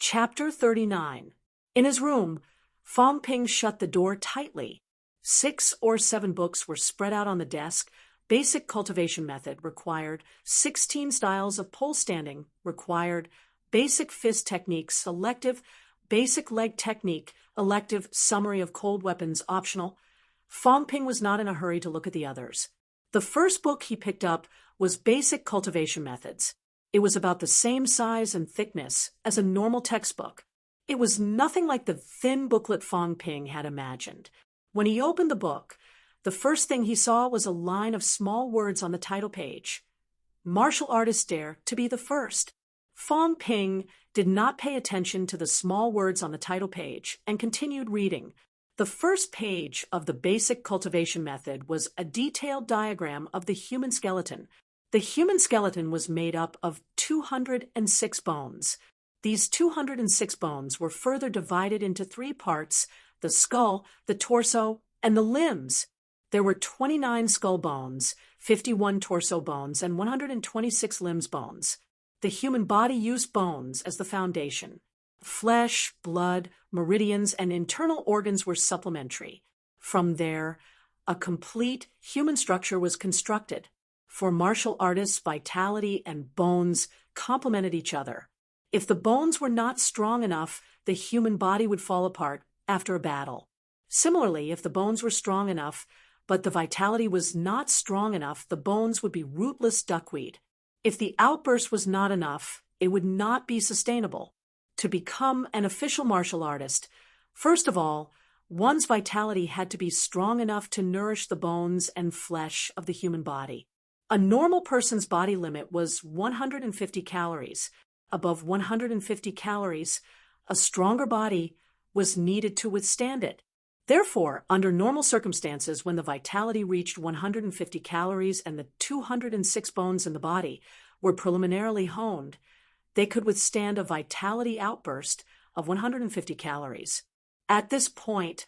Chapter 39. In his room, Fong Ping shut the door tightly. 6 or 7 books were spread out on the desk. Basic cultivation method required. 16 styles of pole standing required. Basic fist technique selective. Basic leg technique elective. Summary of cold weapons optional. Fong Ping was not in a hurry to look at the others. The first book he picked up was Basic Cultivation Methods. It was about the same size and thickness as a normal textbook. It was nothing like the thin booklet Fong Ping had imagined. When he opened the book, the first thing he saw was a line of small words on the title page. Martial artists dare to be the first. Fong Ping did not pay attention to the small words on the title page and continued reading. The first page of the Basic Cultivation Method was a detailed diagram of the human skeleton. The human skeleton was made up of 206 bones. These 206 bones were further divided into 3 parts: the skull, the torso, and the limbs. There were 29 skull bones, 51 torso bones, and 126 limbs bones. The human body used bones as the foundation. Flesh, blood, meridians, and internal organs were supplementary. From there, a complete human structure was constructed. For martial artists, vitality and bones complemented each other. If the bones were not strong enough, the human body would fall apart after a battle. Similarly, if the bones were strong enough, but the vitality was not strong enough, the bones would be rootless duckweed. If the outburst was not enough, it would not be sustainable. To become an official martial artist, first of all, one's vitality had to be strong enough to nourish the bones and flesh of the human body. A normal person's body limit was 150 calories. Above 150 calories, a stronger body was needed to withstand it. Therefore, under normal circumstances, when the vitality reached 150 calories and the 206 bones in the body were preliminarily honed, they could withstand a vitality outburst of 150 calories. At this point,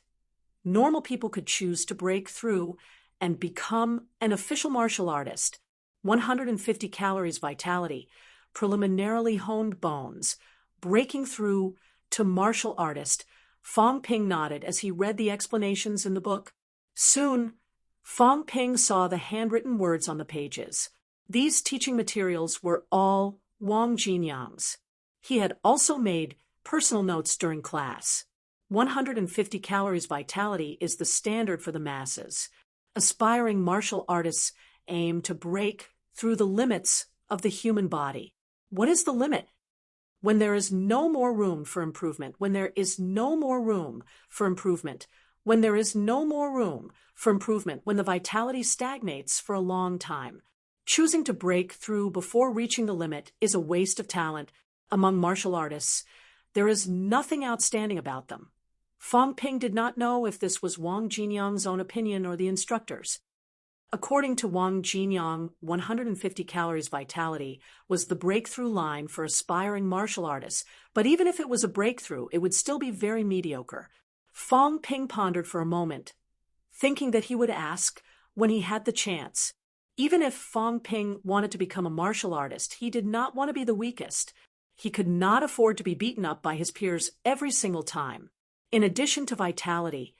normal people could choose to break through and become an official martial artist. 150 calories vitality, preliminarily honed bones, breaking through to martial artist. Fong Ping nodded as he read the explanations in the book. Soon, Fong Ping saw the handwritten words on the pages. These teaching materials were all Wang Jinyang's. He had also made personal notes during class. 150 calories vitality is the standard for the masses. Aspiring martial artists aim to break through the limits of the human body. What is the limit? When there is no more room for improvement, when there is no more room for improvement, when there is no more room for improvement, when the vitality stagnates for a long time. Choosing to break through before reaching the limit is a waste of talent. Among martial artists, there is nothing outstanding about them. Fong Ping did not know if this was Wang Jinyang's own opinion or the instructor's. According to Wang Jinyang, 150 calories vitality was the breakthrough line for aspiring martial artists, but even if it was a breakthrough, it would still be very mediocre. Fong Ping pondered for a moment, thinking that he would ask when he had the chance. Even if Fong Ping wanted to become a martial artist, he did not want to be the weakest. He could not afford to be beaten up by his peers every single time. In addition to vitality,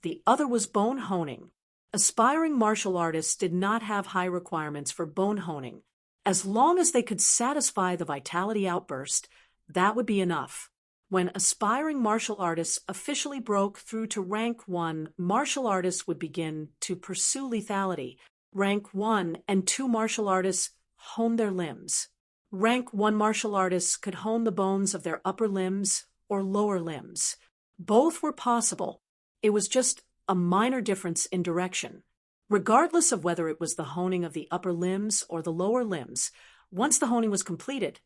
the other was bone honing. Aspiring martial artists did not have high requirements for bone honing. As long as they could satisfy the vitality outburst, that would be enough. When aspiring martial artists officially broke through to rank 1, martial artists would begin to pursue lethality. Rank 1 and 2 martial artists honed their limbs. Rank 1 martial artists could hone the bones of their upper limbs or lower limbs. Both were possible. It was just a minor difference in direction. Regardless of whether it was the honing of the upper limbs or the lower limbs, once the honing was completed,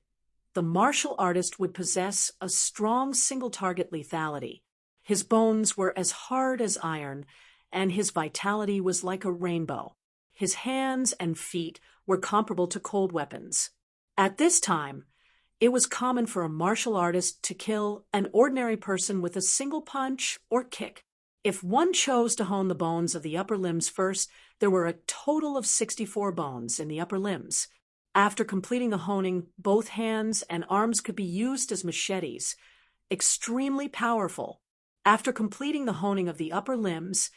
the martial artist would possess a strong single-target lethality. His bones were as hard as iron, and his vitality was like a rainbow. His hands and feet were comparable to cold weapons. At this time, it was common for a martial artist to kill an ordinary person with a single punch or kick. If one chose to hone the bones of the upper limbs first, there were a total of 64 bones in the upper limbs. After completing the honing, both hands and arms could be used as machetes, extremely powerful. After completing the honing of the upper limbs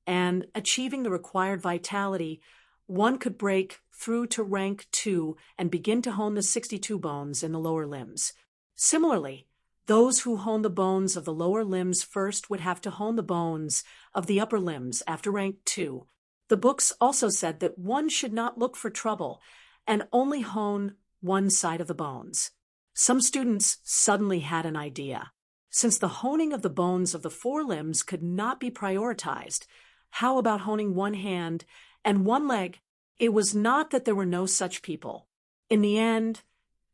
and achieving the required vitality, one could break through to rank 2 and begin to hone the 62 bones in the lower limbs. Similarly, those who hone the bones of the lower limbs first would have to hone the bones of the upper limbs after rank 2. The books also said that one should not look for trouble and only hone one side of the bones. Some students suddenly had an idea. Since the honing of the bones of the forelimbs could not be prioritized, how about honing one hand and one leg? It was not that there were no such people. In the end,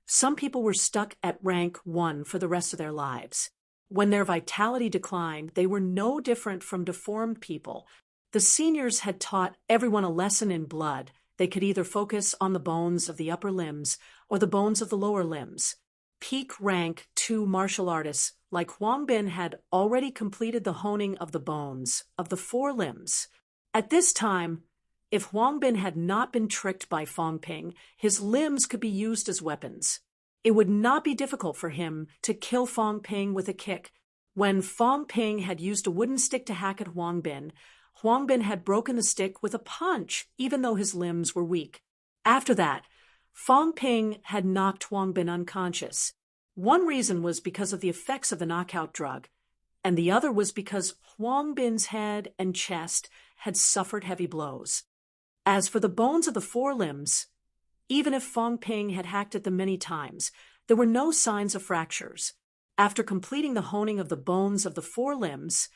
some people were stuck at rank 1 for the rest of their lives. When their vitality declined, they were no different from deformed people. The seniors had taught everyone a lesson in blood. They could either focus on the bones of the upper limbs or the bones of the lower limbs. Peak rank 2 martial artists like Huang Bin had already completed the honing of the bones of the forelimbs. At this time, if Huang Bin had not been tricked by Fong Ping, his limbs could be used as weapons. It would not be difficult for him to kill Fong Ping with a kick. When Fong Ping had used a wooden stick to hack at Huang Bin had broken the stick with a punch, even though his limbs were weak. After that, Fong Ping had knocked Huang Bin unconscious. One reason was because of the effects of the knockout drug, and the other was because Huang Bin's head and chest had suffered heavy blows. As for the bones of the forelimbs, even if Fong Ping had hacked at them many times, there were no signs of fractures. After completing the honing of the bones of the forelimbs,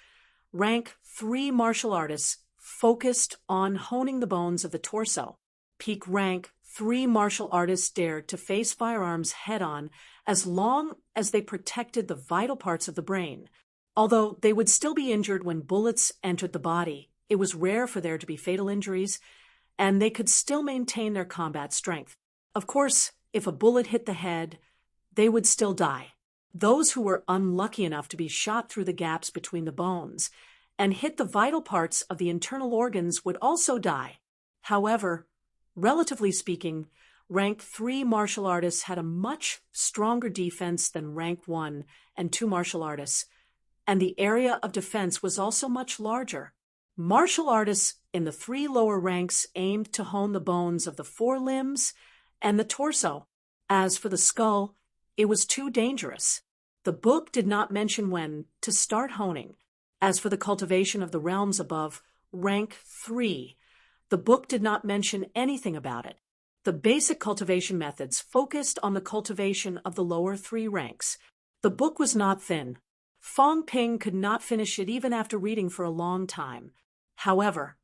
rank 3 martial artists focused on honing the bones of the torso. Peak rank 3 martial artists dared to face firearms head-on as long as they protected the vital parts of the brain. Although they would still be injured when bullets entered the body, it was rare for there to be fatal injuries, and they could still maintain their combat strength. Of course, if a bullet hit the head, they would still die. Those who were unlucky enough to be shot through the gaps between the bones and hit the vital parts of the internal organs would also die. However, relatively speaking, rank 3 martial artists had a much stronger defense than rank 1 and 2 martial artists, and the area of defense was also much larger. Martial artists in the 3 lower ranks aimed to hone the bones of the forelimbs and the torso. As for the skull, it was too dangerous. The book did not mention when to start honing. As for the cultivation of the realms above rank 3, the book did not mention anything about it. The basic cultivation methods focused on the cultivation of the lower 3 ranks. The book was not thin. Fong Ping could not finish it even after reading for a long time. However,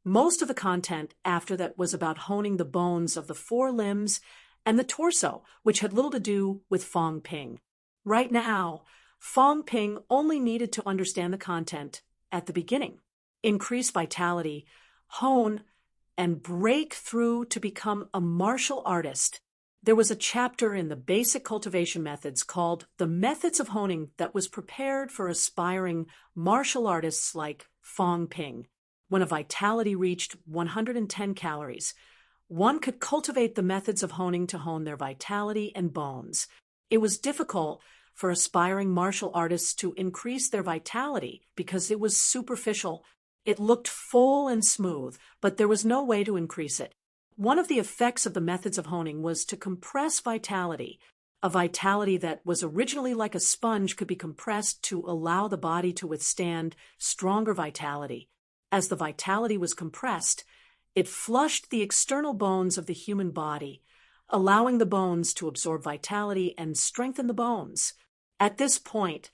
most of the content after that was about honing the bones of the forelimbs and the torso, which had little to do with Fong Ping. Right now, Fong Ping only needed to understand the content at the beginning, increase vitality, hone, and break through to become a martial artist. There was a chapter in the basic cultivation methods called The Methods of Honing that was prepared for aspiring martial artists like Fong Ping. When a vitality reached 110 calories, one could cultivate the methods of honing to hone their vitality and bones. It was difficult for aspiring martial artists to increase their vitality because it was superficial. It looked full and smooth, but there was no way to increase it. One of the effects of the methods of honing was to compress vitality. A vitality that was originally like a sponge could be compressed to allow the body to withstand stronger vitality. As the vitality was compressed, it flushed the external bones of the human body, allowing the bones to absorb vitality and strengthen the bones. At this point,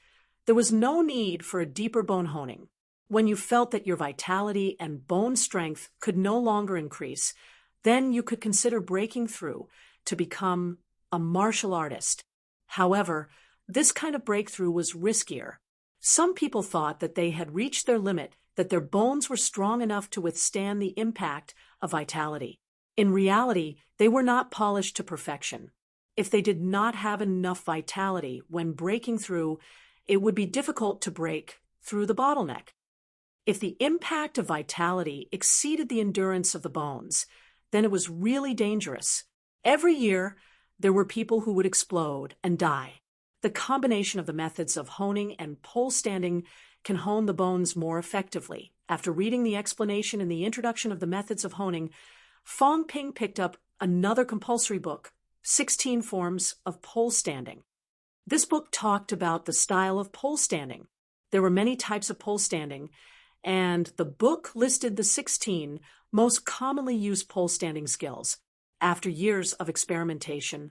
there was no need for a deeper bone honing. When you felt that your vitality and bone strength could no longer increase, then you could consider breaking through to become a martial artist. However, this kind of breakthrough was riskier. Some people thought that they had reached their limit, that their bones were strong enough to withstand the impact of vitality. In reality, they were not polished to perfection. If they did not have enough vitality when breaking through, it would be difficult to break through the bottleneck. If the impact of vitality exceeded the endurance of the bones, then it was really dangerous. Every year, there were people who would explode and die. The combination of the methods of honing and pole standing can hone the bones more effectively. After reading the explanation in the introduction of the methods of honing, Fong Ping picked up another compulsory book, 16 Forms of Pole Standing. This book talked about the style of pole standing. There were many types of pole standing, and the book listed the 16 most commonly used pole standing skills. After years of experimentation,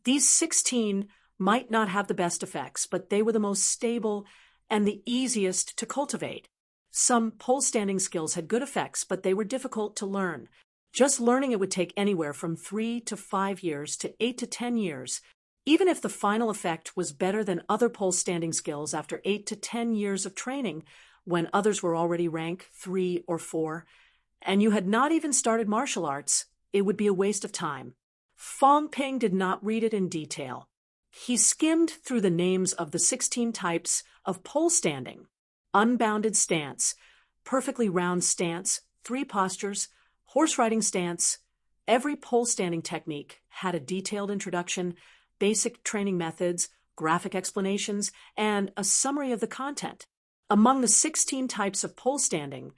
these 16 might not have the best effects, but they were the most stable and the easiest to cultivate. Some pole standing skills had good effects, but they were difficult to learn. Just learning it would take anywhere from 3 to 5 years to 8 to 10 years. Even if the final effect was better than other pole standing skills after 8 to 10 years of training, when others were already rank 3 or 4, and you had not even started martial arts, it would be a waste of time. Fong Ping did not read it in detail. He skimmed through the names of the 16 types of pole standing: unbounded stance, perfectly round stance, 3 postures, horse riding stance. Every pole standing technique had a detailed introduction, basic training methods, graphic explanations, and a summary of the content. Among the 16 types of pole standing,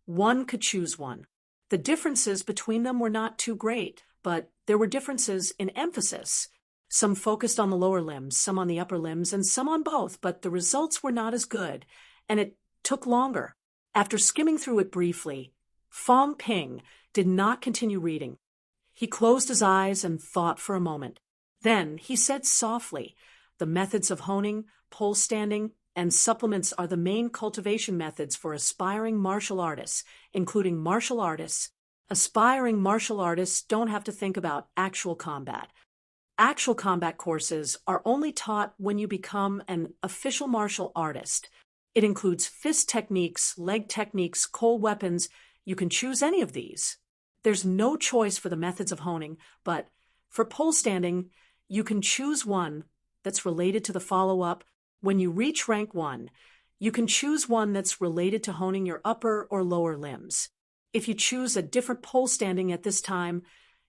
one could choose one. The differences between them were not too great, but there were differences in emphasis. Some focused on the lower limbs, some on the upper limbs, and some on both, but the results were not as good, and it took longer. After skimming through it briefly, Fong Ping did not continue reading. He closed his eyes and thought for a moment. Then he said softly, "The methods of honing, pole standing, and supplements are the main cultivation methods for aspiring martial artists, including martial artists. Aspiring martial artists don't have to think about actual combat. Actual combat courses are only taught when you become an official martial artist. It includes fist techniques, leg techniques, cold weapons. You can choose any of these. There's no choice for the methods of honing, but for pole standing, you can choose one that's related to the follow-up. When you reach rank 1, you can choose one that's related to honing your upper or lower limbs. If you choose a different pole standing at this time,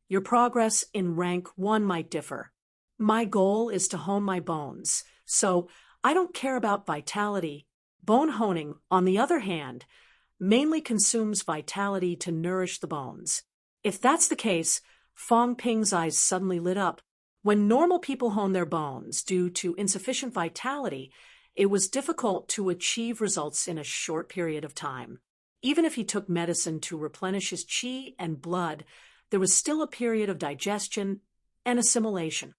your progress in rank 1 might differ. My goal is to hone my bones, so I don't care about vitality. Bone honing, on the other hand, mainly consumes vitality to nourish the bones." If that's the case, Fong Ping's eyes suddenly lit up. When normal people hone their bones due to insufficient vitality, it was difficult to achieve results in a short period of time. Even if he took medicine to replenish his qi and blood, there was still a period of digestion and assimilation.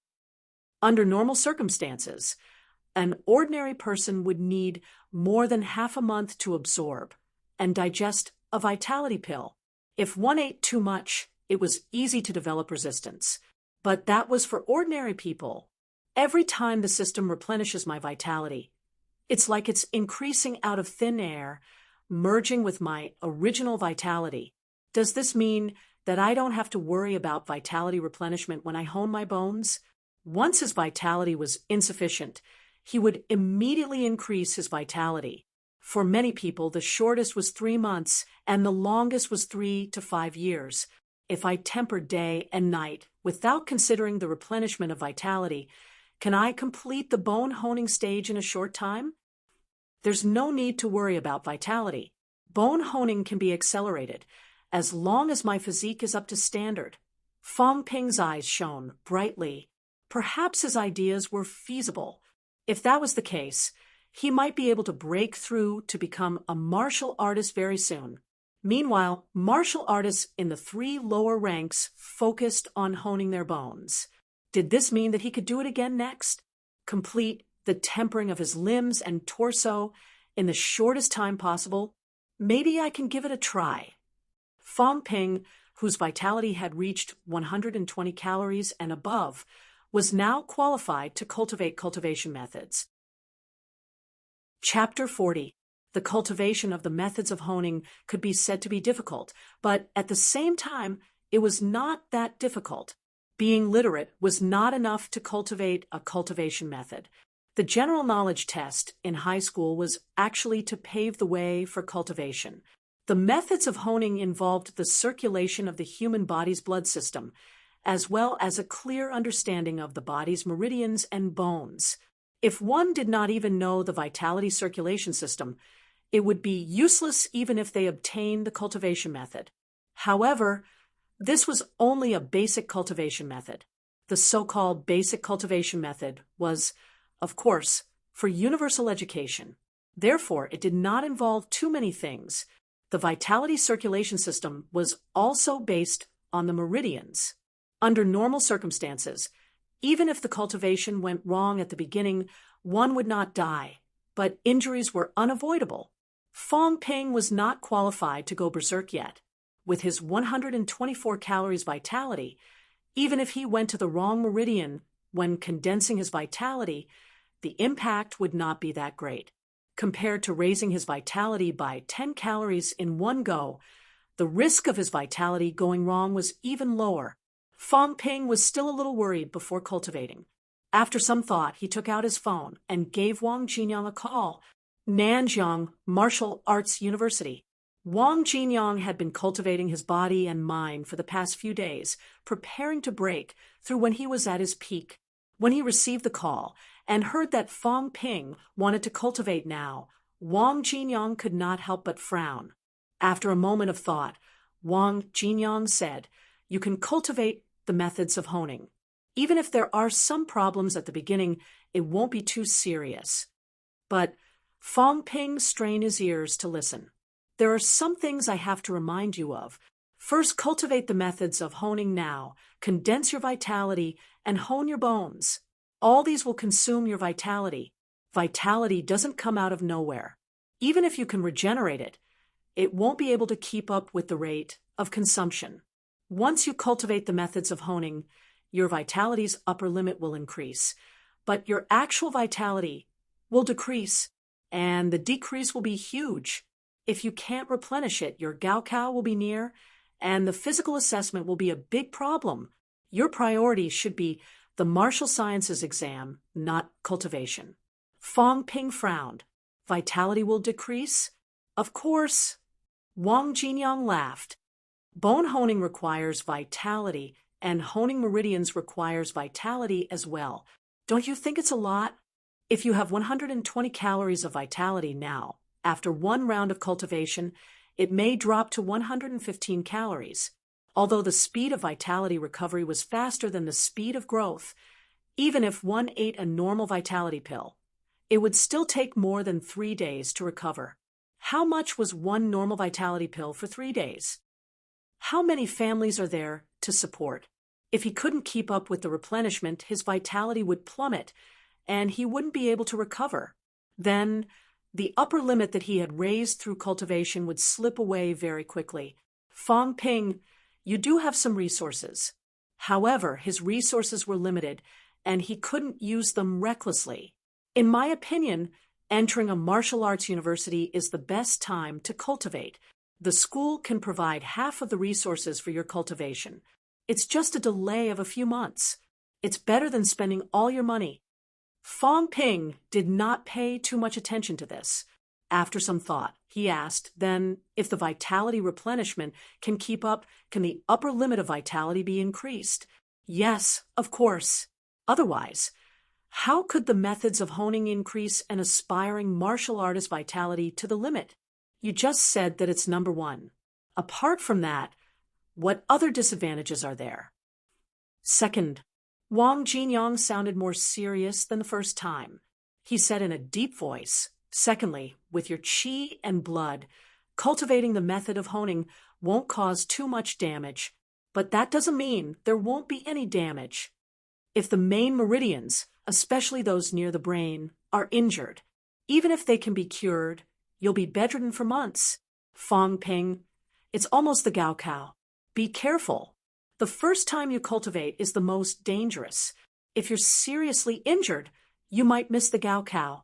Under normal circumstances, an ordinary person would need more than half a month to absorb and digest a vitality pill. If one ate too much, it was easy to develop resistance. But that was for ordinary people. Every time the system replenishes my vitality, it's like it's increasing out of thin air, merging with my original vitality. Does this mean that I don't have to worry about vitality replenishment when I hone my bones? Once his vitality was insufficient, he would immediately increase his vitality. For many people, the shortest was 3 months and the longest was 3 to 5 years. If I temper day and night without considering the replenishment of vitality, can I complete the bone honing stage in a short time? There's no need to worry about vitality. Bone honing can be accelerated as long as my physique is up to standard. Fong Ping's eyes shone brightly. Perhaps his ideas were feasible. If that was the case, he might be able to break through to become a martial artist very soon. Meanwhile, martial artists in the 3 lower ranks focused on honing their bones. Did this mean that he could do it again next? Complete the tempering of his limbs and torso in the shortest time possible? Maybe I can give it a try. Fong Ping, whose vitality had reached 120 calories and above, was now qualified to cultivate cultivation methods. Chapter 40. The cultivation of the methods of honing could be said to be difficult, but at the same time, it was not that difficult. Being literate was not enough to cultivate a cultivation method. The general knowledge test in high school was actually to pave the way for cultivation. The methods of honing involved the circulation of the human body's blood system, as well as a clear understanding of the body's meridians and bones. If one did not even know the vitality circulation system, it would be useless even if they obtained the cultivation method. However, this was only a basic cultivation method. The so-called basic cultivation method was, of course, for universal education. Therefore, it did not involve too many things. The vitality circulation system was also based on the meridians. Under normal circumstances, even if the cultivation went wrong at the beginning, one would not die, but injuries were unavoidable. Fong Ping was not qualified to go berserk yet. With his 124 calories vitality, even if he went to the wrong meridian when condensing his vitality, the impact would not be that great. Compared to raising his vitality by 10 calories in one go, the risk of his vitality going wrong was even lower. Fong Ping was still a little worried before cultivating. After some thought, he took out his phone and gave Wang Jinyang a call. Nanjiang Martial Arts University. Wang Jinyang had been cultivating his body and mind for the past few days, preparing to break through when he was at his peak. When he received the call and heard that Fong Ping wanted to cultivate now, Wang Jinyang could not help but frown. After a moment of thought, Wang Jinyang said, "You can cultivate the methods of honing. Even if there are some problems at the beginning, it won't be too serious." But Fong Ping strained his ears to listen. "There are some things I have to remind you of. First, cultivate the methods of honing now, condense your vitality, and hone your bones. All these will consume your vitality. Vitality doesn't come out of nowhere. Even if you can regenerate it, it won't be able to keep up with the rate of consumption. Once you cultivate the methods of honing, your vitality's upper limit will increase, but your actual vitality will decrease, and the decrease will be huge. If you can't replenish it, your Gaokao will be near, and the physical assessment will be a big problem. Your priority should be the martial sciences exam, not cultivation." Fong Ping frowned. "Vitality will decrease?" "Of course." Wang Jinyang laughed. "Bone honing requires vitality, and honing meridians requires vitality as well. Don't you think it's a lot? If you have 120 calories of vitality now, after one round of cultivation, it may drop to 115 calories. Although the speed of vitality recovery was faster than the speed of growth, even if one ate a normal vitality pill, it would still take more than 3 days to recover. How much was one normal vitality pill for 3 days? How many families are there to support? If he couldn't keep up with the replenishment, his vitality would plummet, and he wouldn't be able to recover. Then, the upper limit that he had raised through cultivation would slip away very quickly. Fong Ping, you do have some resources. However, his resources were limited, and he couldn't use them recklessly. In my opinion, entering a martial arts university is the best time to cultivate. The school can provide half of the resources for your cultivation. It's just a delay of a few months. It's better than spending all your money. Fong Ping did not pay too much attention to this. After some thought, he asked, "Then, if the vitality replenishment can keep up, can the upper limit of vitality be increased?" "Yes, of course. Otherwise, how could the methods of honing increase an aspiring martial artist vitality to the limit? You just said that it's number one. Apart from that, what other disadvantages are there?" Second, Wang Jinyang sounded more serious than the first time. He said in a deep voice, "Secondly, with your qi and blood, cultivating the method of honing won't cause too much damage, but that doesn't mean there won't be any damage. If the main meridians, especially those near the brain, are injured, even if they can be cured, you'll be bedridden for months. Fong Ping, it's almost the Gaokao. Be careful. The first time you cultivate is the most dangerous. If you're seriously injured, you might miss the Gaokao.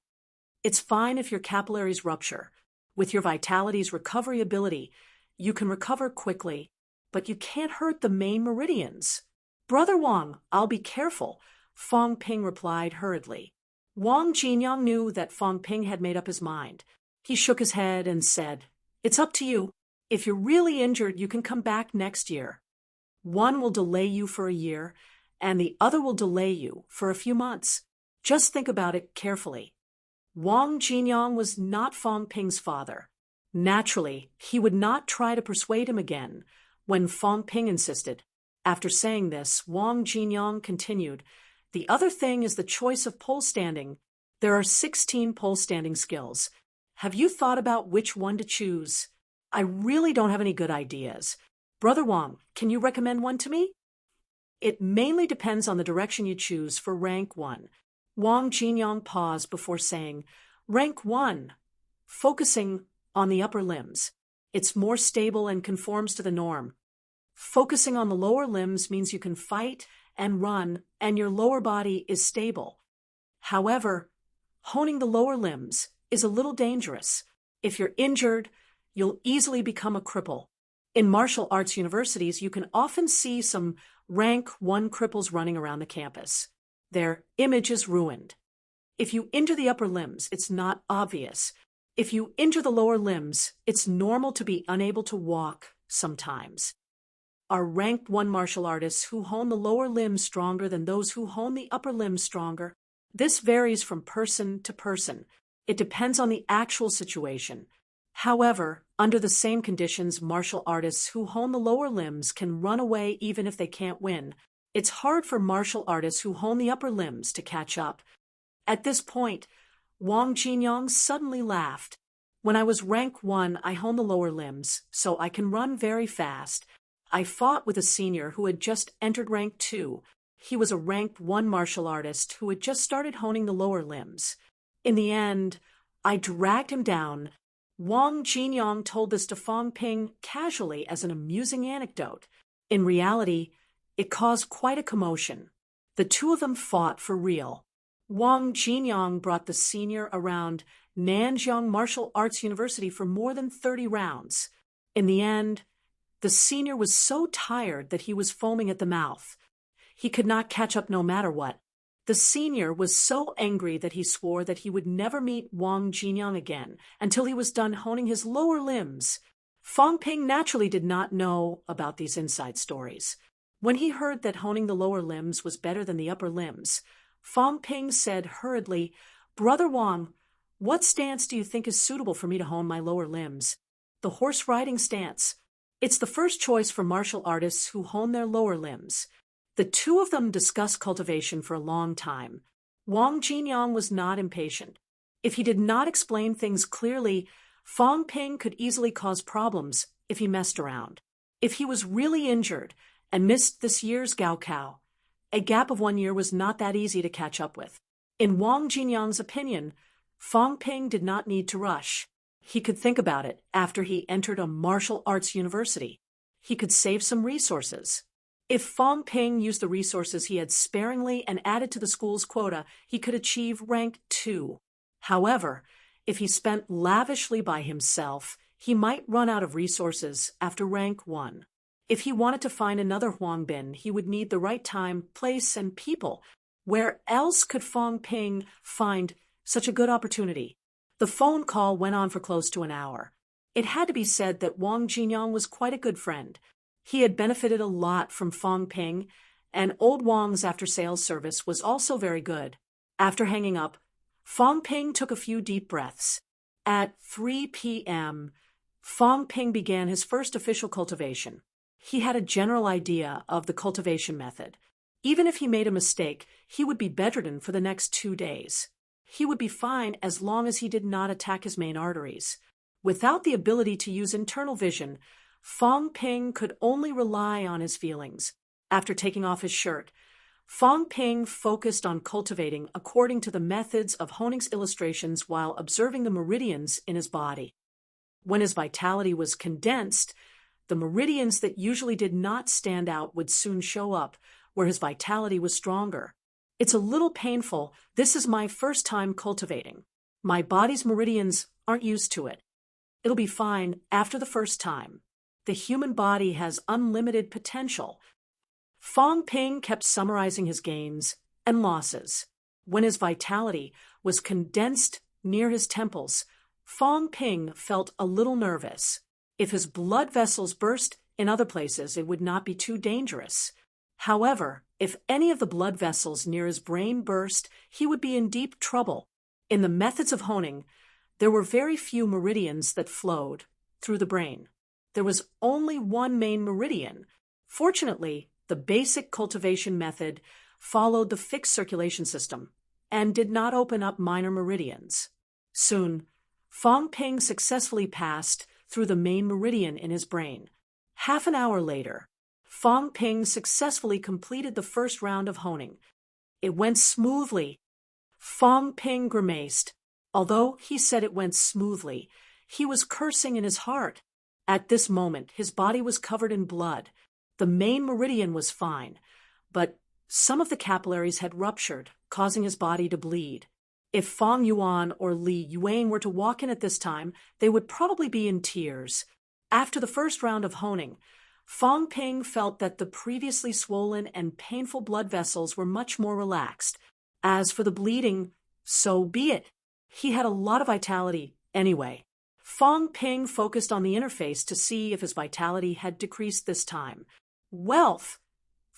It's fine if your capillaries rupture. With your vitality's recovery ability, you can recover quickly, but you can't hurt the main meridians." "Brother Wang, I'll be careful," Fong Ping replied hurriedly. Wang Jinyang knew that Fong Ping had made up his mind. He shook his head and said, "It's up to you. If you're really injured, you can come back next year." One will delay you for a year, and the other will delay you for a few months. Just think about it carefully. Wang Jinyang was not Fang Ping's father. Naturally, he would not try to persuade him again when Fang Ping insisted. After saying this, Wang Jinyang continued, "The other thing is the choice of pole standing. There are 16 pole standing skills. Have you thought about which one to choose? I really don't have any good ideas. Brother Wang, can you recommend one to me?" "It mainly depends on the direction you choose for rank 1. Wang Jinyang paused before saying, "Rank 1, focusing on the upper limbs. It's more stable and conforms to the norm. Focusing on the lower limbs means you can fight and run, and your lower body is stable. However, honing the lower limbs is a little dangerous. If you're injured, you'll easily become a cripple. In martial arts universities, you can often see some rank 1 cripples running around the campus. Their image is ruined. If you injure the upper limbs, it's not obvious. If you injure the lower limbs, it's normal to be unable to walk sometimes. Are ranked 1 martial artists who hone the lower limbs stronger than those who hone the upper limbs stronger? This varies from person to person. It depends on the actual situation. However, under the same conditions, martial artists who hone the lower limbs can run away even if they can't win. It's hard for martial artists who hone the upper limbs to catch up." At this point, Wang Jinyang suddenly laughed. "When I was rank 1, I honed the lower limbs, so I can run very fast. I fought with a senior who had just entered rank 2. He was a rank 1 martial artist who had just started honing the lower limbs. In the end, I dragged him down." Wang Jinyang told this to Fang Ping casually as an amusing anecdote. In reality, it caused quite a commotion. The two of them fought for real. Wang Jinyang brought the senior around Nanjiang Martial Arts University for more than 30 rounds. In the end, the senior was so tired that he was foaming at the mouth. He could not catch up no matter what. The senior was so angry that he swore that he would never meet Wang Jinyang again until he was done honing his lower limbs. Fang Ping naturally did not know about these inside stories. When he heard that honing the lower limbs was better than the upper limbs, Fang Ping said hurriedly, "Brother Wang, what stance do you think is suitable for me to hone my lower limbs?" "The horse riding stance. It's the first choice for martial artists who hone their lower limbs." The two of them discussed cultivation for a long time. Wang Jinyang was not impatient. If he did not explain things clearly, Fang Ping could easily cause problems if he messed around. If he was really injured and missed this year's Gaokao, a gap of 1 year was not that easy to catch up with. In Wang Jinyang's opinion, Fang Ping did not need to rush. He could think about it after he entered a martial arts university. He could save some resources. If Fang Ping used the resources he had sparingly and added to the school's quota, he could achieve rank 2. However, if he spent lavishly by himself, he might run out of resources after rank 1. If he wanted to find another Huangbin, he would need the right time, place, and people. Where else could Fang Ping find such a good opportunity? The phone call went on for close to an hour. It had to be said that Wang Jinyang was quite a good friend. He had benefited a lot from Fang Ping, and old Wang's after-sales service was also very good. After hanging up, Fang Ping took a few deep breaths. At 3 p.m., Fang Ping began his first official cultivation. He had a general idea of the cultivation method. Even if he made a mistake, he would be bedridden for the next 2 days. He would be fine as long as he did not attack his main arteries. Without the ability to use internal vision, Fang Ping could only rely on his feelings. After taking off his shirt, Fang Ping focused on cultivating according to the methods of Honing's illustrations while observing the meridians in his body. When his vitality was condensed, the meridians that usually did not stand out would soon show up where his vitality was stronger. "It's a little painful. This is my first time cultivating. My body's meridians aren't used to it. It'll be fine after the first time. The human body has unlimited potential." Fang Ping kept summarizing his gains and losses. When his vitality was condensed near his temples, Fang Ping felt a little nervous. If his blood vessels burst, In other places, it would not be too dangerous. However, if any of the blood vessels near his brain burst, he would be in deep trouble. In the methods of honing, there were very few meridians that flowed through the brain. There was only one main meridian. Fortunately, the basic cultivation method followed the fixed circulation system and did not open up minor meridians. Soon, Fong Ping successfully passed through the main meridian in his brain. Half an hour later, Fong Ping successfully completed the first round of honing. It went smoothly. Fong Ping grimaced. Although he said it went smoothly, he was cursing in his heart. At this moment, his body was covered in blood. The main meridian was fine, but some of the capillaries had ruptured, causing his body to bleed. If Fong Yuan or Li Yuan were to walk in at this time, they would probably be in tears. After the first round of honing, Fong Ping felt that the previously swollen and painful blood vessels were much more relaxed. As for the bleeding, so be it. He had a lot of vitality anyway. Fong Ping focused on the interface to see if his vitality had decreased this time. Wealth,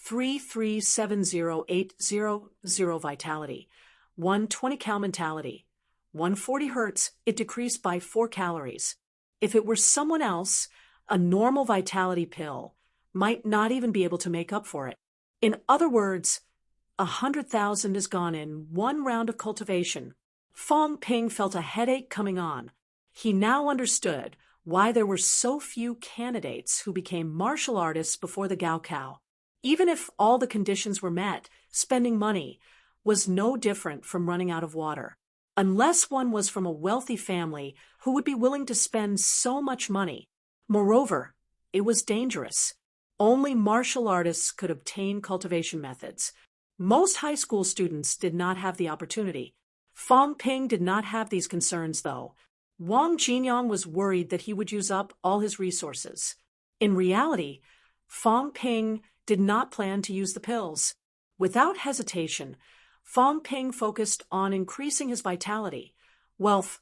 3370800 vitality, 120 cal mentality, 140 hertz, it decreased by 4 calories. If it were someone else, a normal vitality pill might not even be able to make up for it. In other words, 100,000 is gone in one round of cultivation. Fong Ping felt a headache coming on. He now understood why there were so few candidates who became martial artists before the Gaokao. Even if all the conditions were met, spending money was no different from running out of water. Unless one was from a wealthy family who would be willing to spend so much money. Moreover, it was dangerous. Only martial artists could obtain cultivation methods. Most high school students did not have the opportunity. Fong Ping did not have these concerns, though. Wang Jinyang was worried that he would use up all his resources. In reality, Fong Ping did not plan to use the pills. Without hesitation, Fong Ping focused on increasing his vitality. Wealth,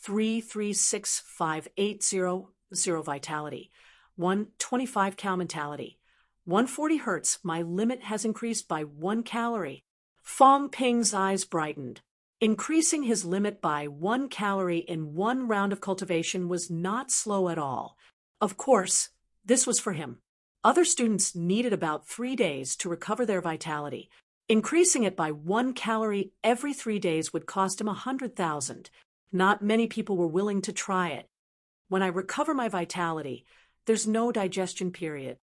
3365800 vitality, 125 cal mentality, 140 hertz, my limit has increased by 1 calorie. Fong Ping's eyes brightened. Increasing his limit by 1 calorie in one round of cultivation was not slow at all. Of course, this was for him. Other students needed about 3 days to recover their vitality. Increasing it by 1 calorie every 3 days would cost him 100,000. Not many people were willing to try it. When I recover my vitality, there's no digestion period.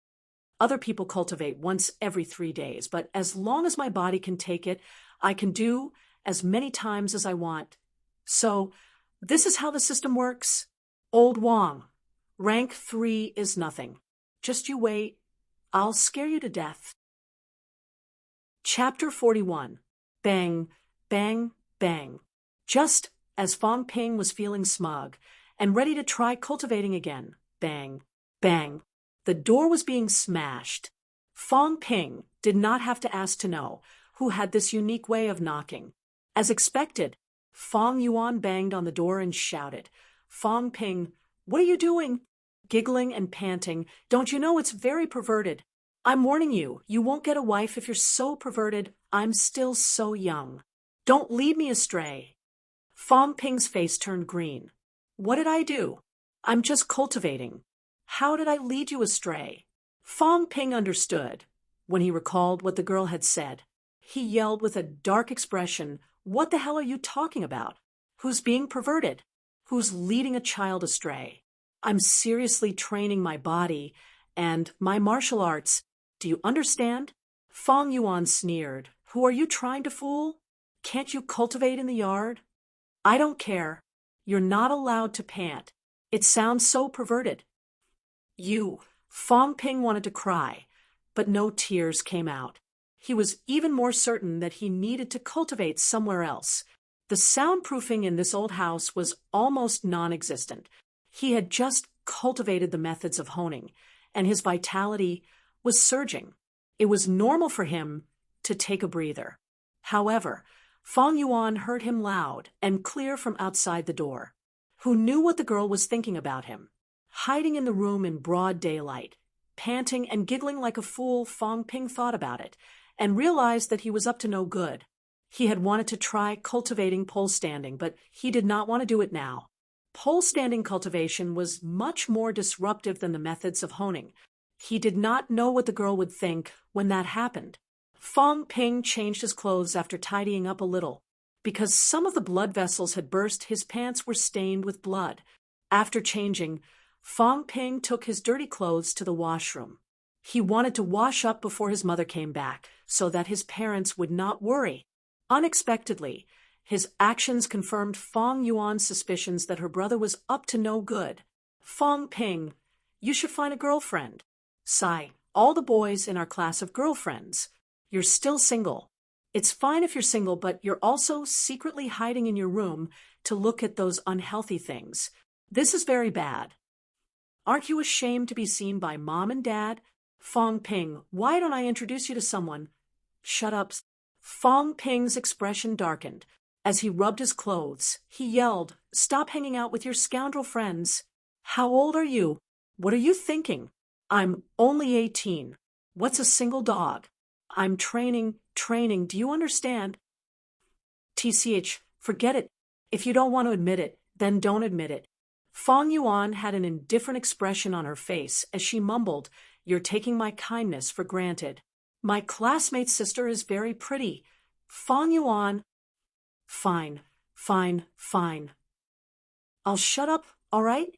Other people cultivate once every 3 days, but as long as my body can take it, I can do as many times as I want. So, this is how the system works. Old Wang, rank 3 is nothing. Just you wait. I'll scare you to death. Chapter 41. Bang, bang, bang. Just as Fong Ping was feeling smug and ready to try cultivating again, bang, bang, the door was being smashed. Fong Ping did not have to ask to know who had this unique way of knocking. As expected, Fong Yuan banged on the door and shouted, "Fong Ping, what are you doing?" Giggling and panting, "Don't you know it's very perverted? I'm warning you, you won't get a wife if you're so perverted. I'm still so young. Don't lead me astray." Fong Ping's face turned green. "What did I do? I'm just cultivating. How did I lead you astray?" Fong Ping understood when he recalled what the girl had said. He yelled with a dark expression, "What the hell are you talking about? Who's being perverted? Who's leading a child astray? I'm seriously training my body and my martial arts. Do you understand?" Fong Yuan sneered. "Who are you trying to fool? Can't you cultivate in the yard?" "I don't care. You're not allowed to pant. It sounds so perverted." Fong Ping wanted to cry, but no tears came out. He was even more certain that he needed to cultivate somewhere else. The soundproofing in this old house was almost non-existent. He had just cultivated the methods of honing, and his vitality was surging. It was normal for him to take a breather. However, Fong Yuan heard him loud and clear from outside the door. Who knew what the girl was thinking about him? Hiding in the room in broad daylight, panting and giggling like a fool, Fong Ping thought about it and realized that he was up to no good. He had wanted to try cultivating pole standing, but he did not want to do it now. Pole standing cultivation was much more disruptive than the methods of honing. He did not know what the girl would think when that happened. Fong Ping changed his clothes after tidying up a little. Because some of the blood vessels had burst, his pants were stained with blood. After changing, Fong Ping took his dirty clothes to the washroom. He wanted to wash up before his mother came back, so that his parents would not worry. Unexpectedly, his actions confirmed Fong Yuan's suspicions that her brother was up to no good. Fong Ping, you should find a girlfriend. Sigh, all the boys in our class have girlfriends. You're still single. It's fine if you're single, but you're also secretly hiding in your room to look at those unhealthy things. This is very bad. Aren't you ashamed to be seen by mom and dad? Fong Ping, why don't I introduce you to someone? Shut up. Fong Ping's expression darkened. As he rubbed his clothes, he yelled, Stop hanging out with your scoundrel friends. How old are you? What are you thinking? I'm only 18. What's a single dog? I'm training, do you understand? TCH, forget it. If you don't want to admit it, then don't admit it. Fong Yuan had an indifferent expression on her face as she mumbled, You're taking my kindness for granted. My classmate's sister is very pretty. Fong Yuan. Fine. I'll shut up, all right?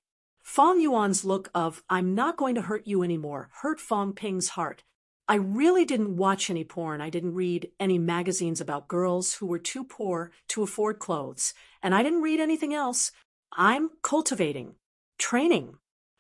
Fong Yuan's look of, I'm not going to hurt you anymore, hurt Fong Ping's heart. I really didn't watch any porn. I didn't read any magazines about girls who were too poor to afford clothes. And I didn't read anything else. I'm cultivating. Training.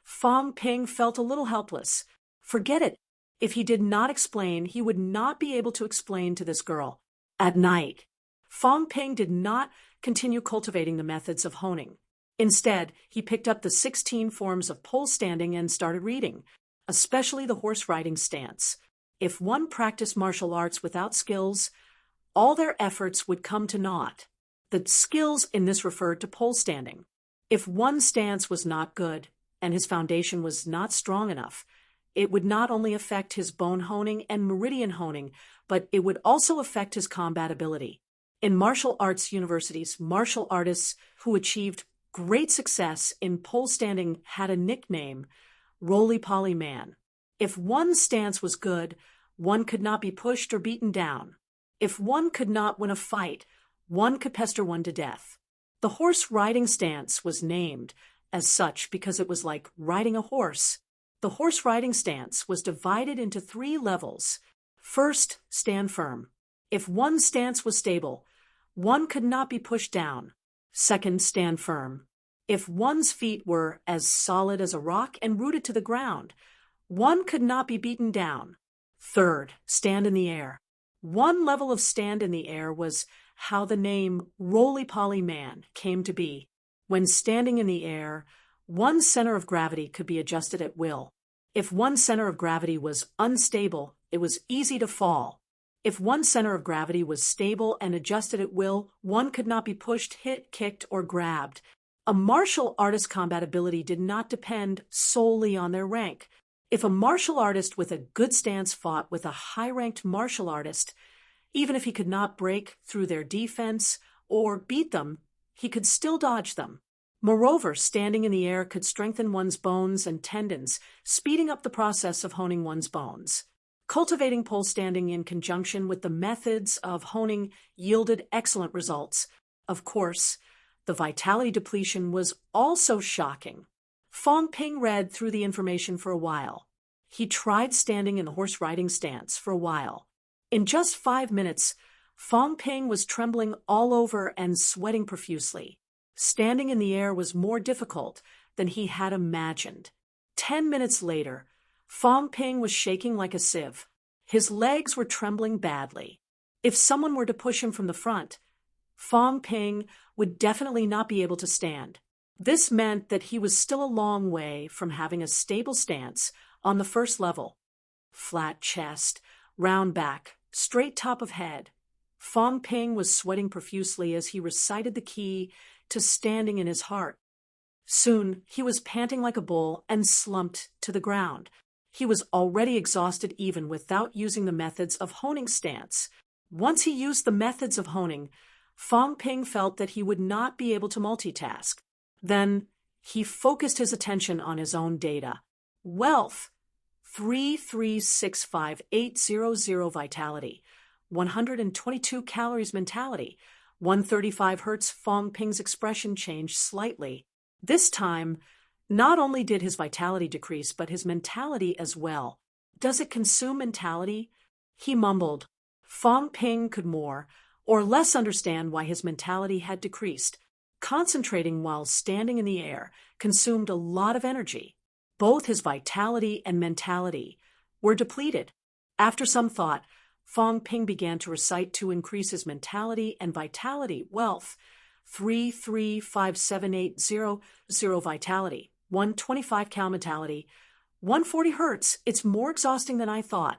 Fong Ping felt a little helpless. Forget it. If he did not explain, he would not be able to explain to this girl. At night, Fong Ping did not continue cultivating the methods of honing. Instead, he picked up the 16 forms of pole standing and started reading, especially the horse riding stance. If one practiced martial arts without skills, all their efforts would come to naught. The skills in this referred to pole standing. If one stance was not good and his foundation was not strong enough, it would not only affect his bone honing and meridian honing, but it would also affect his combat ability. In martial arts universities, martial artists who achieved great success in pole standing had a nickname, Roly-Poly Man. If one's stance was good, one could not be pushed or beaten down. If one could not win a fight, one could pester one to death. The horse riding stance was named as such because it was like riding a horse. The horse riding stance was divided into 3 levels. First, stand firm. If one's stance was stable, one could not be pushed down. Second, stand firm. If one's feet were as solid as a rock and rooted to the ground, one could not be beaten down. Third, stand in the air. One level of stand in the air was how the name Roly-Poly Man came to be. When standing in the air, one's center of gravity could be adjusted at will. If one's center of gravity was unstable, it was easy to fall. If one's center of gravity was stable and adjusted at will, one could not be pushed, hit, kicked, or grabbed. A martial artist's combat ability did not depend solely on their rank. If a martial artist with a good stance fought with a high-ranked martial artist, even if he could not break through their defense or beat them, he could still dodge them. Moreover, standing in the air could strengthen one's bones and tendons, speeding up the process of honing one's bones. Cultivating pole standing in conjunction with the methods of honing yielded excellent results. Of course, the vitality depletion was also shocking. Fong Ping read through the information for a while. He tried standing in the horse riding stance for a while. In just 5 minutes, Fong Ping was trembling all over and sweating profusely. Standing in the air was more difficult than he had imagined. 10 minutes later, Fong Ping was shaking like a sieve. His legs were trembling badly. If someone were to push him from the front, Fong Ping would definitely not be able to stand. This meant that he was still a long way from having a stable stance on the first level. Flat chest, round back, straight top of head. Fong Ping was sweating profusely as he recited the key to standing in his heart. Soon, he was panting like a bull and slumped to the ground. He was already exhausted even without using the methods of honing stance. Once he used the methods of honing, Fong Ping felt that he would not be able to multitask. Then he focused his attention on his own data. Wealth, 3365800 vitality, 122 calories mentality, 135 hertz. Fong Ping's expression changed slightly. This time, not only did his vitality decrease, but his mentality as well. Does it consume mentality? He mumbled. Fong Ping could more or less understand why his mentality had decreased. Concentrating while standing in the air consumed a lot of energy. Both his vitality and mentality were depleted. After some thought, Fong Ping began to recite to increase his mentality and vitality. Wealth, 3357800 vitality, 125 cal mentality, 140 hertz. It's more exhausting than I thought.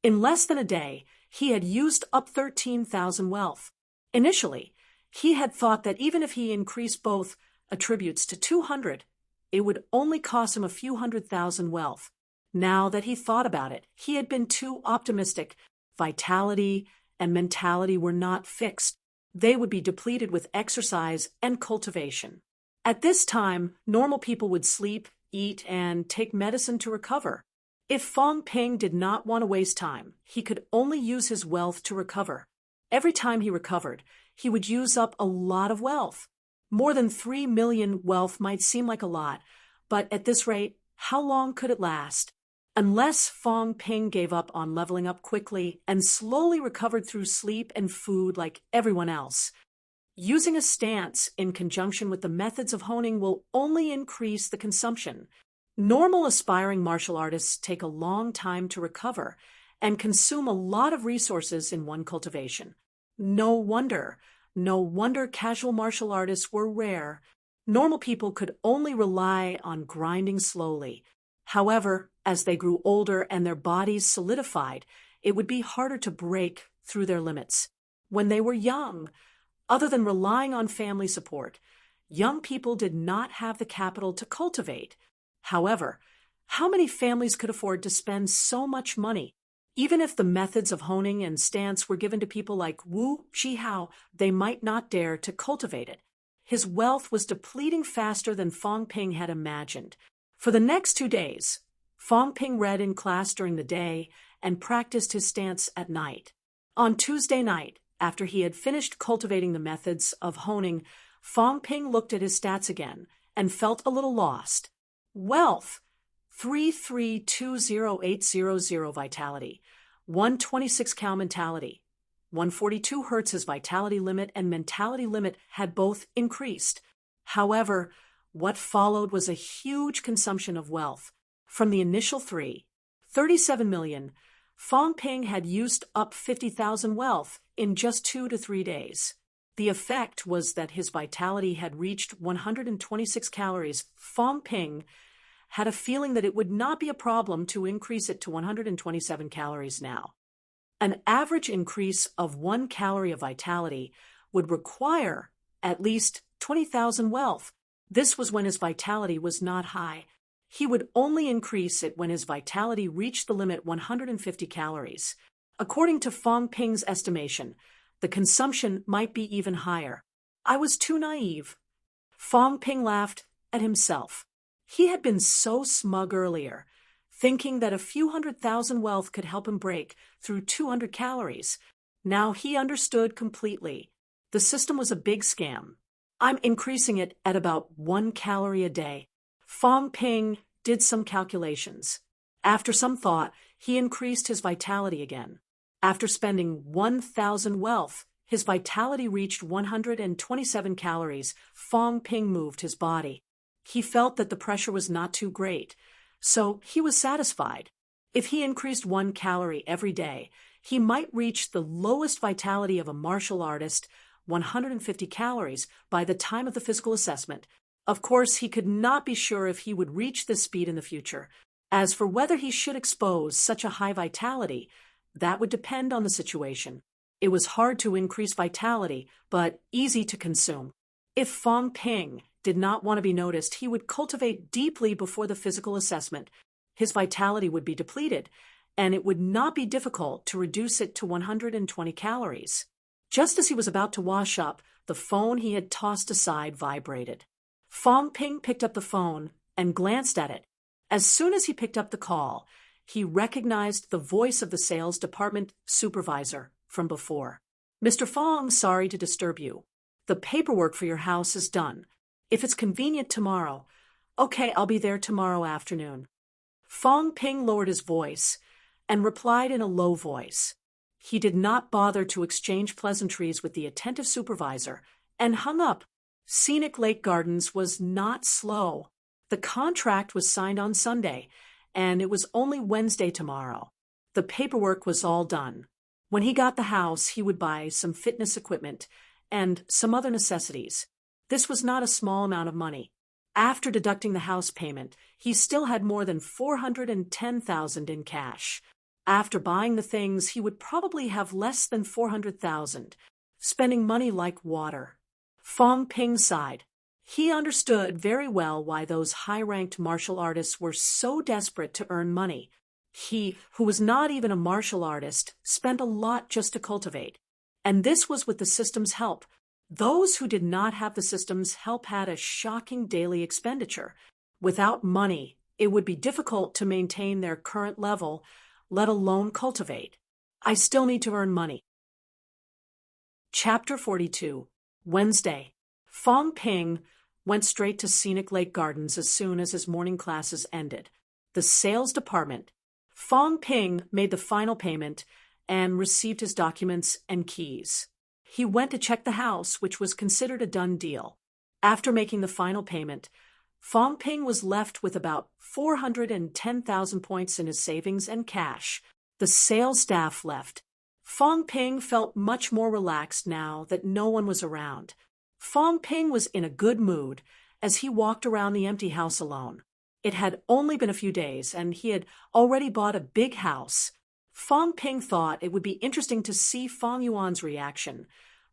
In less than a day, he had used up 13,000 wealth. Initially, he had thought that even if he increased both attributes to 200, it would only cost him a few 100,000 wealth. Now that he thought about it, he had been too optimistic. Vitality and mentality were not fixed. They would be depleted with exercise and cultivation. At this time, normal people would sleep, eat, and take medicine to recover. If Fong Ping did not want to waste time, he could only use his wealth to recover. Every time he recovered, he would use up a lot of wealth. More than 3 million wealth might seem like a lot, but at this rate, how long could it last? Unless Fong Ping gave up on leveling up quickly and slowly recovered through sleep and food like everyone else. Using a stance in conjunction with the methods of honing will only increase the consumption. Normal aspiring martial artists take a long time to recover and consume a lot of resources in one cultivation. No wonder casual martial artists were rare. Normal people could only rely on grinding slowly. However, as they grew older and their bodies solidified, it would be harder to break through their limits. When they were young, other than relying on family support, young people did not have the capital to cultivate. However, how many families could afford to spend so much money? Even if the methods of honing and stance were given to people like Wu Zhihao, they might not dare to cultivate it. His wealth was depleting faster than Fong Ping had imagined. For the next 2 days, Fong Ping read in class during the day and practiced his stance at night. On Tuesday night, after he had finished cultivating the methods of honing, Fong Ping looked at his stats again and felt a little lost. Wealth, 3320800 vitality, 126 cal mentality, 142 hertz. His vitality limit and mentality limit had both increased. However, what followed was a huge consumption of wealth. From the initial 37 million, Fong Ping had used up 50,000 wealth in just 2 to 3 days. The effect was that his vitality had reached 126 calories. Fong Ping had a feeling that it would not be a problem to increase it to 127 calories now. An average increase of 1 calorie of vitality would require at least 20,000 wealth. This was when his vitality was not high. He would only increase it when his vitality reached the limit 150 calories. According to Fong Ping's estimation, the consumption might be even higher. I was too naive. Fong Ping laughed at himself. He had been so smug earlier, thinking that a few 100,000 wealth could help him break through 200 calories. Now he understood completely. The system was a big scam. I'm increasing it at about 1 calorie a day. Fong Ping did some calculations. After some thought, he increased his vitality again. After spending 1,000 wealth, his vitality reached 127 calories. Fong Ping moved his body. He felt that the pressure was not too great, so he was satisfied. If he increased 1 calorie every day, he might reach the lowest vitality of a martial artist, 150 calories, by the time of the physical assessment. Of course, he could not be sure if he would reach this speed in the future. As for whether he should expose such a high vitality, that would depend on the situation. It was hard to increase vitality, but easy to consume. If Fong Ping did not want to be noticed, he would cultivate deeply before the physical assessment. his vitality would be depleted, and it would not be difficult to reduce it to 120 calories. Just as he was about to wash up, the phone he had tossed aside vibrated. Fong Ping picked up the phone and glanced at it. As soon as he picked up the call, he recognized the voice of the sales department supervisor from before. "Mr. Fong, sorry to disturb you. The paperwork for your house is done. If it's convenient tomorrow." "Okay, I'll be there tomorrow afternoon." Fong Ping lowered his voice and replied in a low voice. He did not bother to exchange pleasantries with the attentive supervisor and hung up. Scenic Lake Gardens was not slow. The contract was signed on Sunday, and it was only Wednesday tomorrow. The paperwork was all done. When he got the house, he would buy some fitness equipment and some other necessities. This was not a small amount of money. After deducting the house payment, he still had more than $410,000 in cash. After buying the things, he would probably have less than $400,000, spending money like water. Fong Ping sighed. He understood very well why those high-ranked martial artists were so desperate to earn money. He, who was not even a martial artist, spent a lot just to cultivate. And this was with the system's help. Those who did not have the system's help had a shocking daily expenditure. Without money, it would be difficult to maintain their current level, let alone cultivate. I still need to earn money. Chapter 42. Wednesday. Fong Ping went straight to Scenic Lake Gardens as soon as his morning classes ended. The sales department. Fong Ping made the final payment and received his documents and keys. He went to check the house, which was considered a done deal. After making the final payment, Fong Ping was left with about 410,000 points in his savings and cash. The sales staff left. Fong Ping felt much more relaxed now that no one was around. Fong Ping was in a good mood as he walked around the empty house alone. It had only been a few days, and he had already bought a big house. Fong Ping thought it would be interesting to see Fong Yuan's reaction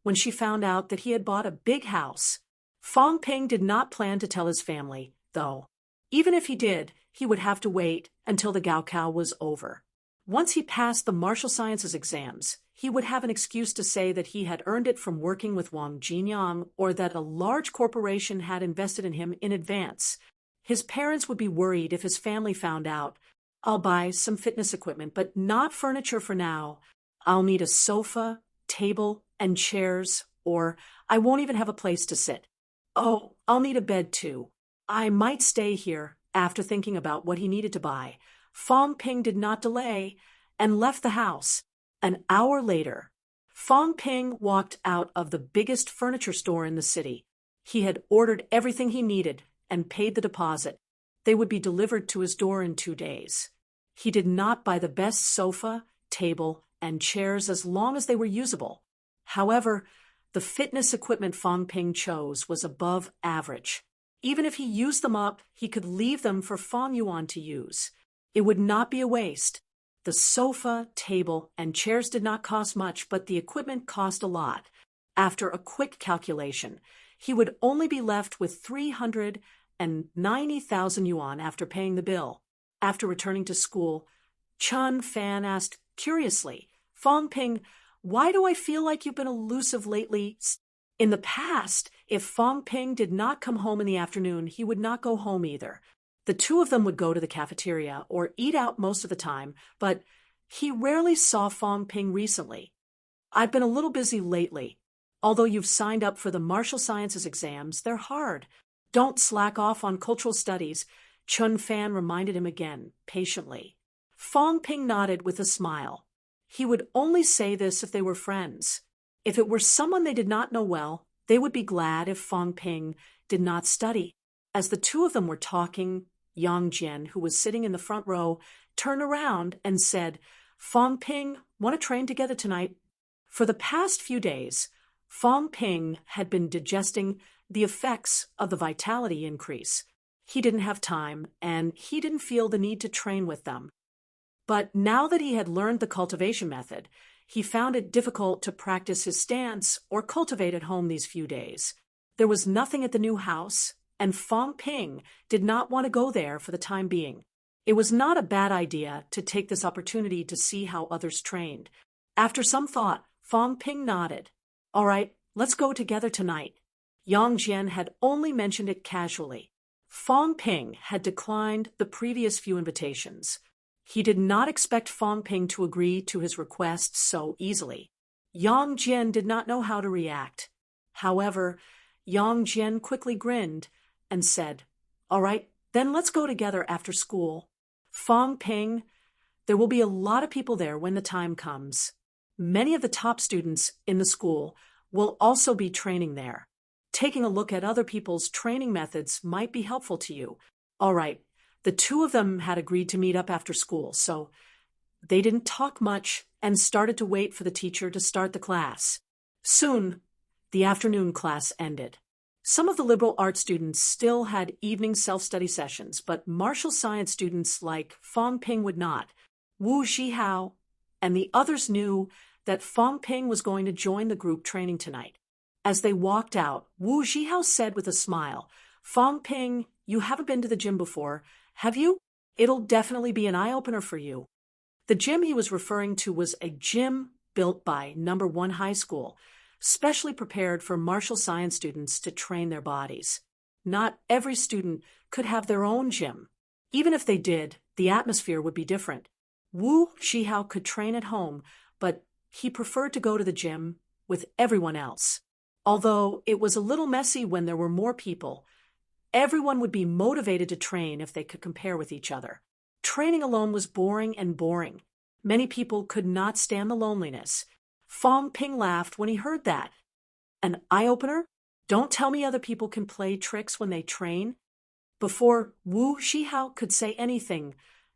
when she found out that he had bought a big house. Fong Ping did not plan to tell his family, though. Even if he did, he would have to wait until the Gaokao was over. Once he passed the martial sciences exams, he would have an excuse to say that he had earned it from working with Wang Jinyang or that a large corporation had invested in him in advance. His parents would be worried if his family found out. "I'll buy some fitness equipment, but not furniture for now. I'll need a sofa, table, and chairs, or I won't even have a place to sit. Oh, I'll need a bed too. I might stay here." After thinking about what he needed to buy, Fong Ping did not delay and left the house. An hour later, Fong Ping walked out of the biggest furniture store in the city. He had ordered everything he needed and paid the deposit. They would be delivered to his door in 2 days. He did not buy the best sofa, table, and chairs as long as they were usable. However, the fitness equipment Fong Ping chose was above average. Even if he used them up, he could leave them for Fong Yuan to use. It would not be a waste. The sofa, table, and chairs did not cost much, but the equipment cost a lot. After a quick calculation, he would only be left with 390,000 yuan after paying the bill. After returning to school, Chun Fan asked curiously, "Fong Ping, why do I feel like you've been elusive lately?" In the past, if Fong Ping did not come home in the afternoon, he would not go home either. The two of them would go to the cafeteria or eat out most of the time, but he rarely saw Fong Ping recently. "I've been a little busy lately. Although you've signed up for the martial sciences exams, they're hard. Don't slack off on cultural studies," Chun Fan reminded him again, patiently. Fong Ping nodded with a smile. He would only say this if they were friends. If it were someone they did not know well, they would be glad if Fong Ping did not study. As the two of them were talking, Yang Jian, who was sitting in the front row, turned around and said, "Fong Ping, want to train together tonight?" For the past few days, Fong Ping had been digesting the effects of the vitality increase. He didn't have time, and he didn't feel the need to train with them. But now that he had learned the cultivation method, he found it difficult to practice his stance or cultivate at home these few days. There was nothing at the new house, and Fong Ping did not want to go there for the time being. It was not a bad idea to take this opportunity to see how others trained. After some thought, Fong Ping nodded. All right, let's go together tonight. Yang Jian had only mentioned it casually. Fong Ping had declined the previous few invitations. He did not expect Fong Ping to agree to his request so easily. Yang Jian did not know how to react. However, Yang Jian quickly grinned and said, All right, then let's go together after school. Fong Ping, there will be a lot of people there when the time comes. Many of the top students in the school will also be training there. Taking a look at other people's training methods might be helpful to you. All right, the two of them had agreed to meet up after school, so they didn't talk much and started to wait for the teacher to start the class. Soon, the afternoon class ended. Some of the liberal arts students still had evening self-study sessions, but martial science students like Fong Ping would not. Wu Zhihao and the others knew that Fong Ping was going to join the group training tonight. As they walked out, Wu Zhihao said with a smile, Fong Ping, you haven't been to the gym before, have you? It'll definitely be an eye-opener for you. The gym he was referring to was a gym built by No. 1 High School, specially prepared for martial science students to train their bodies. Not every student could have their own gym. Even if they did, the atmosphere would be different. Wu Zhihao could train at home, but he preferred to go to the gym with everyone else. Although it was a little messy when there were more people, everyone would be motivated to train if they could compare with each other. Training alone was boring and boring. Many people could not stand the loneliness. Fong Ping laughed when he heard that. An eye-opener? Don't tell me other people can play tricks when they train. Before Wu Zhihao could say anything,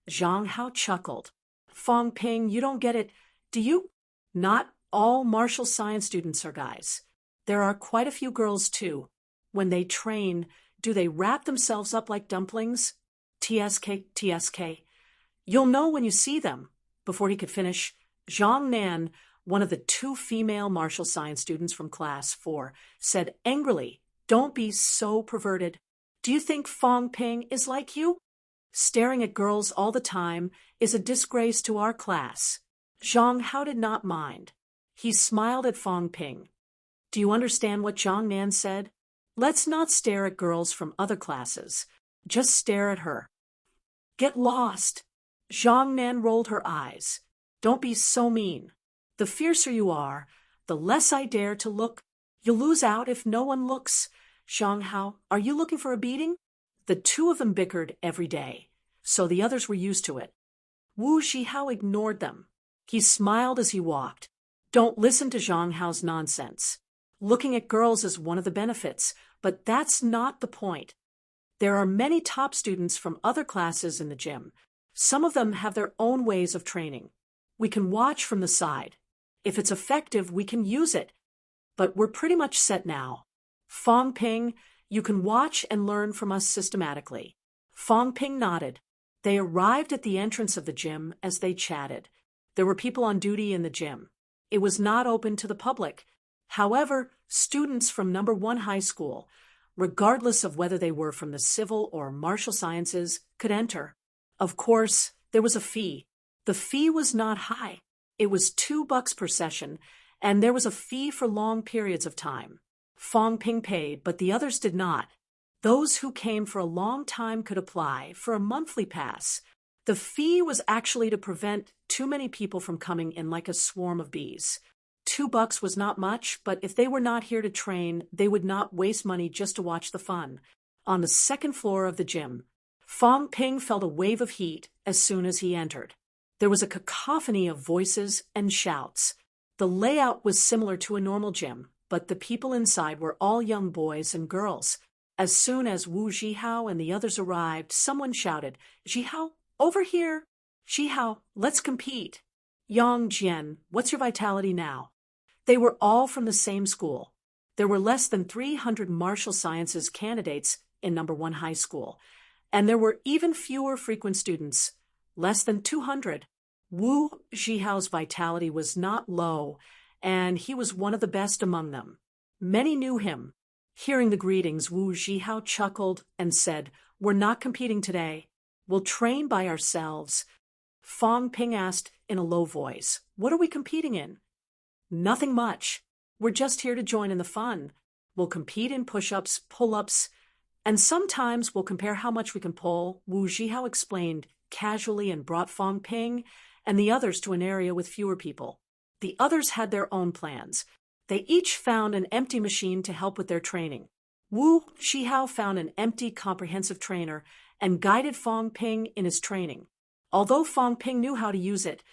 Zhang Hao chuckled. Fong Ping, you don't get it, do you? Not all martial science students are guys. There are quite a few girls too. When they train, do they wrap themselves up like dumplings? TSK, TSK. You'll know when you see them. Before he could finish, Zhang Nan, one of the two female martial science students from class 4, said angrily, Don't be so perverted. Do you think Fong Ping is like you? Staring at girls all the time is a disgrace to our class. Zhang Hao did not mind. He smiled at Fong Ping. Do you understand what Zhang Nan said? Let's not stare at girls from other classes. Just stare at her. Get lost. Zhang Nan rolled her eyes. Don't be so mean. The fiercer you are, the less I dare to look. You'll lose out if no one looks. Zhang Hao, are you looking for a beating? The two of them bickered every day, so the others were used to it. Wu Zhihao ignored them. He smiled as he walked. Don't listen to Zhang Hao's nonsense. Looking at girls is one of the benefits, but that's not the point. There are many top students from other classes in the gym. Some of them have their own ways of training. We can watch from the side. If it's effective, we can use it. But we're pretty much set now. Fong Ping, you can watch and learn from us systematically. Fong Ping nodded. They arrived at the entrance of the gym as they chatted. There were people on duty in the gym. It was not open to the public. However, students from No. 1 High School, regardless of whether they were from the civil or martial sciences, could enter. Of course, there was a fee. The fee was not high. It was $2 per session, and there was a fee for long periods of time. Fong Ping paid, but the others did not. Those who came for a long time could apply for a monthly pass. The fee was actually to prevent too many people from coming in like a swarm of bees. $2 was not much, but if they were not here to train, they would not waste money just to watch the fun. On the second floor of the gym, Fong Ping felt a wave of heat as soon as he entered. There was a cacophony of voices and shouts. The layout was similar to a normal gym, but the people inside were all young boys and girls. As soon as Wu Zhihao and the others arrived, someone shouted, Zhihao, over here! Zhihao, let's compete! Yang Jian, what's your vitality now? They were all from the same school. There were less than 300 martial sciences candidates in No. 1 High School, and there were even fewer frequent students, less than 200. Wu Zhihao's vitality was not low, and he was one of the best among them. Many knew him. Hearing the greetings, Wu Zhihao chuckled and said, We're not competing today. We'll train by ourselves. Fong Ping asked in a low voice. What are we competing in? Nothing much. We're just here to join in the fun. We'll compete in push-ups, pull-ups, and sometimes we'll compare how much we can pull, Wu Zhihao explained casually and brought Fong Ping and the others to an area with fewer people. The others had their own plans. They each found an empty machine to help with their training. Wu Zhihao found an empty comprehensive trainer and guided Fong Ping in his training. Although Fong Ping knew how to use it,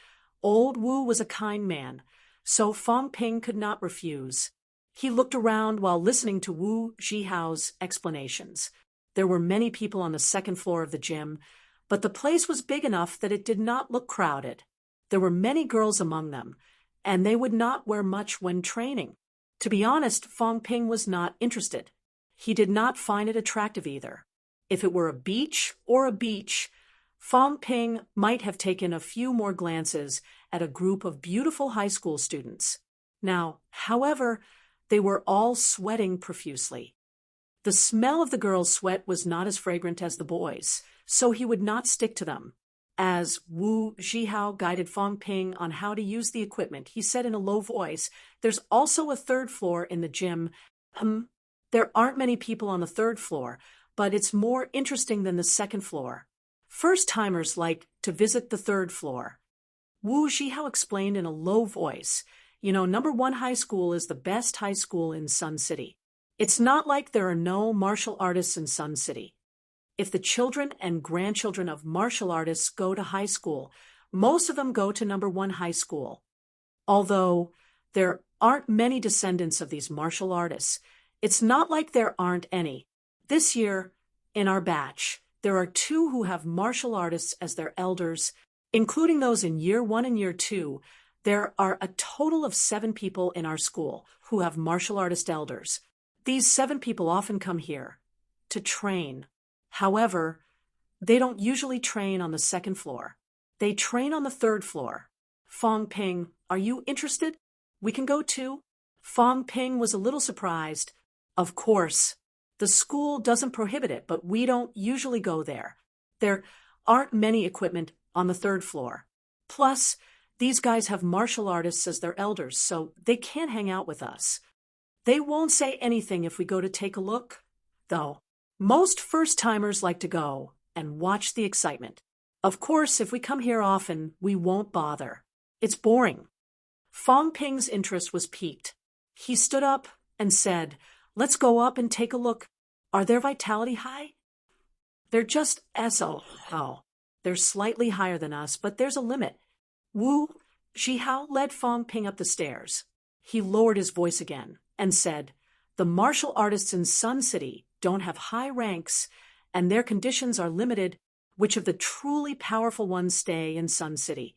old Wu was a kind man, so Fong Ping could not refuse. He looked around while listening to Wu Zhihao's explanations. There were many people on the second floor of the gym, but the place was big enough that it did not look crowded. There were many girls among them, and they would not wear much when training. To be honest, Fong Ping was not interested. He did not find it attractive either. If it were a beach, Fong Ping might have taken a few more glances at a group of beautiful high school students. Now, however, they were all sweating profusely. The smell of the girls' sweat was not as fragrant as the boys', so he would not stick to them. As Wu Zhihao guided Fong Ping on how to use the equipment, he said in a low voice, "There's also a third floor in the gym. There aren't many people on the third floor, but it's more interesting than the second floor. First-timers like to visit the third floor." Wu Zhihao explained in a low voice, number 1 high school is the best high school in Sun City. It's not like there are no martial artists in Sun City. If the children and grandchildren of martial artists go to high school, most of them go to number 1 high school. Although there aren't many descendants of these martial artists, it's not like there aren't any. This year, in our batch, there are 2 who have martial artists as their elders, including those in year 1 and year 2. There are a total of 7 people in our school who have martial artist elders. These 7 people often come here to train. However, they don't usually train on the second floor. They train on the third floor. Fong Ping, are you interested? We can go too. Fong Ping was a little surprised. Of course. The school doesn't prohibit it, but we don't usually go there. There aren't many equipment on the third floor. Plus, these guys have martial artists as their elders, so they can't hang out with us. They won't say anything if we go to take a look, though. Most first-timers like to go and watch the excitement. Of course, if we come here often, we won't bother. It's boring. Fong Ping's interest was piqued. He stood up and said, "Let's go up and take a look. Are their vitality high?" "They're just SO. They're slightly higher than us, but there's a limit." Wu Zhihao led Fong Ping up the stairs. He lowered his voice again and said, "The martial artists in Sun City don't have high ranks, and their conditions are limited. Which of the truly powerful ones stay in Sun City?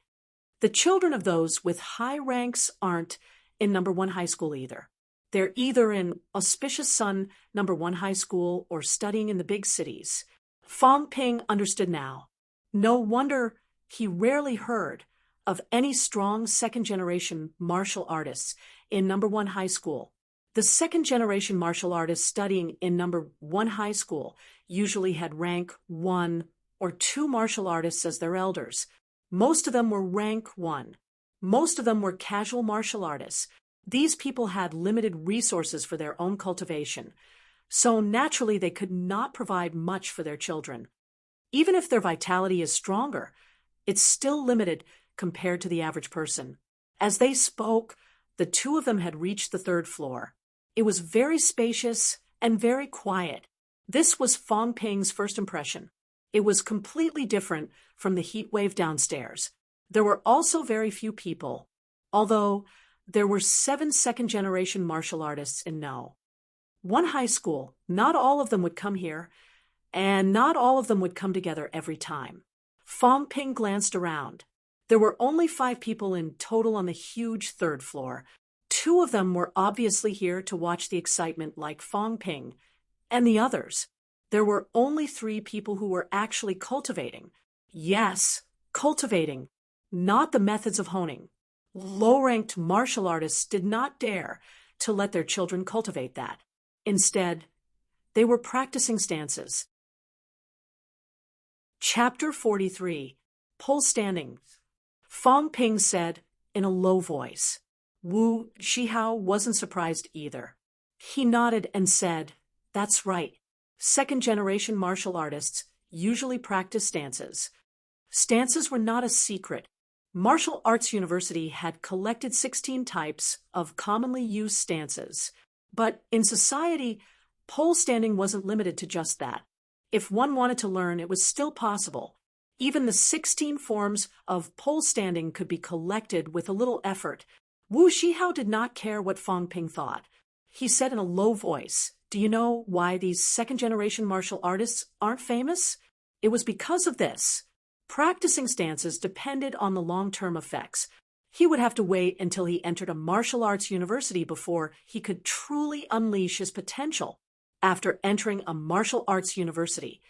The children of those with high ranks aren't in number 1 high school either. They're either in auspicious Sun number 1 high school or studying in the big cities." Fong Ping understood now. No wonder he rarely heard of any strong second-generation martial artists in number 1 high school. The second-generation martial artists studying in number 1 high school usually had rank 1 or 2 martial artists as their elders. Most of them were rank 1. Most of them were casual martial artists. These people had limited resources for their own cultivation, so naturally they could not provide much for their children. Even if their vitality is stronger, it's still limited compared to the average person. As they spoke, the 2 of them had reached the third floor. It was very spacious and very quiet. This was Fong Ping's first impression. It was completely different from the heat wave downstairs. There were also very few people, although there were 7 second-generation martial artists in No. 1 high school. Not all of them would come here, and not all of them would come together every time. Fong Ping glanced around. There were only 5 people in total on the huge third floor. 2 of them were obviously here to watch the excitement like Fong Ping, and the others. There were only 3 people who were actually cultivating. Yes, cultivating, not the methods of honing. Low-ranked martial artists did not dare to let their children cultivate that. Instead, they were practicing stances. Chapter 43. Pole Standing. Fong Ping said in a low voice. Wu Zhihao wasn't surprised either. He nodded and said, "That's right. Second-generation martial artists usually practice stances." Stances were not a secret. Martial Arts University had collected 16 types of commonly used stances. But in society, pole standing wasn't limited to just that. If one wanted to learn, it was still possible. Even the 16 forms of pole standing could be collected with a little effort. Wu Zhihao did not care what Fong Ping thought. He said in a low voice, "Do you know why these second-generation martial artists aren't famous? It was because of this. Practicing stances depended on the long-term effects. He would have to wait until he entered a martial arts university before he could truly unleash his potential. After entering a martial arts university,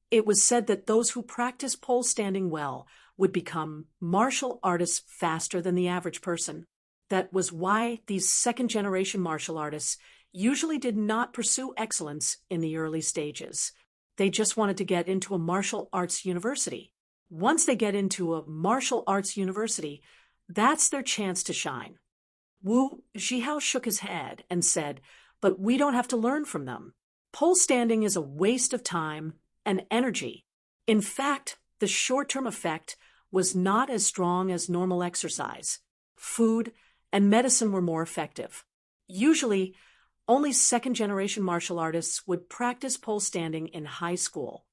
it was said that those who practice pole standing well would become martial artists faster than the average person. That was why these second-generation martial artists usually did not pursue excellence in the early stages. They just wanted to get into a martial arts university. Once they get into a martial arts university, that's their chance to shine." Wu Zhihao shook his head and said, "But we don't have to learn from them. Pole standing is a waste of time and energy. In fact, the short-term effect was not as strong as normal exercise. Food and medicine were more effective. Usually, only second-generation martial artists would practice pole standing in high school.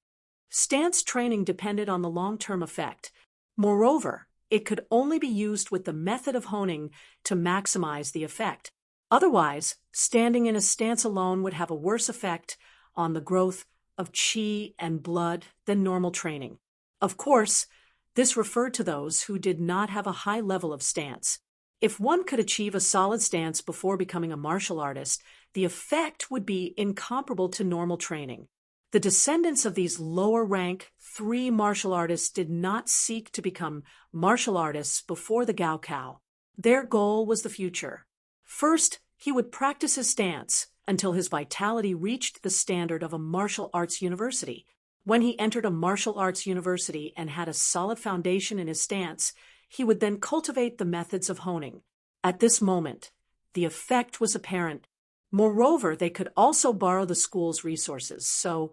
Stance training depended on the long-term effect. Moreover, it could only be used with the method of honing to maximize the effect. Otherwise, standing in a stance alone would have a worse effect on the growth of qi and blood than normal training. Of course, this referred to those who did not have a high level of stance. If one could achieve a solid stance before becoming a martial artist, the effect would be incomparable to normal training. The descendants of these lower-rank 3 martial artists did not seek to become martial artists before the Gaokao. Their goal was the future. First, he would practice his stance until his vitality reached the standard of a martial arts university. When he entered a martial arts university and had a solid foundation in his stance, he would then cultivate the methods of honing. At this moment, the effect was apparent. Moreover, they could also borrow the school's resources, so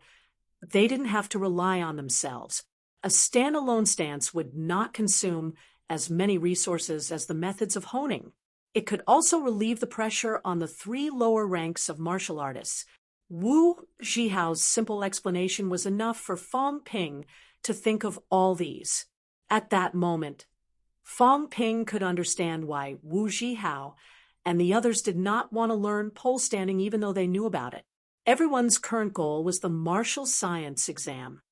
they didn't have to rely on themselves. A standalone stance would not consume as many resources as the methods of honing. It could also relieve the pressure on the 3 lower ranks of martial artists. Wu Zhihao's simple explanation was enough for Fong Ping to think of all these. At that moment, Fong Ping could understand why Wu Zhihao and the others did not want to learn pole standing even though they knew about it. Everyone's current goal was the martial science exam.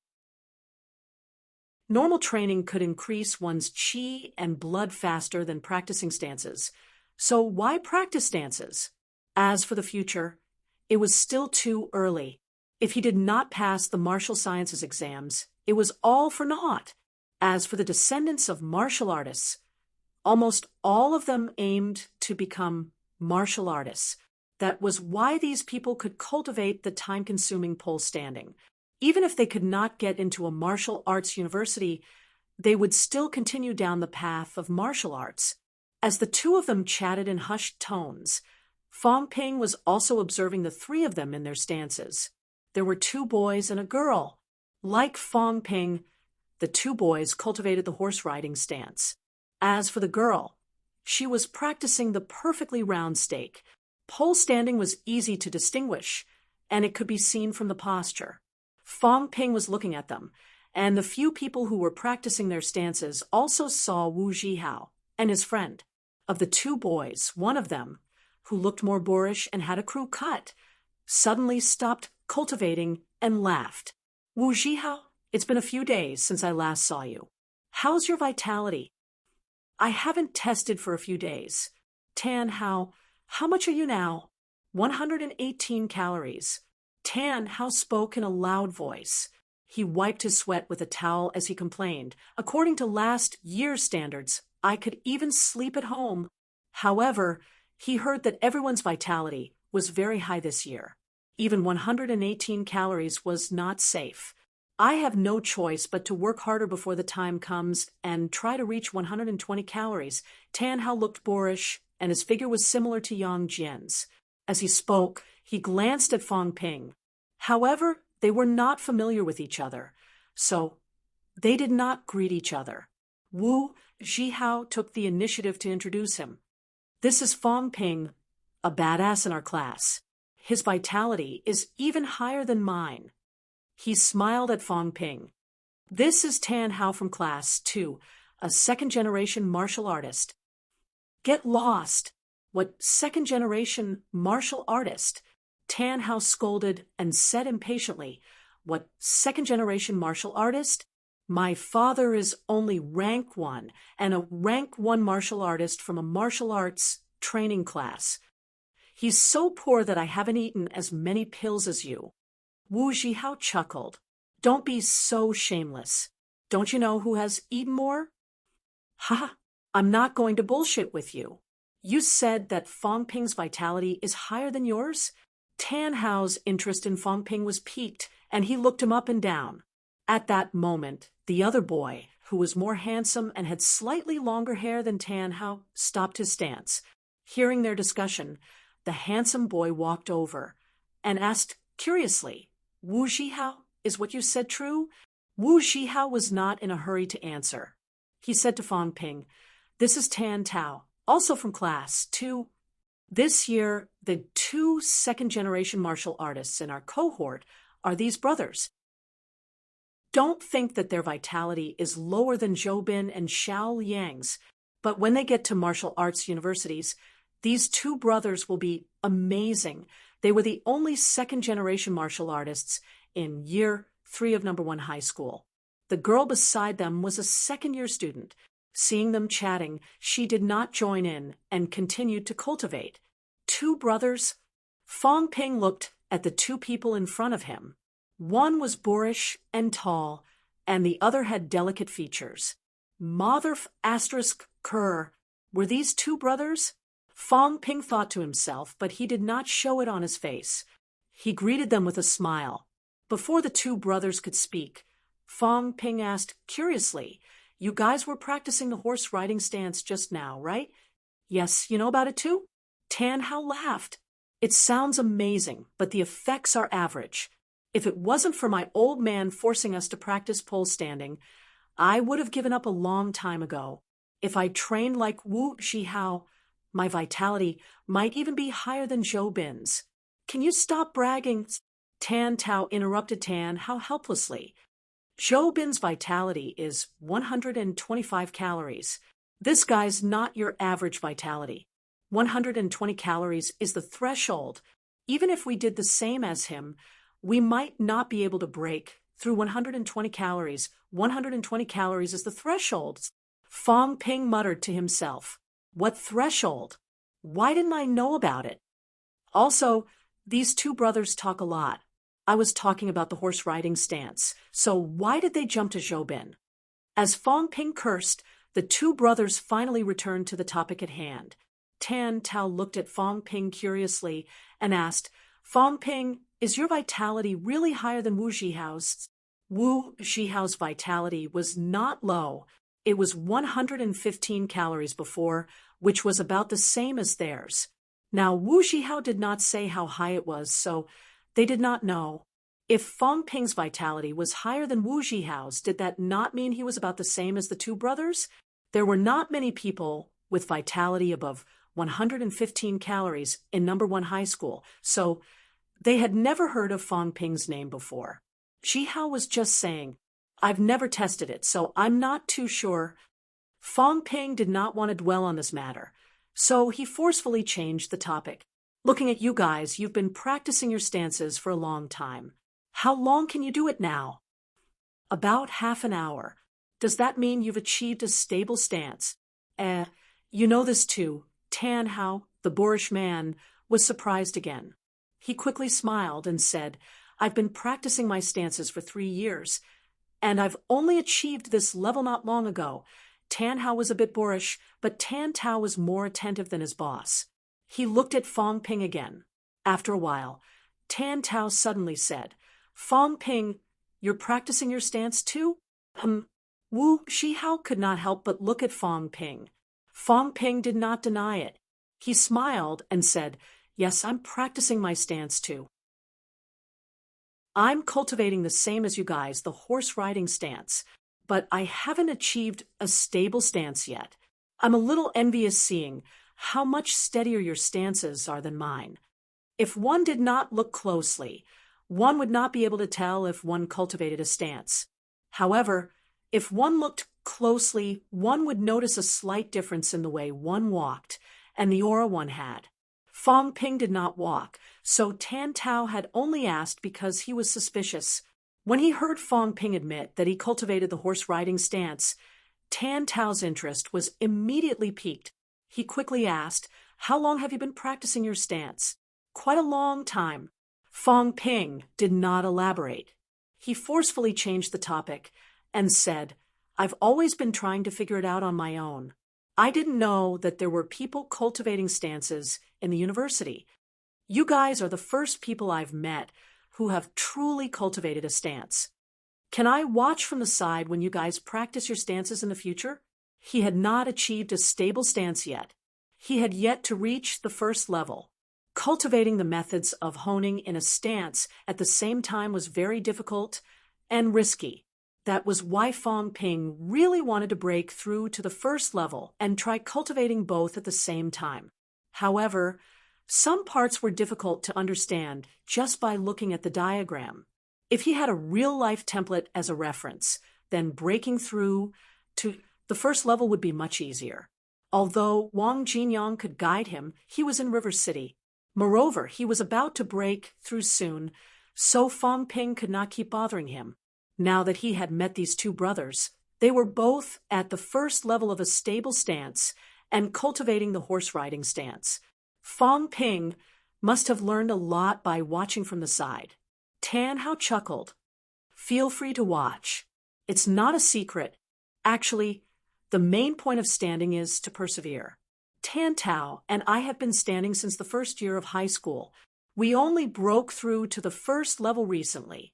Normal training could increase one's qi and blood faster than practicing stances. So why practice stances? As for the future, it was still too early. If he did not pass the martial sciences exams, it was all for naught. As for the descendants of martial artists, almost all of them aimed to become martial artists. That was why these people could cultivate the time-consuming pole standing. Even if they could not get into a martial arts university, they would still continue down the path of martial arts. As the 2 of them chatted in hushed tones, Fong Ping was also observing the 3 of them in their stances. There were 2 boys and a girl. Like Fong Ping, the 2 boys cultivated the horse-riding stance. As for the girl, she was practicing the perfectly round stake. Pole standing was easy to distinguish, and it could be seen from the posture. Fong Ping was looking at them, and the few people who were practicing their stances also saw Wu Zhihao and his friend. Of the 2 boys, one of them, who looked more boorish and had a crew cut, suddenly stopped cultivating and laughed. "Wu Zhihao, it's been a few days since I last saw you. How's your vitality?" "I haven't tested for a few days." "Tan, how much are you now?" 118 calories. Tan Hao spoke in a loud voice. He wiped his sweat with a towel as he complained. "According to last year's standards, I could even sleep at home." However, he heard that everyone's vitality was very high this year. Even 118 calories was not safe. I have no choice but to work harder before the time comes and try to reach 120 calories. Tan Hao looked boorish, and his figure was similar to Yang Jian's. As he spoke, he glanced at Fong Ping. However, they were not familiar with each other, so they did not greet each other. Wu Zhihao took the initiative to introduce him. This is Fong Ping, a badass in our class. His vitality is even higher than mine. He smiled at Fong Ping. This is Tan Hao from class 2, a second-generation martial artist. Get lost. What second-generation martial artist? Tan Hao scolded and said impatiently, what second-generation martial artist? My father is only rank 1 and a rank 1 martial artist from a martial arts training class. He's so poor that I haven't eaten as many pills as you. Wu Zhihao chuckled. Don't be so shameless. Don't you know who has eaten more? Ha! I'm not going to bullshit with you. You said that Fong Ping's vitality is higher than yours? Tan Hao's interest in Fong Ping was piqued, and he looked him up and down. At that moment, the other boy, who was more handsome and had slightly longer hair than Tan Hao, stopped his stance. Hearing their discussion, the handsome boy walked over and asked curiously, Wu Zhihao, is what you said true? Wu Zhihao was not in a hurry to answer. He said to Fong Ping, this is Tan Tao, also from class 2. This year, the 2 second-generation martial artists in our cohort are these brothers. Don't think that their vitality is lower than Zhou Bin and Xiao Yang's, but when they get to martial arts universities, these 2 brothers will be amazing. They were the only second-generation martial artists in year 3 of number 1 high school. The girl beside them was a second-year student. Seeing them chatting, she did not join in and continued to cultivate. 2 brothers? Fong Ping looked at the 2 people in front of him. One was boorish and tall, and the other had delicate features. Mother asterisk Kerr, were these 2 brothers? Fong Ping thought to himself, but he did not show it on his face. He greeted them with a smile. Before the 2 brothers could speak, Fong Ping asked curiously, you guys were practicing the horse riding stance just now, right? Yes, you know about it too? Tan Hao laughed. It sounds amazing, but the effects are average. If it wasn't for my old man forcing us to practice pole standing, I would have given up a long time ago. If I trained like Wu Zhihao, my vitality might even be higher than Zhou Bin's. Can you stop bragging? Tan Tao interrupted Tan Hao helplessly. Zhou Bin's vitality is 125 calories. This guy's not your average vitality. 120 calories is the threshold. Even if we did the same as him, we might not be able to break through 120 calories. 120 calories is the threshold. Fong Ping muttered to himself. What threshold? Why didn't I know about it? Also, these 2 brothers talk a lot. I was talking about the horse riding stance, so why did they jump to Zhou Bin? As Fong Ping cursed, the 2 brothers finally returned to the topic at hand. Tan Tao looked at Fong Ping curiously and asked, Fong Ping, is your vitality really higher than Wu Zhihao's? Wu Zhihao's vitality was not low. It was 115 calories before, which was about the same as theirs. Now, Wu Zhihao did not say how high it was, so they did not know. If Fong Ping's vitality was higher than Wu Zhihao's, did that not mean he was about the same as the 2 brothers? There were not many people with vitality above 115 calories in number 1 high school, so they had never heard of Fong Ping's name before. Zhihao was just saying, I've never tested it, so I'm not too sure. Fong Ping did not want to dwell on this matter, so he forcefully changed the topic. Looking at you guys, you've been practicing your stances for a long time. How long can you do it now? About half an hour. Does that mean you've achieved a stable stance? You know this too. Tan Hao, the boorish man, was surprised again. He quickly smiled and said, I've been practicing my stances for 3 years, and I've only achieved this level not long ago. Tan Hao was a bit boorish, but Tan Tao was more attentive than his boss. He looked at Fong Ping again. After a while, Tan Tao suddenly said, Fong Ping, you're practicing your stance too? Wu Shihao could not help but look at Fong Ping. Fong Ping did not deny it. He smiled and said, "Yes, I'm practicing my stance too. I'm cultivating the same as you guys, the horse riding stance, but I haven't achieved a stable stance yet. I'm a little envious seeing how much steadier your stances are than mine." If one did not look closely, one would not be able to tell if one cultivated a stance. However, if one looked closely, one would notice a slight difference in the way one walked and the aura one had. Fong Ping did not walk, so Tan Tao had only asked because he was suspicious. When he heard Fong Ping admit that he cultivated the horse riding stance, Tan Tao's interest was immediately piqued. He quickly asked, "How long have you been practicing your stance?" "Quite a long time." Fong Ping did not elaborate. He forcefully changed the topic and said, "I've always been trying to figure it out on my own. I didn't know that there were people cultivating stances in the university. You guys are the first people I've met who have truly cultivated a stance. Can I watch from the side when you guys practice your stances in the future?" He had not achieved a stable stance yet. He had yet to reach the first level. Cultivating the methods of honing in a stance at the same time was very difficult and risky. That was why Fong Ping really wanted to break through to the first level and try cultivating both at the same time. However, some parts were difficult to understand just by looking at the diagram. If he had a real-life template as a reference, then breaking through to the first level would be much easier. Although Wang Jinyang could guide him, he was in River City. Moreover, he was about to break through soon, so Fong Ping could not keep bothering him. Now that he had met these two brothers, they were both at the first level of a stable stance and cultivating the horse riding stance. Fong Ping must have learned a lot by watching from the side. Tan Hao chuckled. "Feel free to watch. It's not a secret. Actually, the main point of standing is to persevere. Tan Tao and I have been standing since the first year of high school. We only broke through to the first level recently."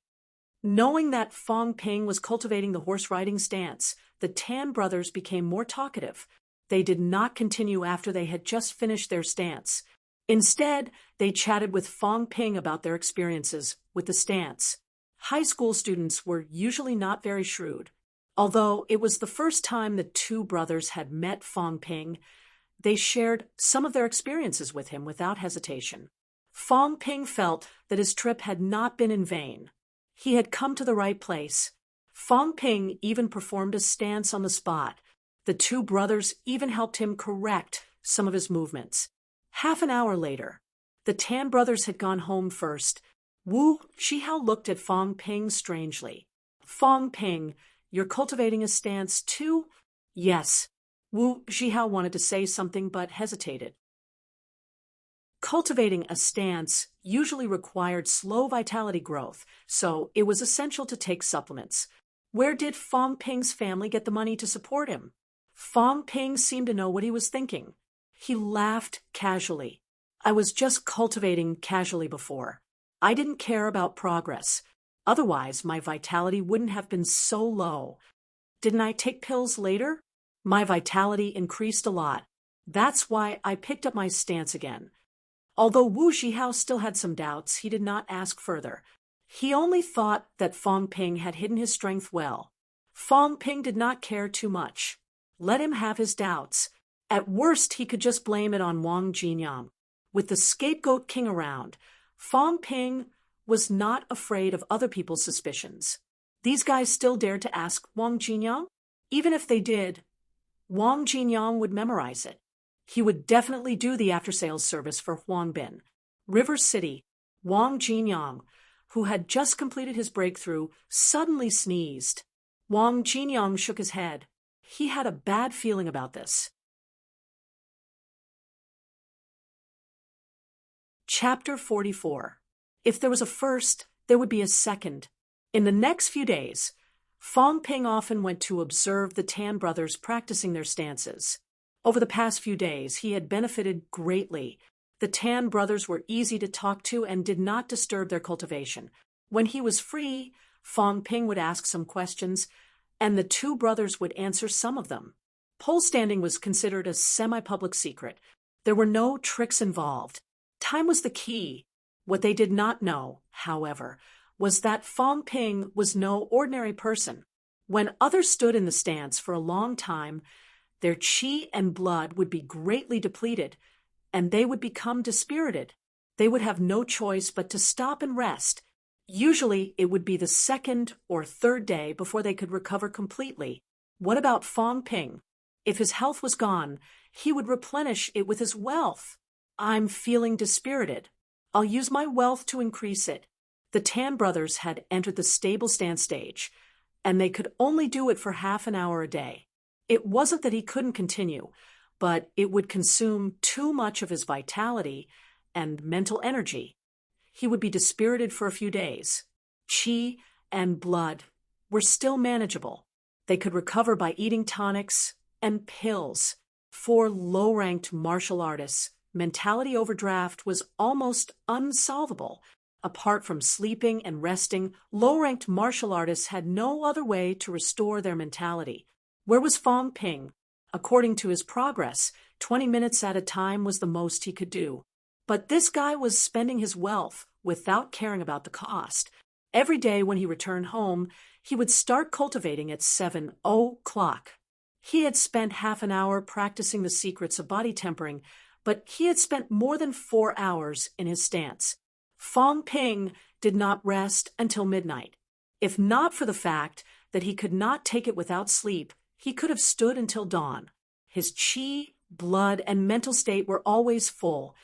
Knowing that Fong Ping was cultivating the horse riding stance, the Tan brothers became more talkative. They did not continue after they had just finished their stance. Instead, they chatted with Fong Ping about their experiences with the stance. High school students were usually not very shrewd. Although it was the first time the two brothers had met Fong Ping, they shared some of their experiences with him without hesitation. Fong Ping felt that his trip had not been in vain. He had come to the right place. Fong Ping even performed a stance on the spot. The two brothers even helped him correct some of his movements. Half an hour later, the Tan brothers had gone home first. Wu Shihao looked at Fong Ping strangely. "Fong Ping, you're cultivating a stance too?" "Yes." Wu Shihao wanted to say something but hesitated. Cultivating a stance usually required slow vitality growth, so it was essential to take supplements. Where did Fong Ping's family get the money to support him? Fong Ping seemed to know what he was thinking. He laughed casually. "I was just cultivating casually before. I didn't care about progress. Otherwise, my vitality wouldn't have been so low. Didn't I take pills later? My vitality increased a lot. That's why I picked up my stance again." Although Wu Shihao still had some doubts, he did not ask further. He only thought that Fong Ping had hidden his strength well. Fong Ping did not care too much. Let him have his doubts. At worst, he could just blame it on Wang Jinyang. With the scapegoat king around, Fong Ping was not afraid of other people's suspicions. These guys still dared to ask Wang Jinyang? Even if they did, Wang Jinyang would memorize it. He would definitely do the after-sales service for Huangbin. River City, Wang Jinyang, who had just completed his breakthrough, suddenly sneezed. Wang Jinyang shook his head. He had a bad feeling about this. Chapter 44. If there was a first, there would be a second. In the next few days, Fong Ping often went to observe the Tan brothers practicing their stances. Over the past few days, he had benefited greatly. The Tan brothers were easy to talk to and did not disturb their cultivation. When he was free, Fong Ping would ask some questions, and the two brothers would answer some of them. Pole standing was considered a semi-public secret. There were no tricks involved. Time was the key. What they did not know, however, was that Fong Ping was no ordinary person. When others stood in the stands for a long time, their qi and blood would be greatly depleted, and they would become dispirited. They would have no choice but to stop and rest. Usually, it would be the second or third day before they could recover completely. What about Fong Ping? If his health was gone, he would replenish it with his wealth. I'm feeling dispirited. I'll use my wealth to increase it. The Tan brothers had entered the stable stand stage, and they could only do it for half an hour a day. It wasn't that he couldn't continue, but it would consume too much of his vitality and mental energy. He would be dispirited for a few days. Qi and blood were still manageable. They could recover by eating tonics and pills. For low-ranked martial artists, mentality overdraft was almost unsolvable. Apart from sleeping and resting, low-ranked martial artists had no other way to restore their mentality. Where was Fong Ping? According to his progress, 20 minutes at a time was the most he could do. But this guy was spending his wealth without caring about the cost. Every day when he returned home, he would start cultivating at 7:00. He had spent half an hour practicing the secrets of body tempering, but he had spent more than 4 hours in his stance. Fong Ping did not rest until midnight. If not for the fact that he could not take it without sleep, he could have stood until dawn. His qi, blood, and mental state were always full,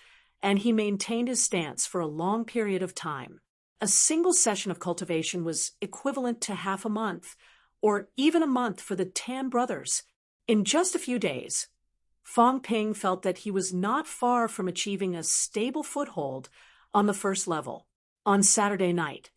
and he maintained his stance for a long period of time. A single session of cultivation was equivalent to half a month, or even a month for the Tan brothers. In just a few days, Fong Ping felt that he was not far from achieving a stable foothold on the first level. On Saturday night,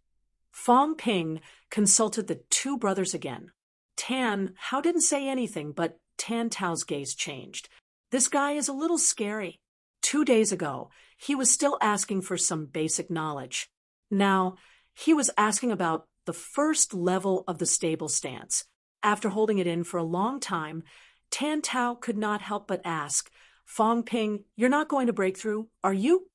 Fong Ping consulted the two brothers again. Tan Hao didn't say anything, but Tan Tao's gaze changed. This guy is a little scary. 2 days ago, he was still asking for some basic knowledge. Now, he was asking about the first level of the stable stance. After holding it in for a long time, Tan Tao could not help but ask, "Fong Ping, you're not going to break through, are you?"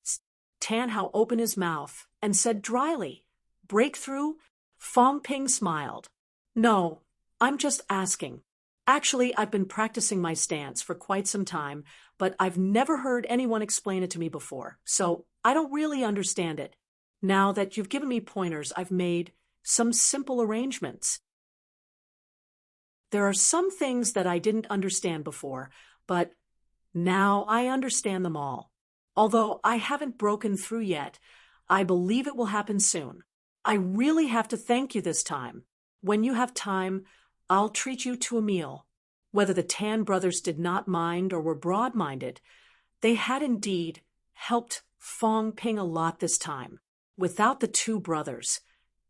Tan Hao opened his mouth and said dryly, "Breakthrough?" Fong Ping smiled. "No, I'm just asking. Actually, I've been practicing my stance for quite some time, but I've never heard anyone explain it to me before, so I don't really understand it. Now that you've given me pointers, I've made some simple arrangements. There are some things that I didn't understand before, but now I understand them all. Although I haven't broken through yet, I believe it will happen soon. I really have to thank you this time. When you have time, I'll treat you to a meal." Whether the Tan brothers did not mind or were broad-minded, they had indeed helped Fong Ping a lot this time. Without the two brothers,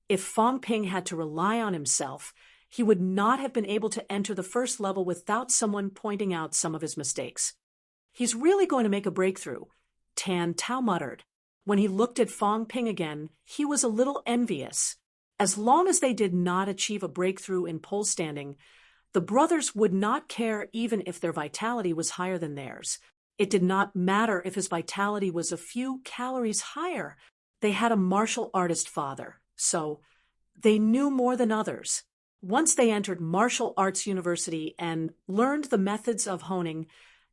if Fong Ping had to rely on himself, he would not have been able to enter the first level without someone pointing out some of his mistakes. "He's really going to make a breakthrough," Tan Tao muttered. When he looked at Fong Ping again, he was a little envious. As long as they did not achieve a breakthrough in pole standing, the brothers would not care even if their vitality was higher than theirs. It did not matter if his vitality was a few calories higher. They had a martial artist father, so they knew more than others. Once they entered martial arts university and learned the methods of honing,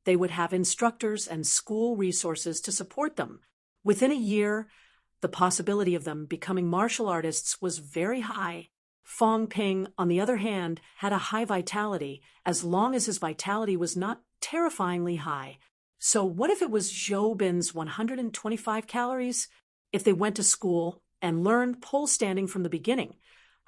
they would have instructors and school resources to support them. Within a year, the possibility of them becoming martial artists was very high. Fong Ping, on the other hand, had a high vitality, as long as his vitality was not terrifyingly high. So what if it was Zhou Bin's 125 calories? If they went to school and learned pole standing from the beginning,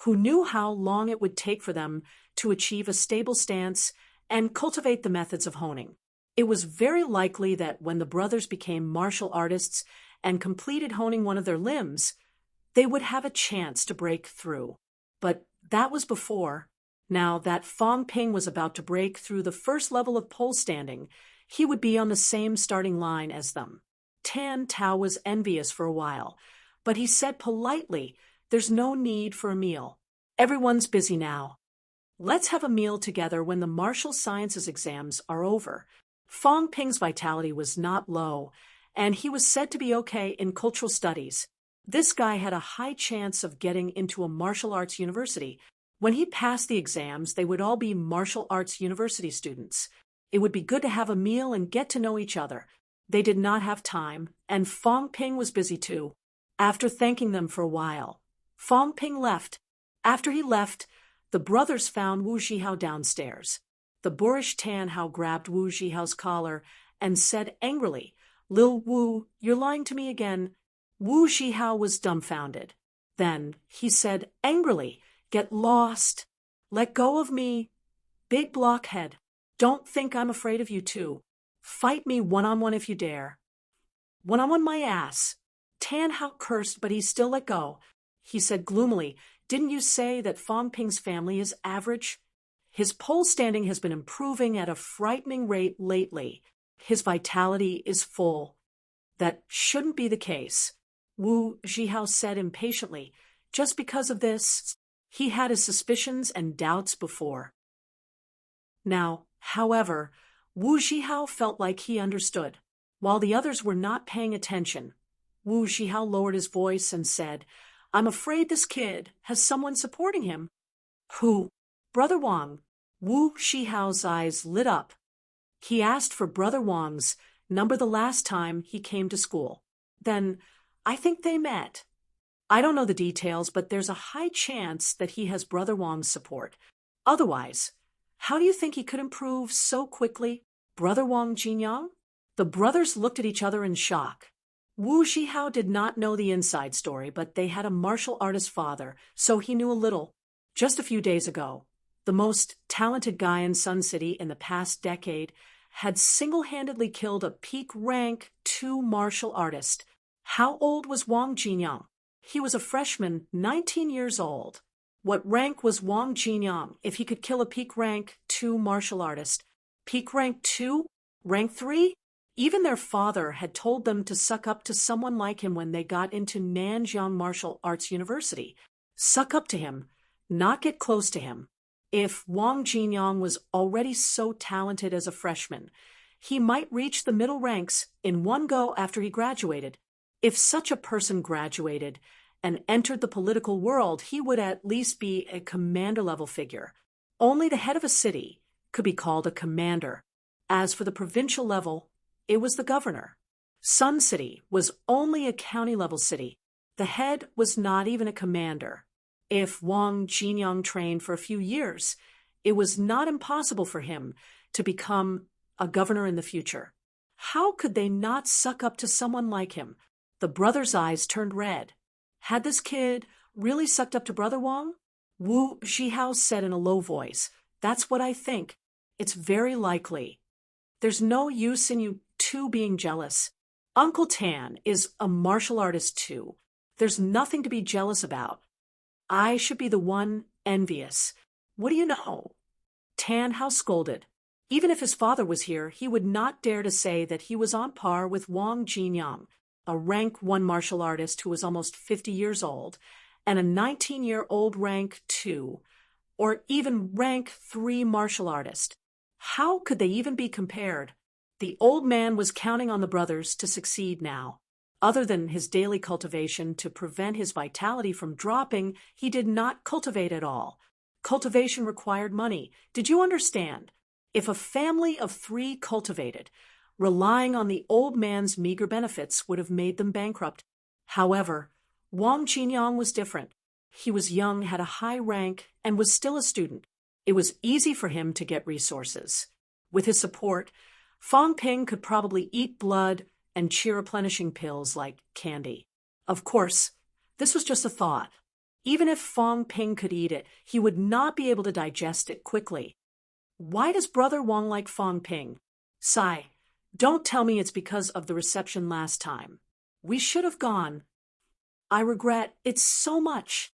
who knew how long it would take for them to achieve a stable stance and cultivate the methods of honing? It was very likely that when the brothers became martial artists and completed honing one of their limbs, they would have a chance to break through. But that was before. Now that Fong Ping was about to break through the first level of pole standing, he would be on the same starting line as them. Tan Tao was envious for a while, but he said politely, "There's no need for a meal. Everyone's busy now. Let's have a meal together when the martial sciences exams are over. Fong Ping's vitality was not low, and he was said to be okay in cultural studies. This guy had a high chance of getting into a martial arts university. When he passed the exams, they would all be martial arts university students. It would be good to have a meal and get to know each other. They did not have time, and Fong Ping was busy too. After thanking them for a while, Fong Ping left. After he left, the brothers found Wu Zhihao downstairs. The boorish Tan Hao grabbed Wu Zhihao's collar and said angrily, "Lil Wu, you're lying to me again." Wu Zhihao was dumbfounded. Then he said angrily, "Get lost. Let go of me. Big blockhead. Don't think I'm afraid of you two. Fight me one-on-one if you dare." "One-on-one my ass." Tan Hao cursed, but he still let go. He said gloomily, "Didn't you say that Fong Ping's family is average? His poll standing has been improving at a frightening rate lately. His vitality is full." "That shouldn't be the case," Wu Zhihao said impatiently. Just because of this, he had his suspicions and doubts before. Now, however, Wu Zhihao felt like he understood. While the others were not paying attention, Wu Zhihao lowered his voice and said, "I'm afraid this kid has someone supporting him." "Who?" "Brother Wang." Wu Zhihao's eyes lit up. He asked for Brother Wang's number the last time he came to school. "Then I think they met. I don't know the details, but there's a high chance that he has Brother Wang's support. Otherwise, how do you think he could improve so quickly? Brother Wang Jinyang?" The brothers looked at each other in shock. Wu Zhihao did not know the inside story, but they had a martial artist father, so he knew a little. Just a few days ago, the most talented guy in Sun City in the past decade had single-handedly killed a peak rank 2 martial artist. How old was Wang Jinyang? He was a freshman, 19 years old. What rank was Wang Jinyang if he could kill a peak rank 2 martial artist? Peak rank 2? Rank 3? Even their father had told them to suck up to someone like him when they got into Nanjiang Martial Arts University. Suck up to him, not get close to him. If Wang Jinyang was already so talented as a freshman, he might reach the middle ranks in one go after he graduated. If such a person graduated and entered the political world, he would at least be a commander-level figure. Only the head of a city could be called a commander. As for the provincial level, it was the governor. Sun City was only a county-level city. The head was not even a commander. If Wang Jinyang trained for a few years, it was not impossible for him to become a governor in the future. How could they not suck up to someone like him? The brothers' eyes turned red. Had this kid really sucked up to Brother Wang? Wu Zhihao said in a low voice, "That's what I think. It's very likely. There's no use in you two being jealous. Uncle Tan is a martial artist too. There's nothing to be jealous about. I should be the one envious. What do you know?" Tan Hao scolded. Even if his father was here, he would not dare to say that he was on par with Wang Jinyang, a rank 1 martial artist who was almost 50 years old, and a 19-year-old rank 2, or even rank 3 martial artist. How could they even be compared? The old man was counting on the brothers to succeed now. Other than his daily cultivation to prevent his vitality from dropping, he did not cultivate at all. Cultivation required money. Did you understand? If a family of 3 cultivated, relying on the old man's meager benefits would have made them bankrupt. However, Wang Jinyang was different. He was young, had a high rank, and was still a student. It was easy for him to get resources. With his support, Fong Ping could probably eat blood and cheer replenishing pills like candy. Of course, this was just a thought. Even if Fong Ping could eat it, he would not be able to digest it quickly. Why does Brother Wang like Fong Ping? Sigh, don't tell me it's because of the reception last time. We should have gone. I regret it so much.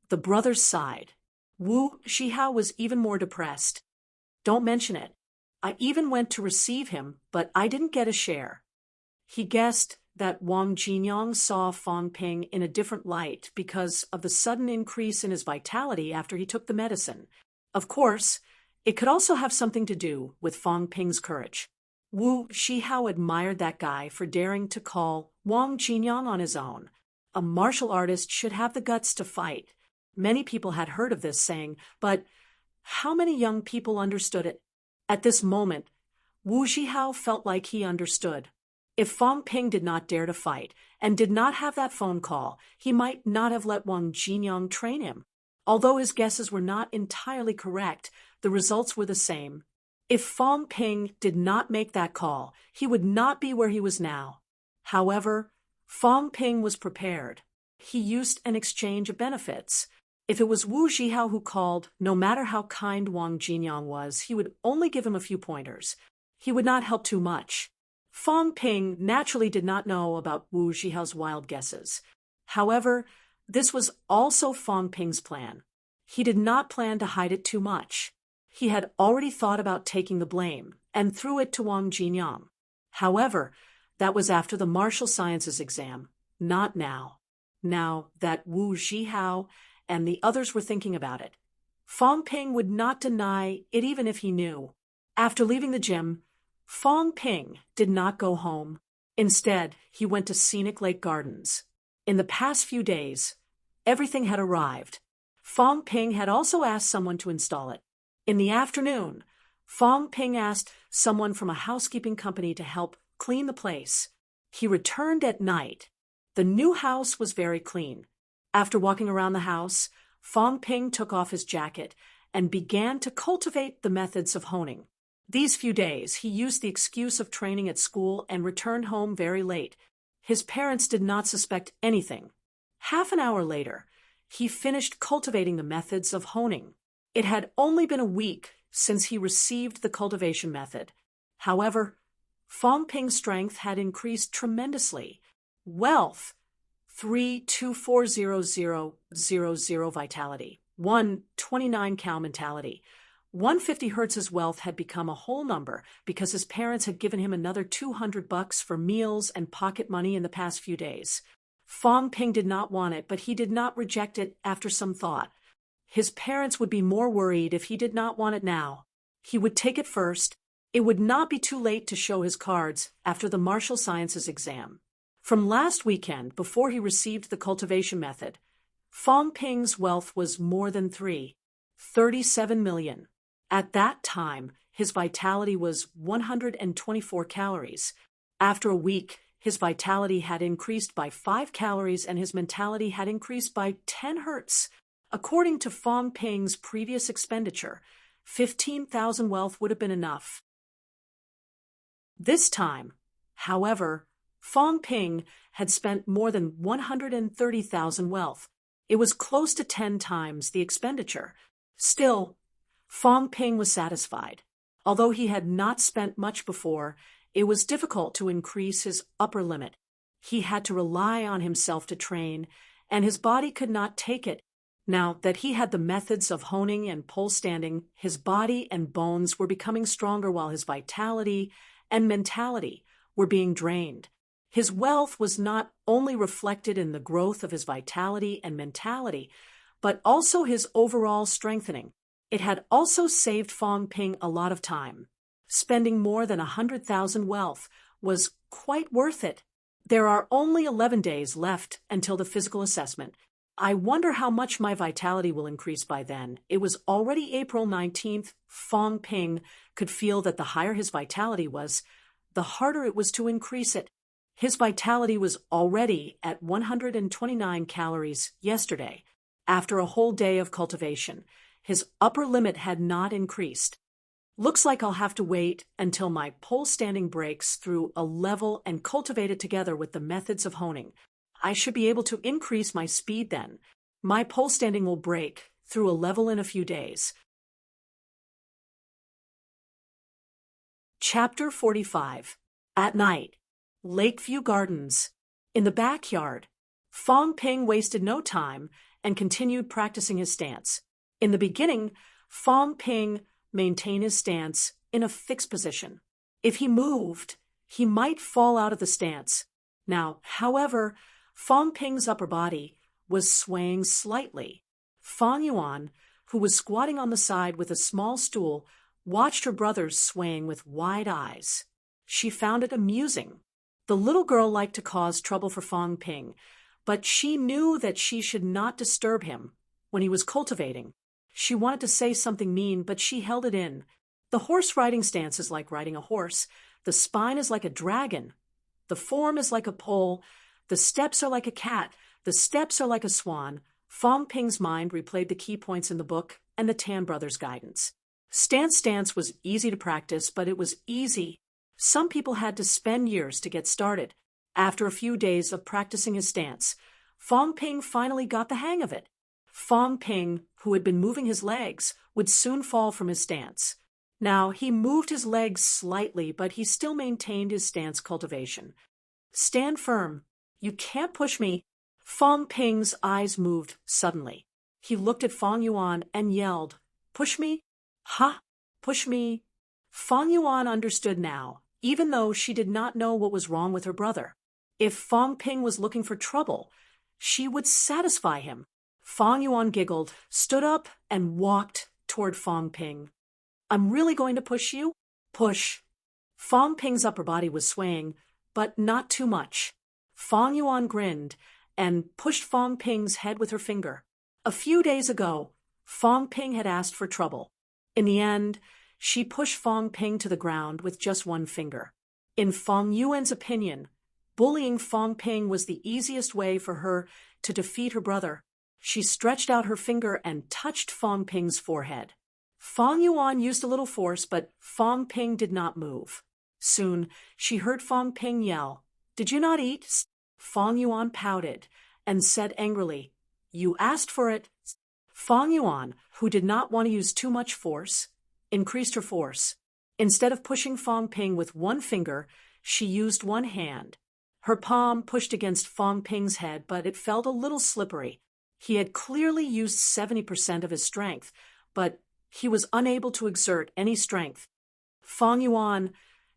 The brothers sighed. Wu Zhihao was even more depressed. Don't mention it. I even went to receive him, but I didn't get a share. He guessed that Wang Jinyang saw Fong Ping in a different light because of the sudden increase in his vitality after he took the medicine. Of course, it could also have something to do with Fong Ping's courage. Wu Shihao admired that guy for daring to call Wang Jinyang on his own. A martial artist should have the guts to fight. Many people had heard of this saying, but how many young people understood it? At this moment, Wu Shihao felt like he understood. If Fong Ping did not dare to fight and did not have that phone call, he might not have let Wang Jinyang train him. Although his guesses were not entirely correct, the results were the same. If Fong Ping did not make that call, he would not be where he was now. However, Fong Ping was prepared. He used an exchange of benefits. If it was Wu Zhihao who called, no matter how kind Wang Jinyang was, he would only give him a few pointers. He would not help too much. Fong Ping naturally did not know about Wu Zhihao's wild guesses. However, this was also Fong Ping's plan. He did not plan to hide it too much. He had already thought about taking the blame and threw it to Wang Jinyang. However, that was after the martial sciences exam, not now. Now that Wu Zhihao and the others were thinking about it, Fong Ping would not deny it even if he knew. After leaving the gym, Fong Ping did not go home. Instead, he went to Scenic Lake Gardens. In the past few days, everything had arrived. Fong Ping had also asked someone to install it. In the afternoon, Fong Ping asked someone from a housekeeping company to help clean the place. He returned at night. The new house was very clean. After walking around the house, Fong Ping took off his jacket and began to cultivate the methods of honing. These few days, he used the excuse of training at school and returned home very late. His parents did not suspect anything. Half an hour later, he finished cultivating the methods of honing. It had only been a week since he received the cultivation method. However, Fong Ping's strength had increased tremendously. Wealth, 3240000 vitality, 129 cow mentality. 150 Hertz's wealth had become a whole number because his parents had given him another $200 for meals and pocket money in the past few days. Fong Ping did not want it, but he did not reject it after some thought. His parents would be more worried if he did not want it now. He would take it first. It would not be too late to show his cards after the martial sciences exam. From last weekend, before he received the cultivation method, Fong Ping's wealth was more than 37 million. At that time, his vitality was 124 calories. After a week, his vitality had increased by 5 calories and his mentality had increased by 10 hertz. According to Fong Ping's previous expenditure, 15,000 wealth would have been enough. This time, however, Fong Ping had spent more than 130,000 wealth. It was close to 10 times the expenditure. Still, Fong Ping was satisfied. Although he had not spent much before, it was difficult to increase his upper limit. He had to rely on himself to train, and his body could not take it. Now that he had the methods of honing and pole standing, his body and bones were becoming stronger while his vitality and mentality were being drained. His wealth was not only reflected in the growth of his vitality and mentality, but also his overall strengthening. It had also saved Fong Ping a lot of time. Spending more than 100,000 wealth was quite worth it. There are only 11 days left until the physical assessment. I wonder how much my vitality will increase by then. It was already April 19th. Fong Ping could feel that the higher his vitality was, the harder it was to increase it. His vitality was already at 129 calories yesterday. After a whole day of cultivation, his upper limit had not increased. Looks like I'll have to wait until my pole standing breaks through a level and cultivate it together with the methods of honing. I should be able to increase my speed then. My pole standing will break through a level in a few days. Chapter 45. At night. Lakeview Gardens. In the backyard, Fong Ping wasted no time and continued practicing his stance. In the beginning, Fong Ping maintained his stance in a fixed position. If he moved, he might fall out of the stance. Now, however, Fong Ping's upper body was swaying slightly. Fang Yuan, who was squatting on the side with a small stool, watched her brothers swaying with wide eyes. She found it amusing. The little girl liked to cause trouble for Fang Ping, but she knew that she should not disturb him when he was cultivating. She wanted to say something mean, but she held it in. The horse riding stance is like riding a horse. The spine is like a dragon. The form is like a pole. The steps are like a cat. The steps are like a swan. Fang Ping's mind replayed the key points in the book and the Tan brothers' guidance. Stance was easy to practice, but it was easy. Some people had to spend years to get started. After a few days of practicing his stance, Fang Ping finally got the hang of it. Fang Ping, who had been moving his legs, would soon fall from his stance. Now, he moved his legs slightly, but he still maintained his stance cultivation. Stand firm. You can't push me. Fang Ping's eyes moved suddenly. He looked at Fang Yuan and yelled, "Push me? Ha! Push me!" Fang Yuan understood now, even though she did not know what was wrong with her brother. If Fang Ping was looking for trouble, she would satisfy him. Fang Yuan giggled, stood up, and walked toward Fang Ping. "I'm really going to push you? Push." Fang Ping's upper body was swaying, but not too much. Fang Yuan grinned and pushed Fang Ping's head with her finger. A few days ago, Fang Ping had asked for trouble. In the end, she pushed Fang Ping to the ground with just one finger. In Fang Yuan's opinion, bullying Fang Ping was the easiest way for her to defeat her brother. She stretched out her finger and touched Fang Ping's forehead. Fang Yuan used a little force, but Fang Ping did not move. Soon, she heard Fang Ping yell, "Did you not eat?" Fang Yuan pouted and said angrily, "You asked for it." Fang Yuan, who did not want to use too much force, increased her force. Instead of pushing Fang Ping with one finger, she used one hand. Her palm pushed against Fang Ping's head, but it felt a little slippery. He had clearly used 70% of his strength, but he was unable to exert any strength. "Fang Yuan,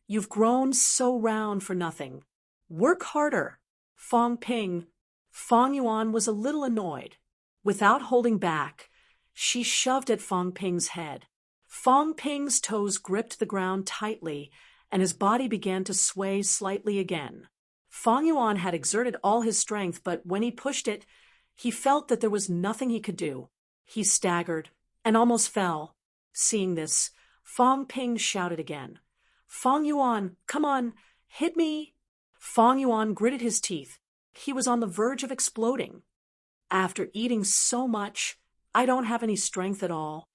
you've grown so round for nothing. Work harder." Fang Yuan was a little annoyed. Without holding back, she shoved at Fang Ping's head. Fang Ping's toes gripped the ground tightly, and his body began to sway slightly again. Fang Yuan had exerted all his strength, but when he pushed it, he felt that there was nothing he could do. He staggered and almost fell. Seeing this, Fang Ping shouted again, "Fang Yuan, come on, hit me!" Fang Yuan gritted his teeth. He was on the verge of exploding. "After eating so much, I don't have any strength at all."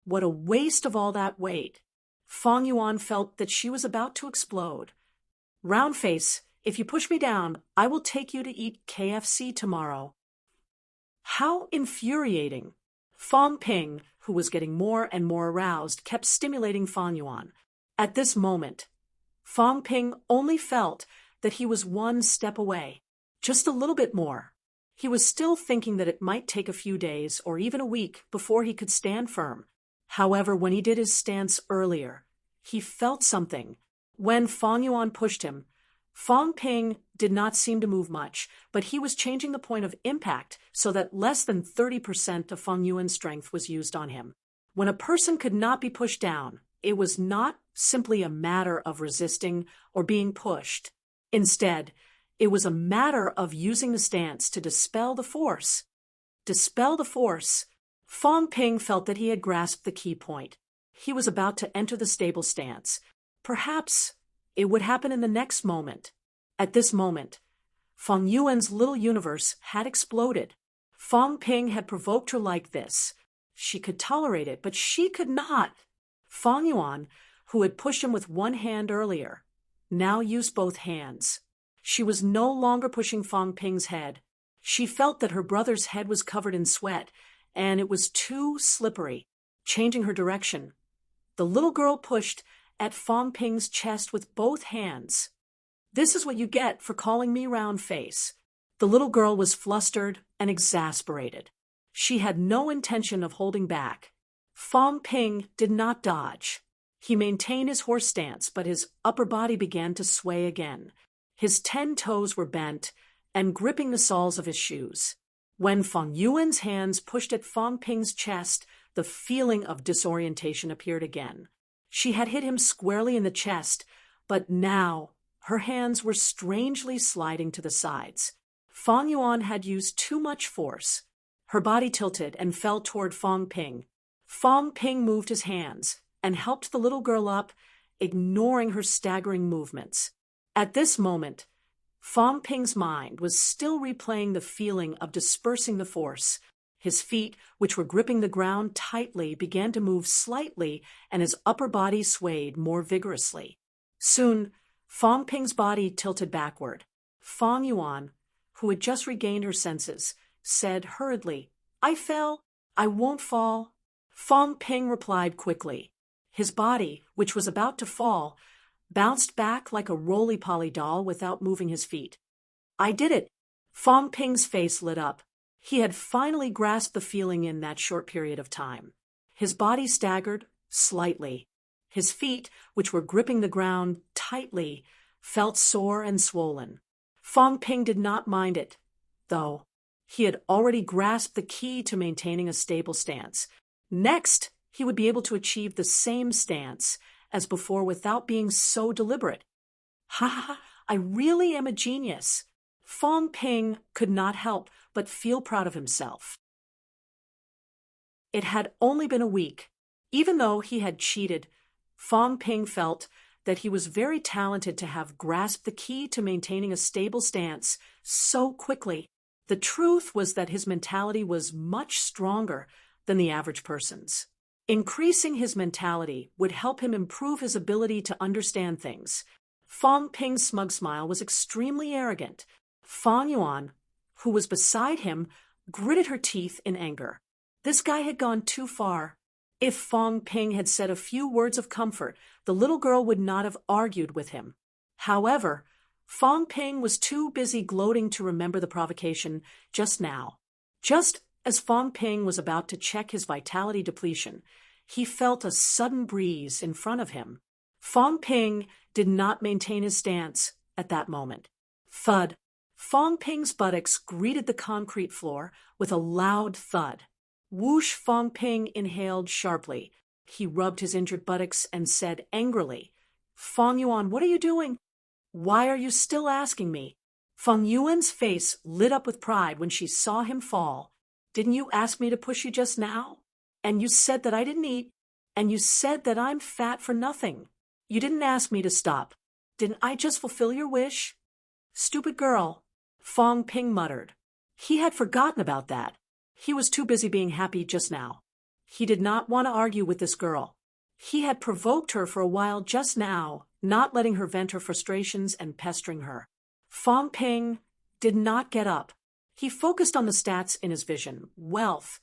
What a waste of all that weight. Fang Yuan felt that she was about to explode. "Round face, if you push me down, I will take you to eat KFC tomorrow." How infuriating. Fang Ping, who was getting more and more aroused, kept stimulating Fang Yuan. At this moment, Fang Ping only felt that he was one step away, just a little bit more. He was still thinking that it might take a few days or even a week before he could stand firm. However, when he did his stance earlier, he felt something. When Fang Yuan pushed him, Fang Ping did not seem to move much, but he was changing the point of impact so that less than 30% of Fang Yuan's strength was used on him. When a person could not be pushed down, it was not simply a matter of resisting or being pushed. Instead, it was a matter of using the stance to dispel the force. Dispel the force. Fang Ping felt that he had grasped the key point. He was about to enter the stable stance. Perhaps it would happen in the next moment. At this moment, Fang Yuan's little universe had exploded. Fang Ping had provoked her like this. She could tolerate it, but she could not. Fang Yuan, who had pushed him with one hand earlier, now used both hands. She was no longer pushing Fang Ping's head. She felt that her brother's head was covered in sweat, and it was too slippery. Changing her direction, the little girl pushed at Fang Ping's chest with both hands. "This is what you get for calling me round face." The little girl was flustered and exasperated. She had no intention of holding back. Fang Ping did not dodge. He maintained his horse stance, but his upper body began to sway again. His 10 toes were bent and gripping the soles of his shoes. When Feng Yuan's hands pushed at Fang Ping's chest, the feeling of disorientation appeared again. She had hit him squarely in the chest, but now her hands were strangely sliding to the sides. Fang Yuan had used too much force. Her body tilted and fell toward Fang Ping. Fang Ping moved his hands and helped the little girl up, ignoring her staggering movements. At this moment, Fang Ping's mind was still replaying the feeling of dispersing the force. His feet, which were gripping the ground tightly, began to move slightly, and his upper body swayed more vigorously. Soon, Fang Ping's body tilted backward. Fang Yuan, who had just regained her senses, said hurriedly, "I fell. I won't fall." Fang Ping replied quickly. His body, which was about to fall, bounced back like a roly-poly doll without moving his feet. "I did it." Fang Ping's face lit up. He had finally grasped the feeling in that short period of time. His body staggered slightly. His feet, which were gripping the ground tightly, felt sore and swollen. Fang Ping did not mind it, though. He had already grasped the key to maintaining a stable stance. Next, he would be able to achieve the same stance as before without being so deliberate. Ha ha, I really am a genius. Fang Ping could not help but feel proud of himself. It had only been a week. Even though he had cheated, Fang Ping felt that he was very talented to have grasped the key to maintaining a stable stance so quickly. The truth was that his mentality was much stronger than the average person's. Increasing his mentality would help him improve his ability to understand things. Fang Ping's smug smile was extremely arrogant. Fang Yuan, who was beside him, gritted her teeth in anger. This guy had gone too far. If Fang Ping had said a few words of comfort, the little girl would not have argued with him. However, Fang Ping was too busy gloating to remember the provocation just now. Just as Fang Ping was about to check his vitality depletion, he felt a sudden breeze in front of him. Fang Ping did not maintain his stance at that moment. Thud. Fang Ping's buttocks greeted the concrete floor with a loud thud. Whoosh! Fang Ping inhaled sharply. He rubbed his injured buttocks and said angrily, "Fang Yuan, what are you doing? Why are you still asking me?" Feng Yuan's face lit up with pride when she saw him fall. "Didn't you ask me to push you just now? And you said that I didn't eat, and you said that I'm fat for nothing. You didn't ask me to stop. Didn't I just fulfill your wish?" "Stupid girl," Fang Ping muttered. He had forgotten about that. He was too busy being happy just now. He did not want to argue with this girl. He had provoked her for a while just now, not letting her vent her frustrations and pestering her. Fang Ping did not get up. He focused on the stats in his vision. Wealth,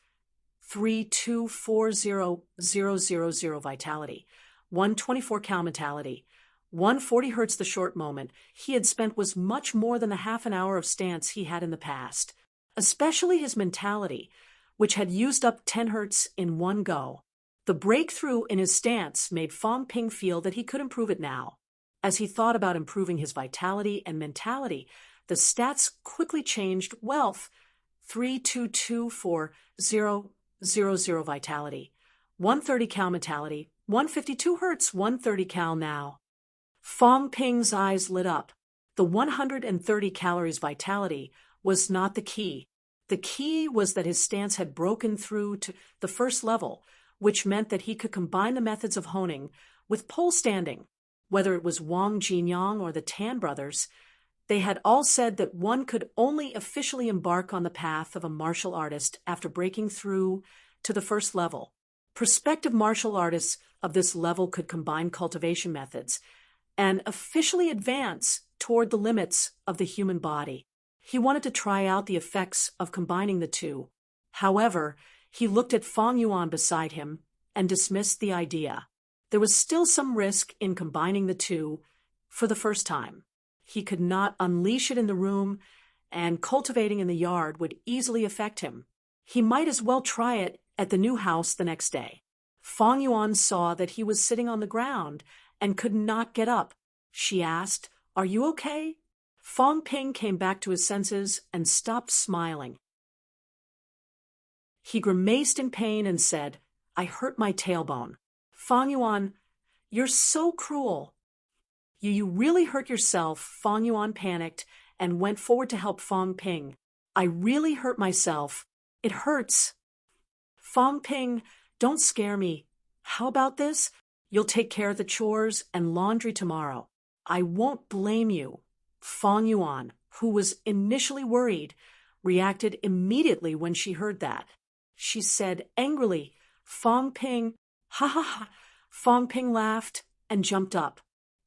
3240000 vitality, 124 cal mentality, 140 hertz. The short moment he had spent was much more than the half an hour of stance he had in the past, especially his mentality, which had used up 10 hertz in one go. The breakthrough in his stance made Fang Ping feel that he could improve it now. As he thought about improving his vitality and mentality, the stats quickly changed. Wealth, 3224000 vitality, 130 cal mentality, 152 hertz, 130 cal now. Fang Ping's eyes lit up. The 130 calories vitality was not the key. The key was that his stance had broken through to the first level, which meant that he could combine the methods of honing with pole standing. Whether it was Wang Jinyang or the Tan brothers, they had all said that one could only officially embark on the path of a martial artist after breaking through to the first level. Prospective martial artists of this level could combine cultivation methods and officially advance toward the limits of the human body. He wanted to try out the effects of combining the two. However, he looked at Fang Yuan beside him and dismissed the idea. There was still some risk in combining the two for the first time. He could not unleash it in the room, and cultivating in the yard would easily affect him. He might as well try it at the new house the next day. Fang Yuan saw that he was sitting on the ground and could not get up. She asked, "Are you okay?" Fong Ping came back to his senses and stopped smiling. He grimaced in pain and said, "I hurt my tailbone." "Fong Yuan, you're so cruel." You really hurt yourself." Fong Yuan panicked and went forward to help Fong Ping. "I really hurt myself. It hurts." "Fong Ping, don't scare me. How about this? You'll take care of the chores and laundry tomorrow. I won't blame you." Fong Yuan, who was initially worried, reacted immediately when she heard that. She said angrily, "Fong Ping, ha ha ha." Fong Ping laughed and jumped up.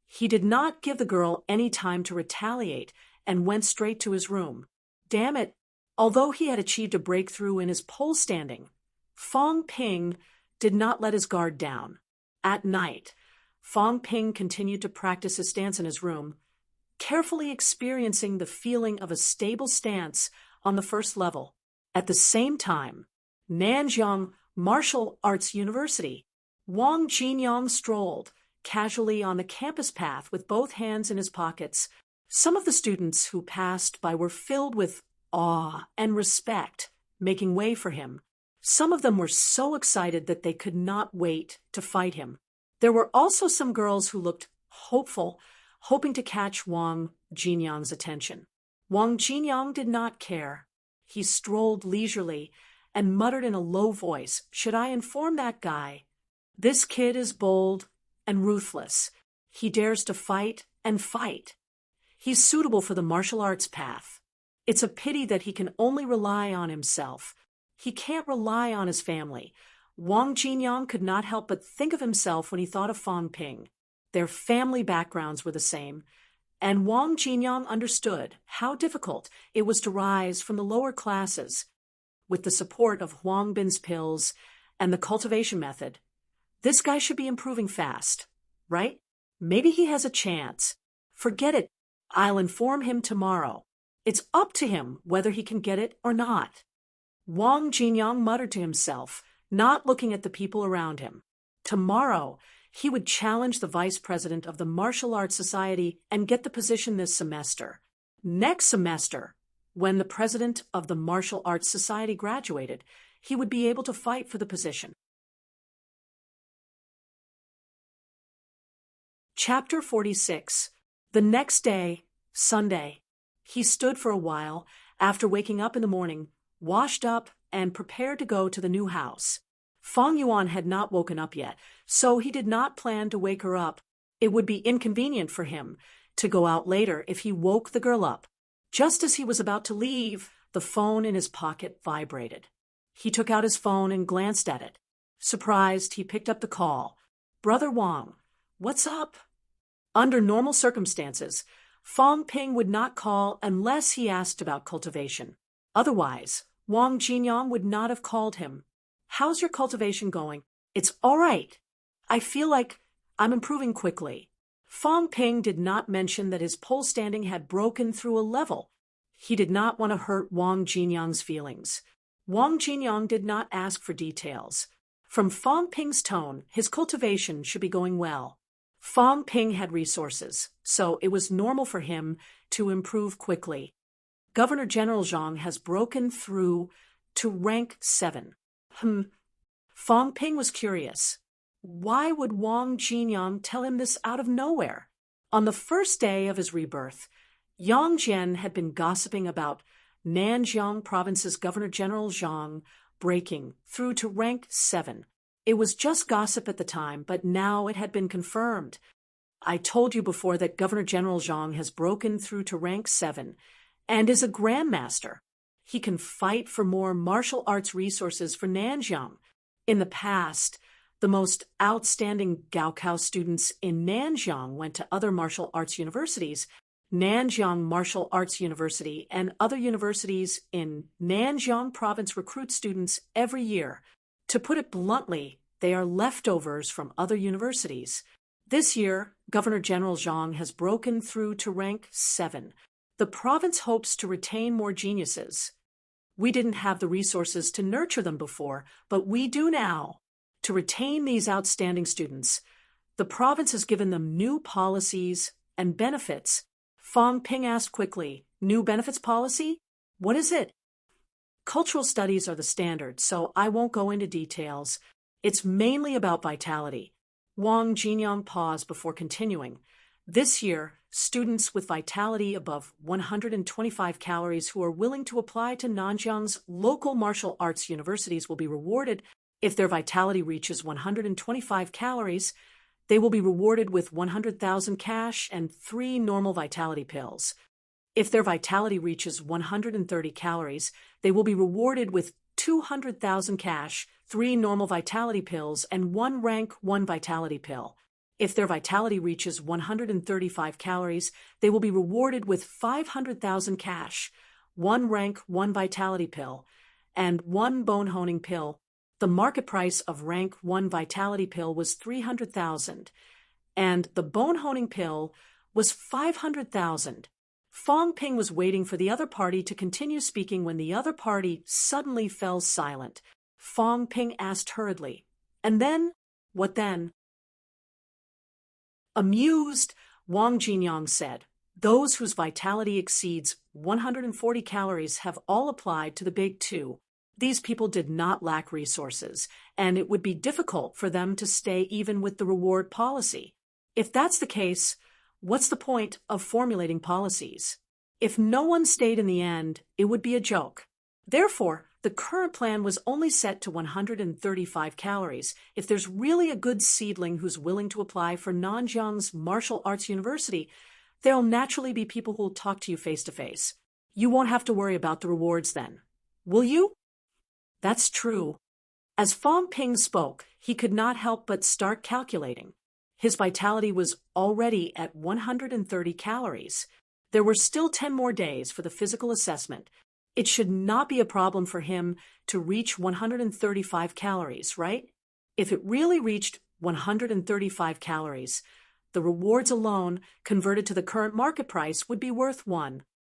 He did not give the girl any time to retaliate and went straight to his room. Damn it! Although he had achieved a breakthrough in his pole standing, Fong Ping did not let his guard down. At night, Fong Ping continued to practice his stance in his room, carefully experiencing the feeling of a stable stance on the first level. At the same time, Nanjiang Martial Arts University, Wang Jinyang strolled casually on the campus path with both hands in his pockets. Some of the students who passed by were filled with awe and respect, making way for him. Some of them were so excited that they could not wait to fight him. There were also some girls who looked hopeful, hoping to catch Wang Jinyang's attention. Wang Jinyang did not care. He strolled leisurely and muttered in a low voice, "Should I inform that guy? This kid is bold and ruthless. He dares to fight and fight. He's suitable for the martial arts path. It's a pity that he can only rely on himself. He can't rely on his family." Wang Jinyang could not help but think of himself when he thought of Fong Ping. Their family backgrounds were the same, and Wang Jinyang understood how difficult it was to rise from the lower classes. With the support of Huang Bin's pills and the cultivation method, this guy should be improving fast, right? Maybe he has a chance. Forget it. I'll inform him tomorrow. It's up to him whether he can get it or not. Wang Jinyang muttered to himself, not looking at the people around him. Tomorrow, he would challenge the vice president of the Martial Arts Society and get the position this semester. Next semester, when the president of the Martial Arts Society graduated, he would be able to fight for the position. Chapter 46. The next day, Sunday, he stood for a while after waking up in the morning, washed up, and prepared to go to the new house. Fong Yuan had not woken up yet, so he did not plan to wake her up. It would be inconvenient for him to go out later if he woke the girl up. Just as he was about to leave, the phone in his pocket vibrated. He took out his phone and glanced at it. Surprised, he picked up the call. "Brother Wang, what's up?" Under normal circumstances, Fong Ping would not call unless he asked about cultivation. Otherwise, Wang Jinyang would not have called him. "How's your cultivation going?" "It's all right. I feel like I'm improving quickly." Fong Ping did not mention that his pole standing had broken through a level. He did not want to hurt Wang Jinyang's feelings. Wang Jinyang did not ask for details. From Fong Ping's tone, his cultivation should be going well. Fong Ping had resources, so it was normal for him to improve quickly. Governor General Zhang has broken through to rank 7. Fong Ping was curious. Why would Wang Jinyang tell him this out of nowhere? On the first day of his rebirth, Yang Jian had been gossiping about Nanjiang Province's Governor General Zhang breaking through to rank 7. It was just gossip at the time, but now it had been confirmed. "I told you before that Governor General Zhang has broken through to rank 7 and is a grandmaster. He can fight for more martial arts resources for Nanjiang. In the past, the most outstanding Gaokao students in Nanjiang went to other martial arts universities. Nanjiang Martial Arts University and other universities in Nanjiang Province recruit students every year. To put it bluntly, they are leftovers from other universities. This year, Governor General Zhang has broken through to rank 7. The province hopes to retain more geniuses. We didn't have the resources to nurture them before, but we do now. To retain these outstanding students, the province has given them new policies and benefits. Fong Ping asked quickly. New benefits policy? What is it? Cultural studies are the standard, so I won't go into details. It's mainly about vitality. Wang Jinyang paused before continuing. This year, students with vitality above 125 calories who are willing to apply to Nanjiang's local martial arts universities will be rewarded. If their vitality reaches 125 calories, they will be rewarded with 100,000 cash and 3 normal vitality pills. If their vitality reaches 130 calories, they will be rewarded with 200,000 cash, 3 normal vitality pills, and 1 rank 1 vitality pill. If their vitality reaches 135 calories, they will be rewarded with 500,000 cash, 1 rank 1 vitality pill, and 1 bone honing pill. The market price of rank 1 vitality pill was 300,000, and the bone honing pill was 500,000. Fong Ping was waiting for the other party to continue speaking when the other party suddenly fell silent. Fong Ping asked hurriedly, "And then? What then?" Amused, Wang Jinyang said, "Those whose vitality exceeds 140 calories have all applied to the Big Two. These people did not lack resources, and it would be difficult for them to stay even with the reward policy. If that's the case, what's the point of formulating policies? If no one stayed in the end, it would be a joke. Therefore, the current plan was only set to 135 calories. If there's really a good seedling who's willing to apply for Nanjiang's martial arts university, there'll naturally be people who'll talk to you face to face. You won't have to worry about the rewards then. Will you?" That's true. As Fong Ping spoke, he could not help but start calculating. His vitality was already at 130 calories. There were still 10 more days for the physical assessment. It should not be a problem for him to reach 135 calories, right? If it really reached 135 calories, the rewards alone, converted to the current market price, would be worth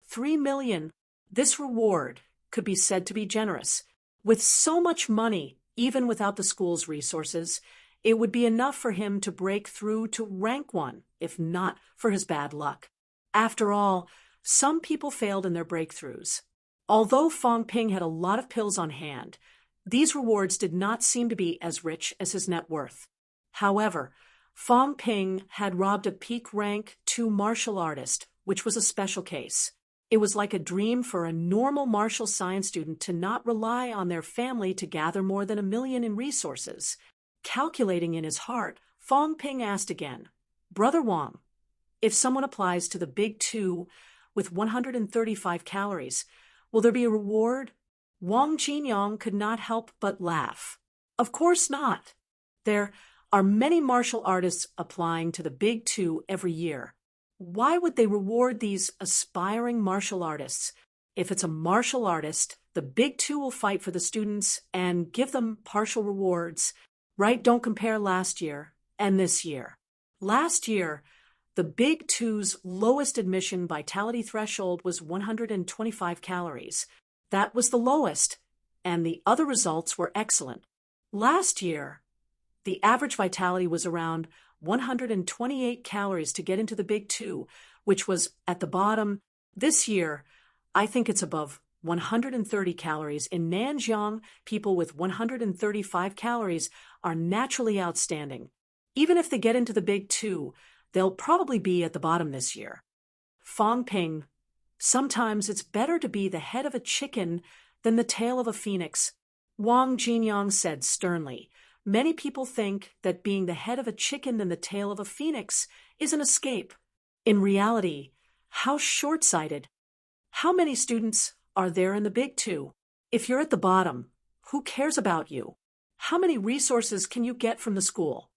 3 million. This reward could be said to be generous. With so much money, even without the school's resources, it would be enough for him to break through to rank 1, if not for his bad luck. After all, some people failed in their breakthroughs. Although Fong Ping had a lot of pills on hand, these rewards did not seem to be as rich as his net worth. However, Fong Ping had robbed a peak rank 2 martial artist, which was a special case. It was like a dream for a normal martial science student to not rely on their family to gather more than 1 million in resources. Calculating in his heart, Fong Ping asked again, "Brother Wang, if someone applies to the Big Two with 135 calories, will there be a reward?" Wang Jinyang could not help but laugh. "Of course not. There are many martial artists applying to the Big Two every year. Why would they reward these aspiring martial artists? If it's a martial artist, the Big Two will fight for the students and give them partial rewards. Right? Don't compare last year and this year. Last year, the Big Two's lowest admission vitality threshold was 125 calories. That was the lowest, and the other results were excellent. Last year, the average vitality was around 128 calories to get into the Big Two, which was at the bottom. This year, I think it's above 130 calories. In Nanjiang, people with 135 calories are naturally outstanding. Even if they get into the Big Two, they'll probably be at the bottom this year." Fong Ping, "Sometimes it's better to be the head of a chicken than the tail of a phoenix," Wang Jinyang said sternly. "Many people think that being the head of a chicken than the tail of a phoenix is an escape. In reality, how short-sighted. How many students are there in the Big Two? If you're at the bottom, who cares about you? How many resources can you get from the school?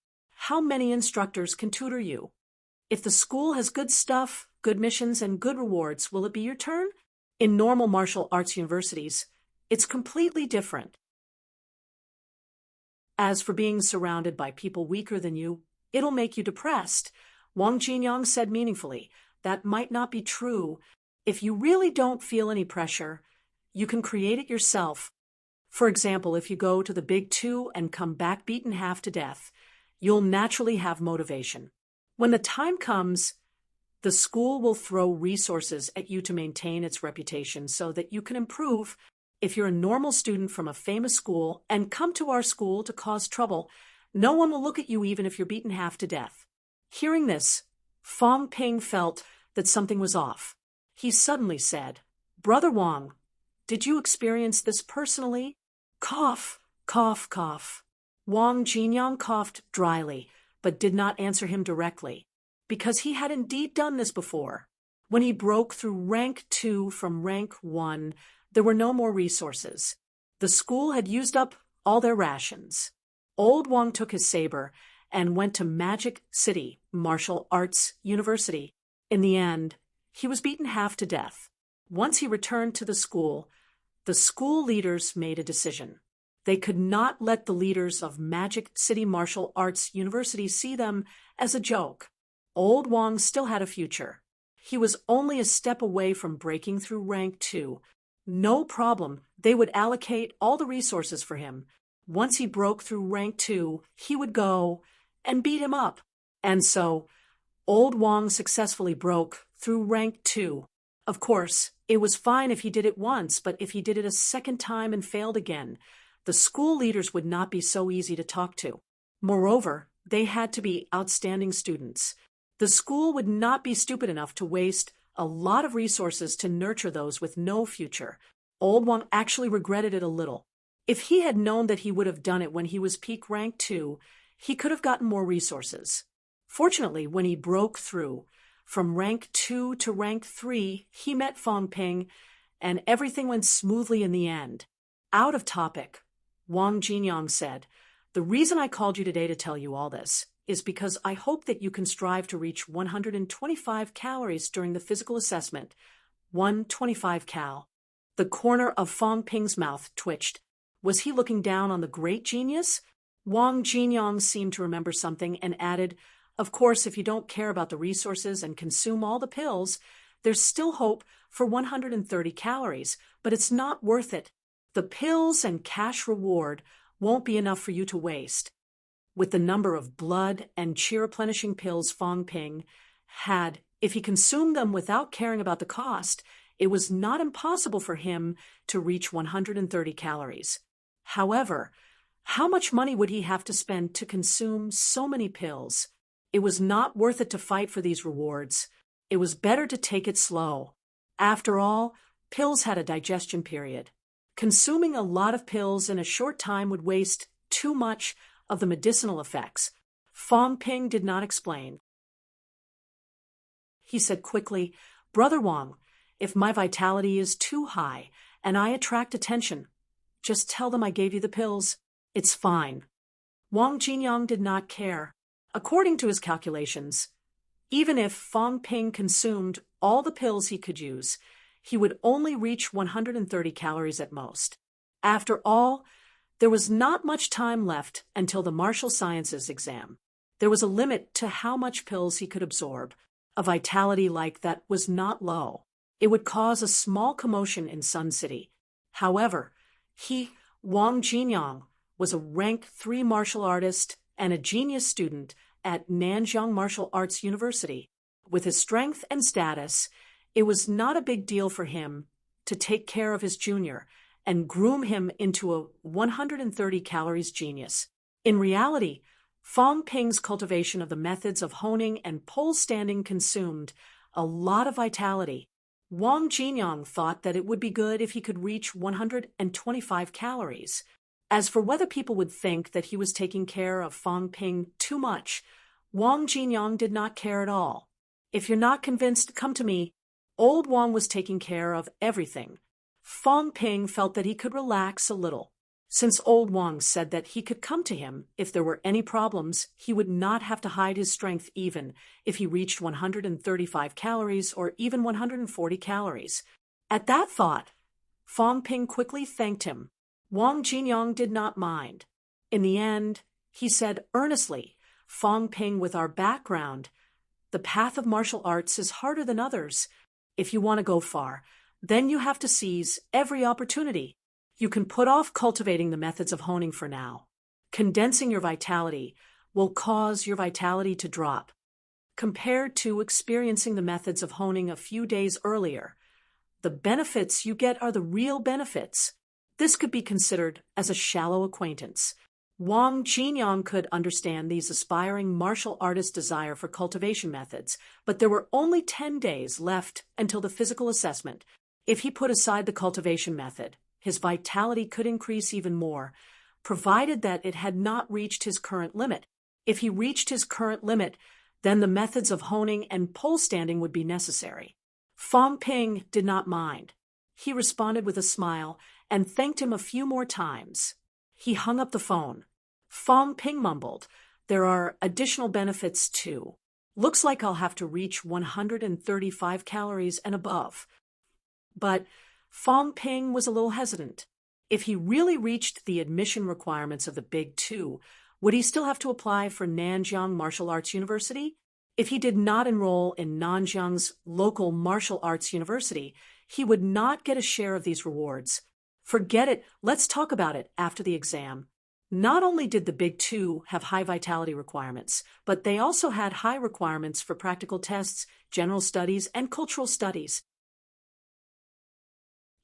How many instructors can tutor you? If the school has good stuff, good missions, and good rewards, will it be your turn? In normal martial arts universities, it's completely different. As for being surrounded by people weaker than you, it'll make you depressed," Wang Jinyang said meaningfully. "That might not be true. If you really don't feel any pressure, you can create it yourself. For example, if you go to the Big Two and come back beaten half to death, you'll naturally have motivation. When the time comes, The school will throw resources at you to maintain its reputation so that you can improve. If you're a normal student from a famous school and come to our school to cause trouble, no one will look at you even if you're beaten half to death." Hearing this, Fong Ping felt that something was off. He suddenly said, "Brother Wang, did you experience this personally?" Cough, cough, cough. Wang Jinyang coughed dryly, but did not answer him directly, because he had indeed done this before. When he broke through rank 2 from rank 1, there were no more resources. The school had used up all their rations. Old Wang took his saber and went to Magic City Martial Arts University. In the end, he was beaten half to death. Once he returned to the school leaders made a decision. They could not let the leaders of Magic City Martial Arts University see them as a joke. Old Wang still had a future. He was only a step away from breaking through rank 2. No problem, they would allocate all the resources for him. Once he broke through rank 2, he would go and beat him up. And so, Old Wang successfully broke through rank 2. Of course, it was fine if he did it once, but if he did it a second time and failed again, the school leaders would not be so easy to talk to. Moreover, they had to be outstanding students. The school would not be stupid enough to waste a lot of resources to nurture those with no future. Old Wang actually regretted it a little. If he had known that he would have done it when he was peak rank 2, he could have gotten more resources. Fortunately, when he broke through from rank 2 to rank 3, he met Fong Ping, and everything went smoothly in the end. Out of topic, Wang Jinyang said, "The reason I called you today to tell you all this is because I hope that you can strive to reach 125 calories during the physical assessment." 125 cal. The corner of Fong Ping's mouth twitched. Was he looking down on the great genius? Wang Jinyang seemed to remember something and added, "Of course, if you don't care about the resources and consume all the pills, there's still hope for 130 calories, but it's not worth it. The pills and cash reward won't be enough for you to waste." With the number of blood and chi-replenishing pills Fong Ping had, if he consumed them without caring about the cost, it was not impossible for him to reach 130 calories. However, how much money would he have to spend to consume so many pills? It was not worth it to fight for these rewards. It was better to take it slow. After all, pills had a digestion period. Consuming a lot of pills in a short time would waste too much of the medicinal effects. Fong Ping did not explain. He said quickly, "Brother Wang, if my vitality is too high and I attract attention, just tell them I gave you the pills. It's fine." Wang Jinyang did not care. According to his calculations, even if Fong Ping consumed all the pills he could use, he would only reach 130 calories at most. After all, there was not much time left until the martial sciences exam. There was a limit to how much pills he could absorb. A vitality like that was not low. It would cause a small commotion in Sun City. However, Wang Jinyang, was a rank 3 martial artist and a genius student at Nanjiang Martial Arts University. With his strength and status, it was not a big deal for him to take care of his junior and groom him into a 130 calories genius. In reality, Fong Ping's cultivation of the methods of honing and pole standing consumed a lot of vitality. Wang Jinyang thought that it would be good if he could reach 125 calories. As for whether people would think that he was taking care of Fong Ping too much, Wang Jinyang did not care at all. "If you're not convinced, come to me." Old Wang was taking care of everything. Fong Ping felt that he could relax a little. Since Old Wang said that he could come to him if there were any problems, he would not have to hide his strength even if he reached 135 calories or even 140 calories. At that thought, Fong Ping quickly thanked him. Wang Jinyang did not mind. In the end, he said earnestly, "Fong Ping, with our background, the path of martial arts is harder than others. If you want to go far, then you have to seize every opportunity. You can put off cultivating the methods of honing for now. Condensing your vitality will cause your vitality to drop. compared to experiencing the methods of honing a few days earlier. The benefits you get are the real benefits. This could be considered as a shallow acquaintance. Wang Jinyang could understand these aspiring martial artists' desire for cultivation methods, but there were only 10 days left until the physical assessment. If he put aside the cultivation method, his vitality could increase even more, provided that it had not reached his current limit. If he reached his current limit, then the methods of honing and pole standing would be necessary. Fong Ping did not mind. He responded with a smile and thanked him a few more times. He hung up the phone. Fong Ping mumbled, "There are additional benefits too. Looks like I'll have to reach 135 calories and above." But Fong Ping was a little hesitant. If he really reached the admission requirements of the Big Two, would he still have to apply for Nanjiang Martial Arts University? If he did not enroll in Nanjiang's local martial arts university, he would not get a share of these rewards. Forget it, let's talk about it after the exam. Not only did the Big Two have high vitality requirements, but they also had high requirements for practical tests, general studies, and cultural studies.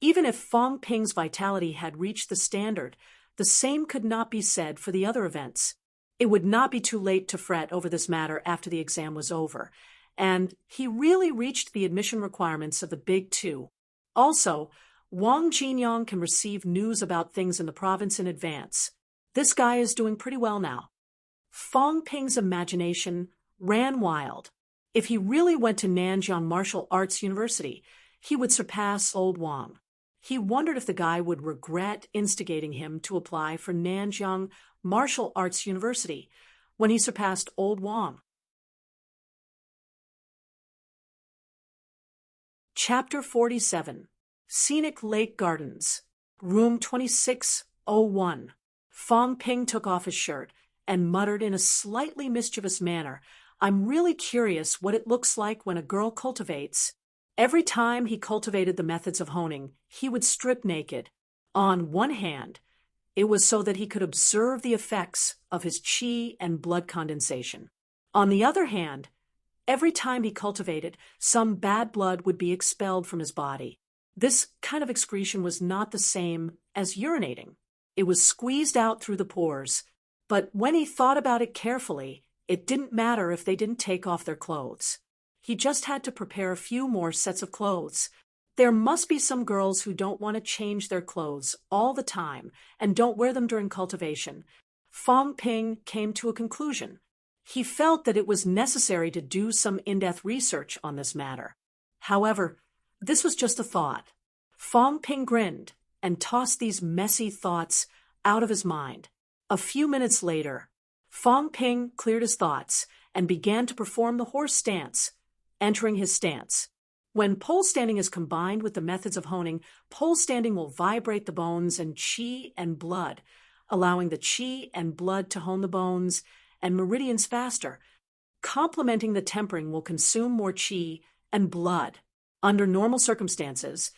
Even if Fong Ping's vitality had reached the standard, the same could not be said for the other events. It would not be too late to fret over this matter after the exam was over, and he really reached the admission requirements of the Big Two. Also, Wang Jinyang can receive news about things in the province in advance. This guy is doing pretty well now. Fong Ping's imagination ran wild. If he really went to Nanjiang Martial Arts University, he would surpass old Wang. He wondered if the guy would regret instigating him to apply for Nanjiang Martial Arts University when he surpassed old Wang. Chapter 47. Scenic Lake Gardens. Room 2601. Fong Ping took off his shirt and muttered in a slightly mischievous manner, "I'm really curious what it looks like when a girl cultivates." Every time he cultivated the methods of honing, he would strip naked. On one hand, it was so that he could observe the effects of his qi and blood condensation. On the other hand, every time he cultivated, some bad blood would be expelled from his body. This kind of excretion was not the same as urinating. It was squeezed out through the pores, but when he thought about it carefully, it didn't matter if they didn't take off their clothes. He just had to prepare a few more sets of clothes. There must be some girls who don't want to change their clothes all the time and don't wear them during cultivation. Fong Ping came to a conclusion. He felt that it was necessary to do some in-depth research on this matter. However, this was just a thought. Fong Ping grinned and tossed these messy thoughts out of his mind. A few minutes later, Fong Ping cleared his thoughts and began to perform the horse stance, entering his stance. When pole standing is combined with the methods of honing, pole standing will vibrate the bones and qi and blood, allowing the qi and blood to hone the bones and meridians faster. Complementing the tempering will consume more qi and blood. Under normal circumstances,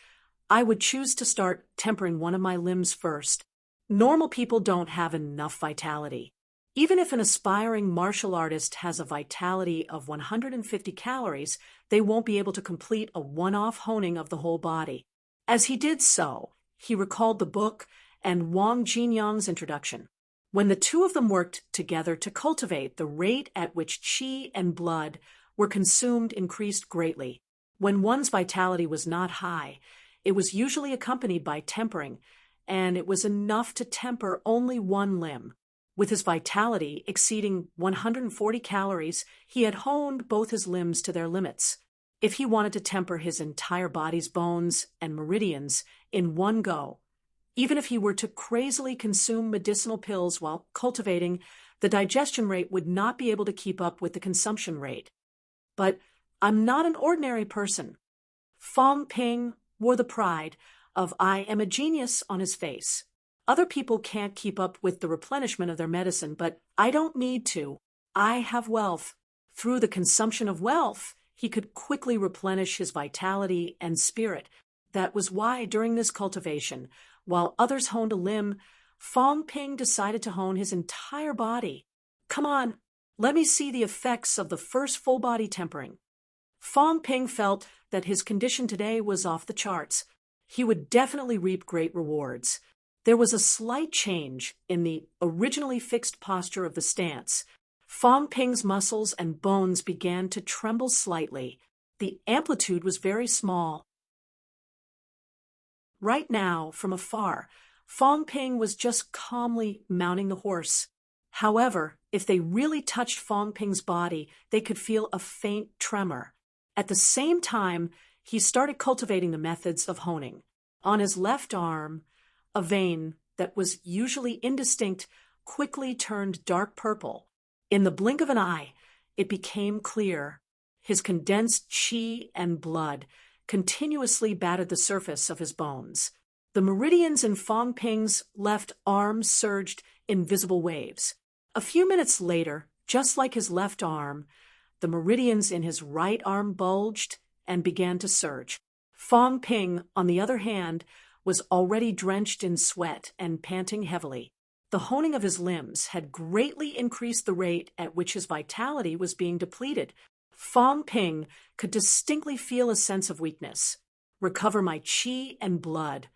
I would choose to start tempering one of my limbs first. Normal people don't have enough vitality. Even if an aspiring martial artist has a vitality of 150 calories, they won't be able to complete a one-off honing of the whole body. As he did so, he recalled the book and Wang Jinyang's introduction. When the two of them worked together to cultivate, the rate at which qi and blood were consumed increased greatly. When one's vitality was not high, it was usually accompanied by tempering, and it was enough to temper only one limb. With his vitality exceeding 140 calories, he had honed both his limbs to their limits. If he wanted to temper his entire body's bones and meridians in one go, even if he were to crazily consume medicinal pills while cultivating, the digestion rate would not be able to keep up with the consumption rate. But I'm not an ordinary person. Fong Ping wore the pride of "I am a genius" on his face. Other people can't keep up with the replenishment of their medicine, but I don't need to. I have wealth. Through the consumption of wealth, he could quickly replenish his vitality and spirit. That was why, during this cultivation, while others honed a limb, Fong Ping decided to hone his entire body. "Come on, Let me see the effects of the first full-body tempering. Fong Ping felt that his condition today was off the charts. He would definitely reap great rewards. There was a slight change in the originally fixed posture of the stance. Fong Ping's muscles and bones began to tremble slightly. The amplitude was very small. Right now, from afar, Fong Ping was just calmly mounting the horse. However, if they really touched Fong Ping's body, they could feel a faint tremor. At the same time, he started cultivating the methods of honing. On his left arm, a vein that was usually indistinct quickly turned dark purple. In the blink of an eye, it became clear. His condensed qi and blood continuously battered the surface of his bones. The meridians in Fong Ping's left arm surged in visible waves. A few minutes later, just like his left arm, the meridians in his right arm bulged and began to surge. Fong Ping, on the other hand, was already drenched in sweat and panting heavily. The honing of his limbs had greatly increased the rate at which his vitality was being depleted. Fong Ping could distinctly feel a sense of weakness. Recover my qi and blood.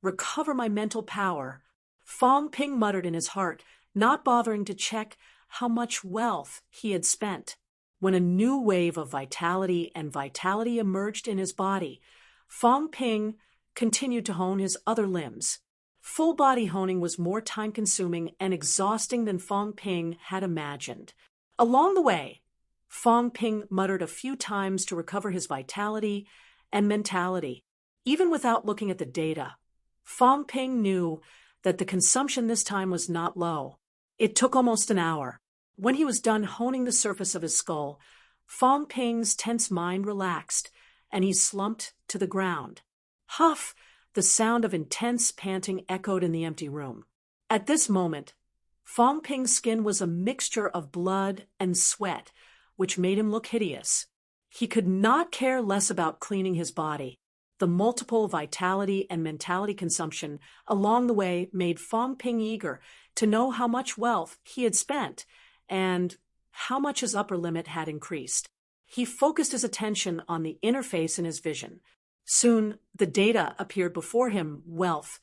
Recover my mental power. Fong Ping muttered in his heart, not bothering to check how much wealth he had spent. When a new wave of vitality emerged in his body, Fong Ping continued to hone his other limbs. Full body honing was more time-consuming and exhausting than Fong Ping had imagined. Along the way, Fong Ping muttered a few times to recover his vitality and mentality. Even without looking at the data, Fong Ping knew that the consumption this time was not low. It took almost an hour. When he was done honing the surface of his skull, Fong Ping's tense mind relaxed, and he slumped to the ground. Huff! The sound of intense panting echoed in the empty room. At this moment, Fong Ping's skin was a mixture of blood and sweat, which made him look hideous. He could not care less about cleaning his body. The multiple vitality and mentality consumption along the way made Fong Ping eager to know how much wealth he had spent and how much his upper limit had increased. He focused his attention on the interface in his vision. Soon, the data appeared before him: wealth,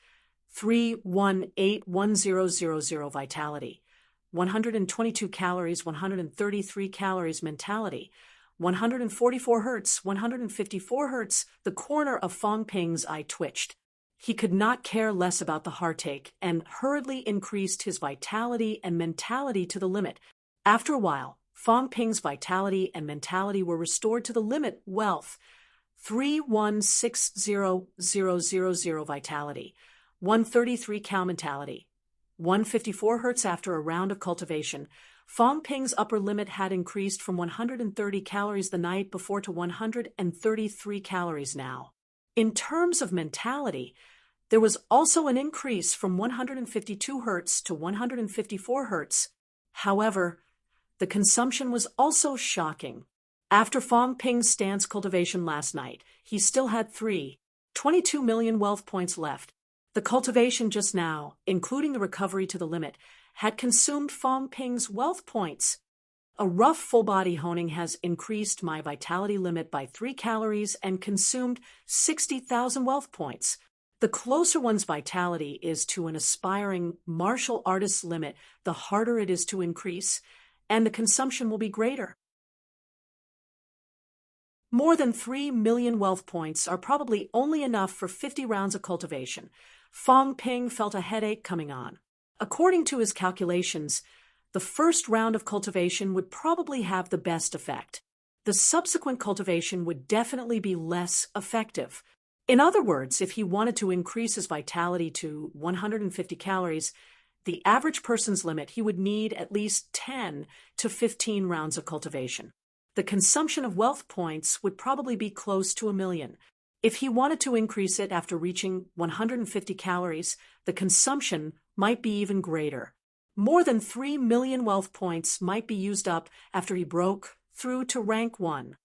3181000 vitality, 122 calories, 133 calories mentality, 144 hertz, 154 hertz. The corner of Fong Ping's eye twitched. He could not care less about the heartache and hurriedly increased his vitality and mentality to the limit. After a while, Fong Ping's vitality and mentality were restored to the limit: wealth, 3160000 vitality, 133 cal mentality, 154 hertz. After a round of cultivation, Fong Ping's upper limit had increased from 130 calories the night before to 133 calories now. In terms of mentality, there was also an increase from 152 hertz to 154 hertz. However, the consumption was also shocking. After Fong Ping's stance cultivation last night, he still had 22 million wealth points left. The cultivation just now, including the recovery to the limit, had consumed Fong Ping's wealth points. A rough full-body honing has increased my vitality limit by 3 calories and consumed 60,000 wealth points. The closer one's vitality is to an aspiring martial artist's limit, the harder it is to increase, and the consumption will be greater. More than 3 million wealth points are probably only enough for 50 rounds of cultivation. Fong Ping felt a headache coming on. According to his calculations, the first round of cultivation would probably have the best effect. The subsequent cultivation would definitely be less effective. In other words, if he wanted to increase his vitality to 150 calories, the average person's limit, he would need at least 10 to 15 rounds of cultivation. The consumption of wealth points would probably be close to 1 million. If he wanted to increase it after reaching 150 calories, the consumption might be even greater. More than 3 million wealth points might be used up after he broke through to rank 1.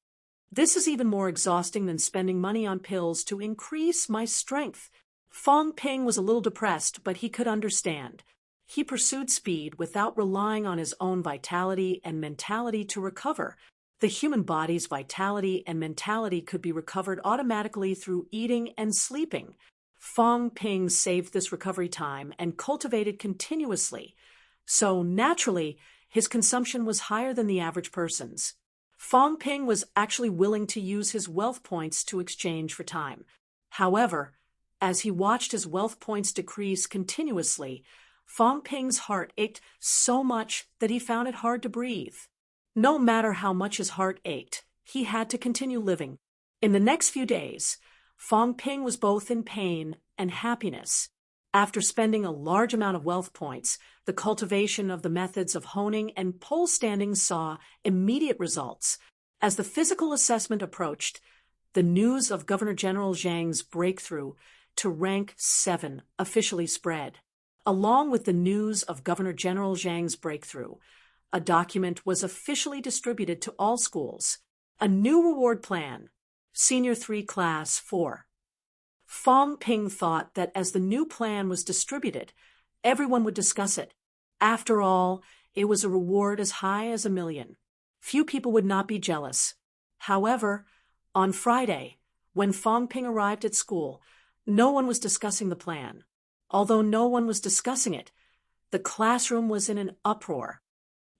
This is even more exhausting than spending money on pills to increase my strength. Fong Ping was a little depressed, but he could understand. He pursued speed without relying on his own vitality and mentality to recover. The human body's vitality and mentality could be recovered automatically through eating and sleeping. Fong Ping saved this recovery time and cultivated continuously. So naturally, his consumption was higher than the average person's. Fong Ping was actually willing to use his wealth points to exchange for time. However, as he watched his wealth points decrease continuously, Fong Ping's heart ached so much that he found it hard to breathe. No matter how much his heart ached, he had to continue living. In the next few days, Fong Ping was both in pain and happiness. After spending a large amount of wealth points, the cultivation of the methods of honing and pole standing saw immediate results. As the physical assessment approached, the news of Governor General Zhang's breakthrough to rank 7 officially spread. Along with the news of Governor General Zhang's breakthrough, a document was officially distributed to all schools. A new reward plan. Senior 3 Class 4. Fong Ping thought that as the new plan was distributed, everyone would discuss it. After all, it was a reward as high as $1 million. Few people would not be jealous. However, on Friday, when Fong Ping arrived at school, no one was discussing the plan. Although no one was discussing it, the classroom was in an uproar.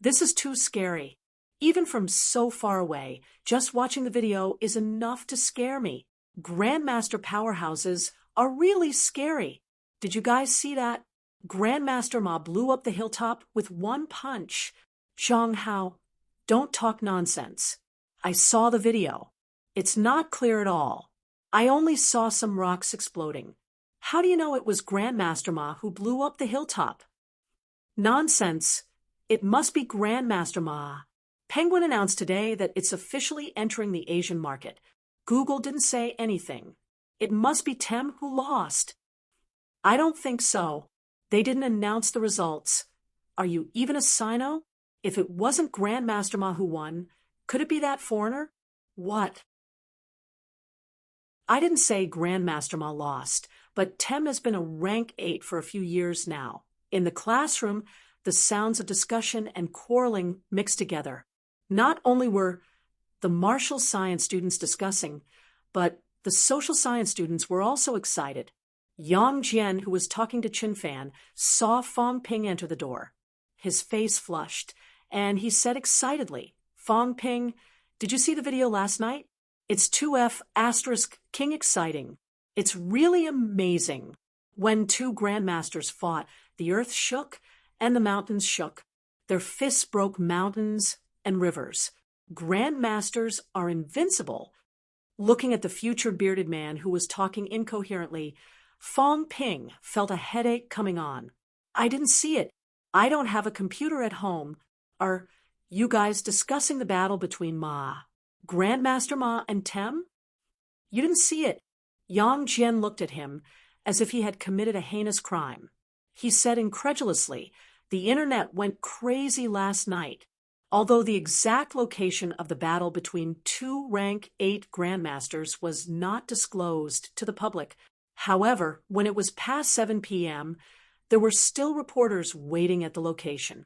This is too scary. Even from so far away, just watching the video is enough to scare me. Grandmaster powerhouses are really scary. Did you guys see that? Grandmaster Ma blew up the hilltop with one punch. Zhang Hao, don't talk nonsense. I saw the video. It's not clear at all. I only saw some rocks exploding. How do you know it was Grandmaster Ma who blew up the hilltop? Nonsense. It must be Grandmaster Ma. Penguin announced today that it's officially entering the Asian market. Google didn't say anything. It must be Tem who lost. I don't think so. They didn't announce the results. Are you even a Sino? If it wasn't Grandmaster Ma who won, could it be that foreigner? What? I didn't say Grandmaster Ma lost, but Tem has been a rank 8 for a few years now. In the classroom, the sounds of discussion and quarreling mixed together. Not only were the martial science students discussing, but the social science students were also excited. Yang Jian, who was talking to Chin Fan, saw Fong Ping enter the door. His face flushed, and he said excitedly, "Fong Ping, did you see the video last night? It's 2F asterisk king exciting. It's really amazing. When 2 grandmasters fought, the earth shook and the mountains shook. Their fists broke mountains and rivers. Grandmasters are invincible." Looking at the future bearded man who was talking incoherently, Fong Ping felt a headache coming on. "I didn't see it. I don't have a computer at home. Are you guys discussing the battle between Grandmaster Ma and Tem? You didn't see it." Yang Jian looked at him as if he had committed a heinous crime. He said incredulously, "The internet went crazy last night." Although the exact location of the battle between 2 rank 8 grandmasters was not disclosed to the public, however, when it was past 7 p.m., there were still reporters waiting at the location.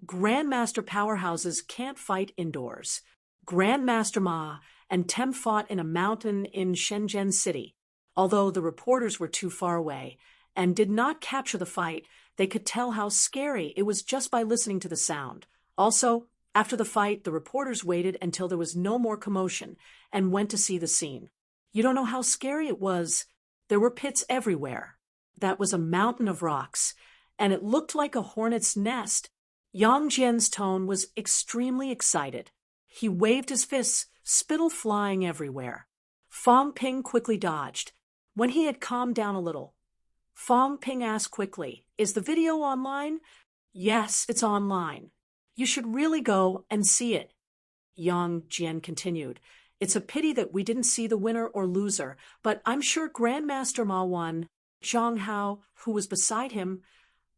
Grandmaster powerhouses can't fight indoors. Grandmaster Ma and Tem fought in a mountain in Shenzhen City. Although the reporters were too far away and did not capture the fight, they could tell how scary it was just by listening to the sound. Also, after the fight, the reporters waited until there was no more commotion and went to see the scene. You don't know how scary it was. There were pits everywhere. That was a mountain of rocks, and it looked like a hornet's nest. Yang Jian's tone was extremely excited. He waved his fists, spittle flying everywhere. Fong Ping quickly dodged. When he had calmed down a little, Fong Ping asked quickly, "Is the video online?" "Yes, it's online. You should really go and see it." Yang Jian continued, "It's a pity that we didn't see the winner or loser, but I'm sure Grandmaster Ma won." Zhang Hao, who was beside him,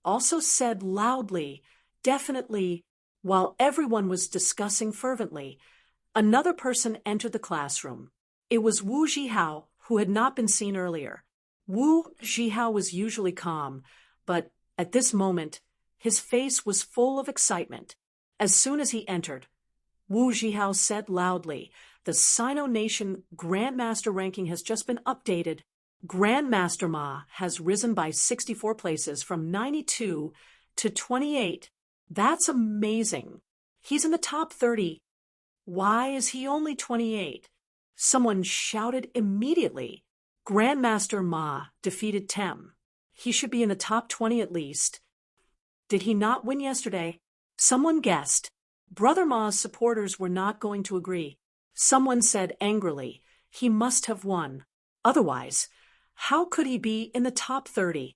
also said loudly, "Definitely." While everyone was discussing fervently, another person entered the classroom. It was Wu Zhihao, who had not been seen earlier. Wu Zhihao was usually calm, but at this moment, His face was full of excitement. As soon as he entered, Wu Zhihao said loudly, "The Sino Nation Grandmaster ranking has just been updated. Grandmaster Ma has risen by 64 places from 92 to 28. That's amazing. He's in the top 30. Why is he only 28? Someone shouted immediately. Grandmaster Ma defeated Tem. He should be in the top 20 at least. Did he not win yesterday? Someone guessed. Brother Ma's supporters were not going to agree. Someone said angrily, he must have won. Otherwise, how could he be in the top 30?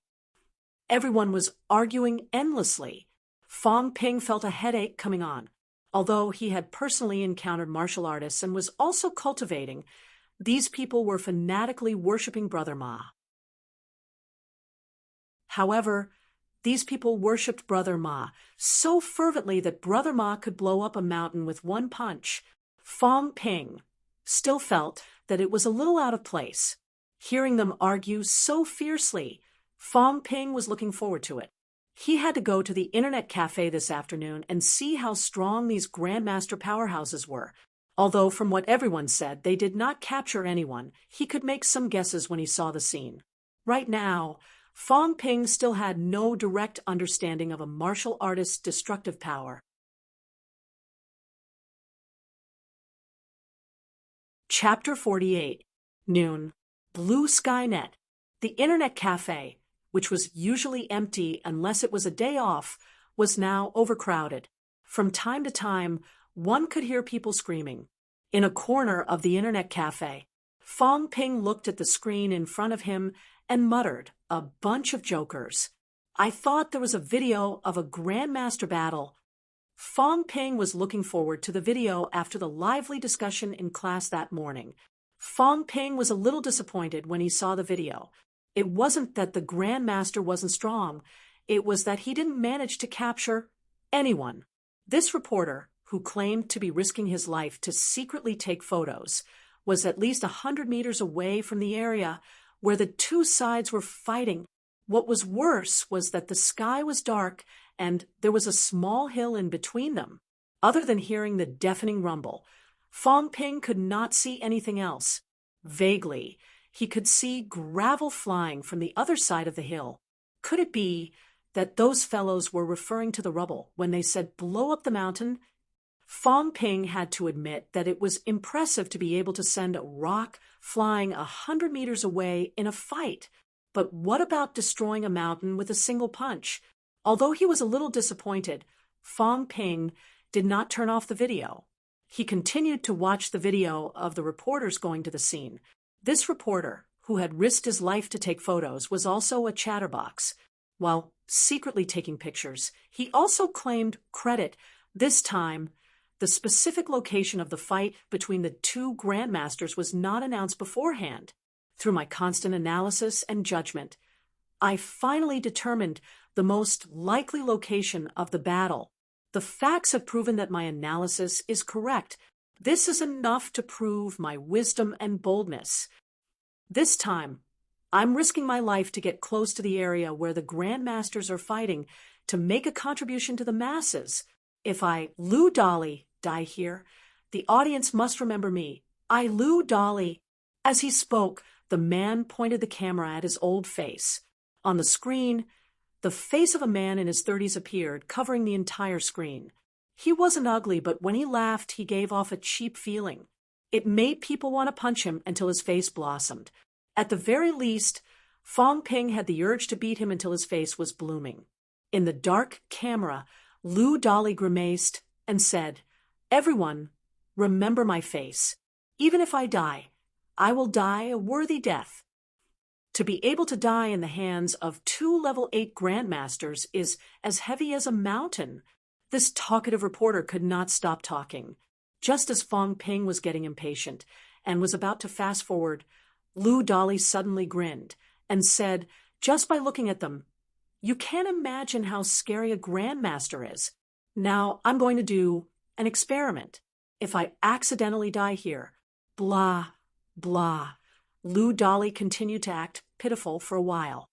Everyone was arguing endlessly. Fong Ping felt a headache coming on. Although he had personally encountered martial artists and was also cultivating, these people were fanatically worshipping Brother Ma. However, these people worshipped Brother Ma so fervently that Brother Ma could blow up a mountain with one punch. Fong Ping still felt that it was a little out of place. Hearing them argue so fiercely, Fong Ping was looking forward to it. He had to go to the internet cafe this afternoon and see how strong these Grandmaster powerhouses were. Although from what everyone said, they did not capture anyone, he could make some guesses when he saw the scene. Right now, Fong Ping still had no direct understanding of a martial artist's destructive power. Chapter 48. Noon. Blue Sky Net. The internet cafe, which was usually empty unless it was a day off, was now overcrowded. From time to time, one could hear people screaming. In a corner of the internet cafe, Fong Ping looked at the screen in front of him and muttered, "A bunch of jokers. I thought there was a video of a Grandmaster battle." Fong Ping was looking forward to the video after the lively discussion in class that morning. Fong Ping was a little disappointed when he saw the video. It wasn't that the Grandmaster wasn't strong, it was that he didn't manage to capture anyone. This reporter, who claimed to be risking his life to secretly take photos, was at least 100 meters away from the area where the two sides were fighting. What was worse was that the sky was dark and there was a small hill in between them. Other than hearing the deafening rumble, Fong Ping could not see anything else. Vaguely, he could see gravel flying from the other side of the hill. Could it be that those fellows were referring to the rubble when they said blow up the mountain? Fong Ping had to admit that it was impressive to be able to send a rock flying 100 meters away in a fight. But what about destroying a mountain with a single punch? Although he was a little disappointed, Fong Ping did not turn off the video. He continued to watch the video of the reporters going to the scene. This reporter, who had risked his life to take photos, was also a chatterbox. While secretly taking pictures, he also claimed credit. This time, the specific location of the fight between the two Grandmasters was not announced beforehand. Through my constant analysis and judgment, I finally determined the most likely location of the battle. The facts have proven that my analysis is correct. This is enough to prove my wisdom and boldness. This time, I'm risking my life to get close to the area where the Grandmasters are fighting to make a contribution to the masses. If I, Lu Dolly, die here, the audience must remember me. I, Lu Dolly. As he spoke, the man pointed the camera at his old face. On the screen, the face of a man in his 30s appeared, covering the entire screen. He wasn't ugly, but when he laughed, he gave off a cheap feeling. It made people want to punch him until his face blossomed. At the very least, Fong Ping had the urge to beat him until his face was blooming. In the dark camera, Lu Dolly grimaced and said, "Everyone, remember my face. Even if I die, I will die a worthy death." To be able to die in the hands of two level 8 Grandmasters is as heavy as a mountain. This talkative reporter could not stop talking. Just as Fong Ping was getting impatient and was about to fast forward, Lu Dolly suddenly grinned and said, just by looking at them, "You can't imagine how scary a Grandmaster is. Now I'm going to do an experiment. If I accidentally die here, blah, blah." Lu Dolly continued to act pitiful for a while.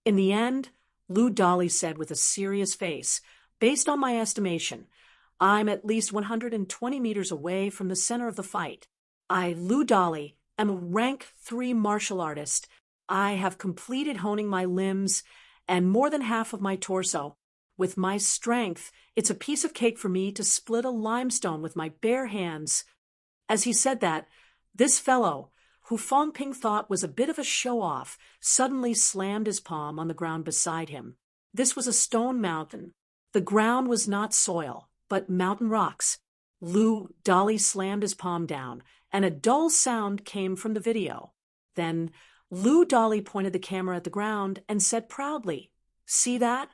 In the end, Lou Dolly said with a serious face. Based on my estimation, I'm at least 120 meters away from the center of the fight. I, Lou Dolly, am a rank 3 martial artist. I have completed honing my limbs and more than half of my torso. With my strength, it's a piece of cake for me to split a limestone with my bare hands. As he said that, this fellow, who Fong Ping thought was a bit of a show-off, suddenly slammed his palm on the ground beside him. This was a stone mountain. The ground was not soil, but mountain rocks. Lou Dolly slammed his palm down, and a dull sound came from the video. Then Lou Dolly pointed the camera at the ground and said proudly, "See that?"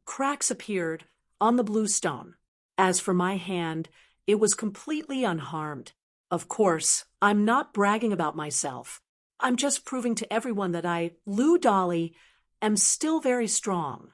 Cracks appeared on the blue stone. As for my hand, it was completely unharmed. Of course, I'm not bragging about myself. I'm just proving to everyone that I, Lou Dolly, am still very strong.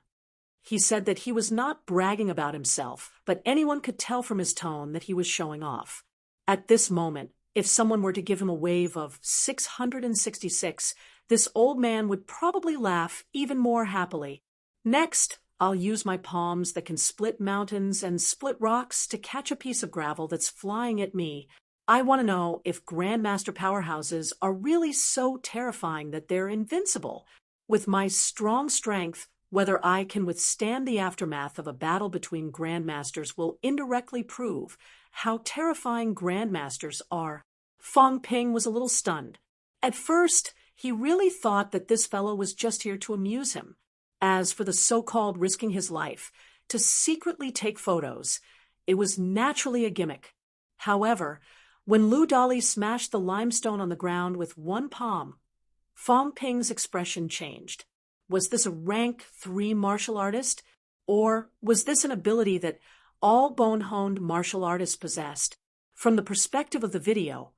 He said that he was not bragging about himself, but anyone could tell from his tone that he was showing off. At this moment, if someone were to give him a wave of 666, this old man would probably laugh even more happily. Next, I'll use my palms that can split mountains and split rocks to catch a piece of gravel that's flying at me. I want to know if Grandmaster powerhouses are really so terrifying that they're invincible. With my strong strength, whether I can withstand the aftermath of a battle between Grandmasters will indirectly prove how terrifying Grandmasters are. Fong Ping was a little stunned. At first, he really thought that this fellow was just here to amuse him. As for the so-called risking his life to secretly take photos, it was naturally a gimmick. However, when Lou Dolly smashed the limestone on the ground with one palm, Fong Ping's expression changed. Was this a rank 3 martial artist? Or was this an ability that all bone-honed martial artists possessed? From the perspective of the video,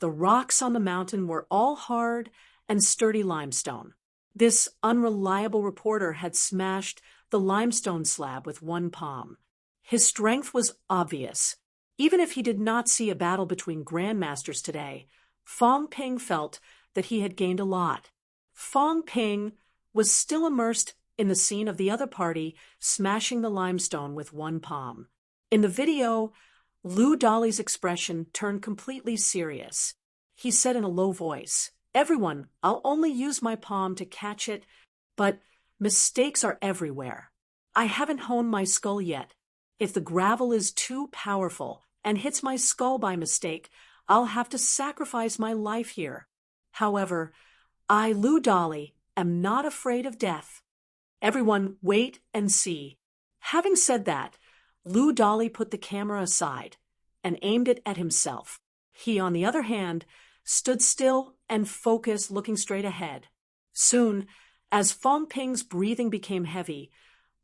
the rocks on the mountain were all hard and sturdy limestone. This unreliable reporter had smashed the limestone slab with one palm. His strength was obvious. Even if he did not see a battle between Grandmasters today, Fong Ping felt that he had gained a lot. Fong Ping was still immersed in the scene of the other party smashing the limestone with one palm. In the video, Lou Dolly's expression turned completely serious. He said in a low voice, "Everyone, I'll only use my palm to catch it, but mistakes are everywhere. I haven't honed my skull yet. If the gravel is too powerful and hits my skull by mistake, I'll have to sacrifice my life here. However, I, Lou Dolly, am not afraid of death. Everyone, wait and see." Having said that, Lou Dolly put the camera aside and aimed it at himself. He, on the other hand, stood still and focused, looking straight ahead. Soon, as Fong Ping's breathing became heavy,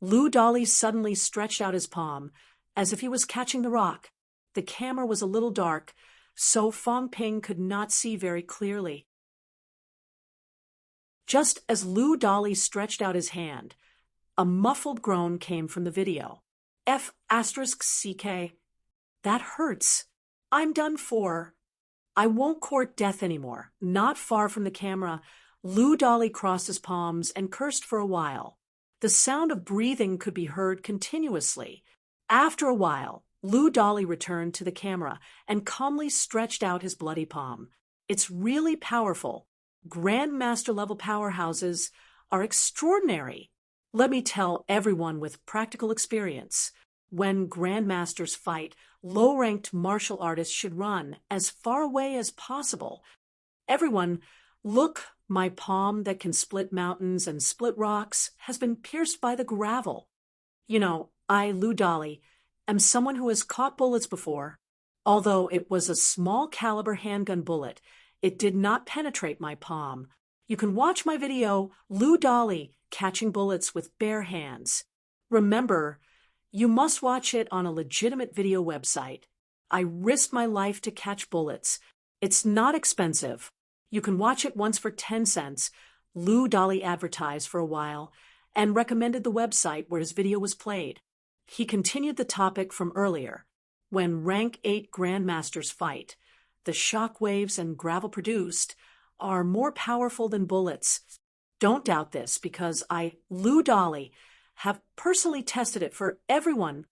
Lou Dolly suddenly stretched out his palm, as if he was catching the rock. The camera was a little dark, so Fong Ping could not see very clearly. Just as Lou Dolly stretched out his hand, a muffled groan came from the video. F***CK. That hurts. I'm done for. I won't court death anymore. Not far from the camera, Lou Dolly crossed his palms and cursed for a while. The sound of breathing could be heard continuously. After a while, Lou Dolly returned to the camera and calmly stretched out his bloody palm. It's really powerful. Grandmaster-level powerhouses are extraordinary. Let me tell everyone with practical experience, when Grandmasters fight, low-ranked martial artists should run as far away as possible. Everyone, look, my palm that can split mountains and split rocks has been pierced by the gravel. You know, I, Lou Dolly, am someone who has caught bullets before. Although it was a small-caliber handgun bullet, it did not penetrate my palm. You can watch my video, Lou Dolly, catching bullets with bare hands. Remember, you must watch it on a legitimate video website. I risked my life to catch bullets. It's not expensive. You can watch it once for 10 cents. Lou Dolly advertised for a while and recommended the website where his video was played. He continued the topic from earlier. When rank 8 Grandmasters fight, the shock waves and gravel produced are more powerful than bullets. Don't doubt this, because Lou Dolly, have personally tested it for everyone.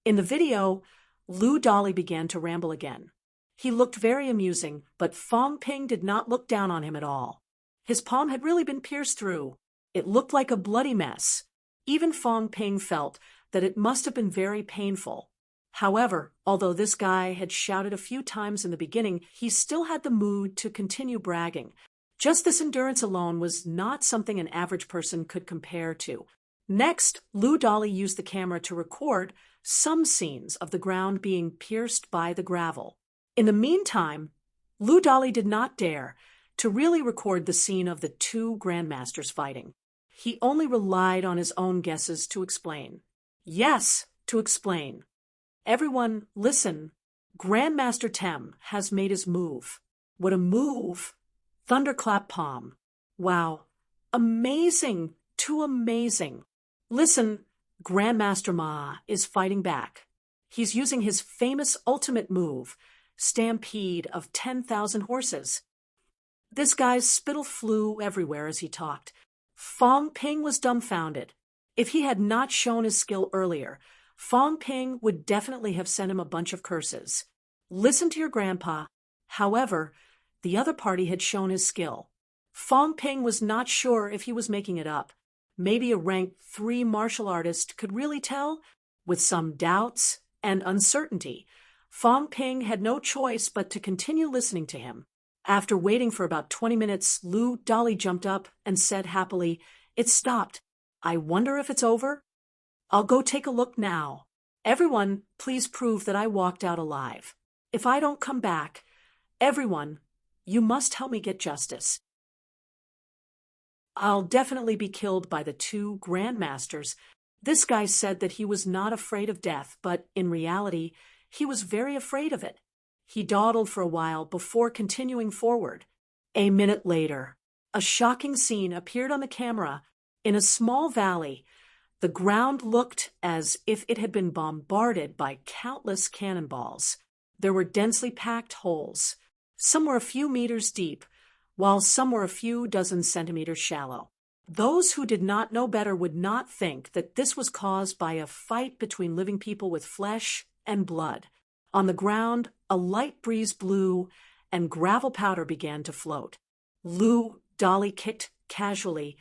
In the video, Lou Dolly began to ramble again. He looked very amusing, but Fong Ping did not look down on him at all. His palm had really been pierced through. It looked like a bloody mess. Even Fong Ping felt that it must have been very painful. However, although this guy had shouted a few times in the beginning, he still had the mood to continue bragging. Just this endurance alone was not something an average person could compare to. Next, Lou Dolly used the camera to record some scenes of the ground being pierced by the gravel. In the meantime, Lou Dolly did not dare to really record the scene of the two grandmasters fighting. He only relied on his own guesses to explain. Yes, to explain. Everyone, listen. Grandmaster Tem has made his move. What a move! Thunderclap palm. Wow. Amazing. Too amazing. Listen, Grandmaster Ma is fighting back. He's using his famous ultimate move, Stampede of 10,000 horses. This guy's spittle flew everywhere as he talked. Fong Ping was dumbfounded. If he had not shown his skill earlier, Fong Ping would definitely have sent him a bunch of curses. Listen to your grandpa. However, the other party had shown his skill. Fong Ping was not sure if he was making it up. Maybe a rank 3 martial artist could really tell? With some doubts and uncertainty, Fong Ping had no choice but to continue listening to him. After waiting for about 20 minutes, Lou Dolly jumped up and said happily, "It stopped. I wonder if it's over? I'll go take a look now. Everyone, please prove that I walked out alive. If I don't come back, everyone, you must help me get justice." "I'll definitely be killed by the two grandmasters." This guy said that he was not afraid of death, but in reality, he was very afraid of it. He dawdled for a while before continuing forward. A minute later, a shocking scene appeared on the camera. In a small valley, the ground looked as if it had been bombarded by countless cannonballs. There were densely packed holes. Some were a few meters deep, while some were a few dozen centimeters shallow. Those who did not know better would not think that this was caused by a fight between living people with flesh and blood. On the ground, a light breeze blew, and gravel powder began to float. Lou Dolly kicked casually,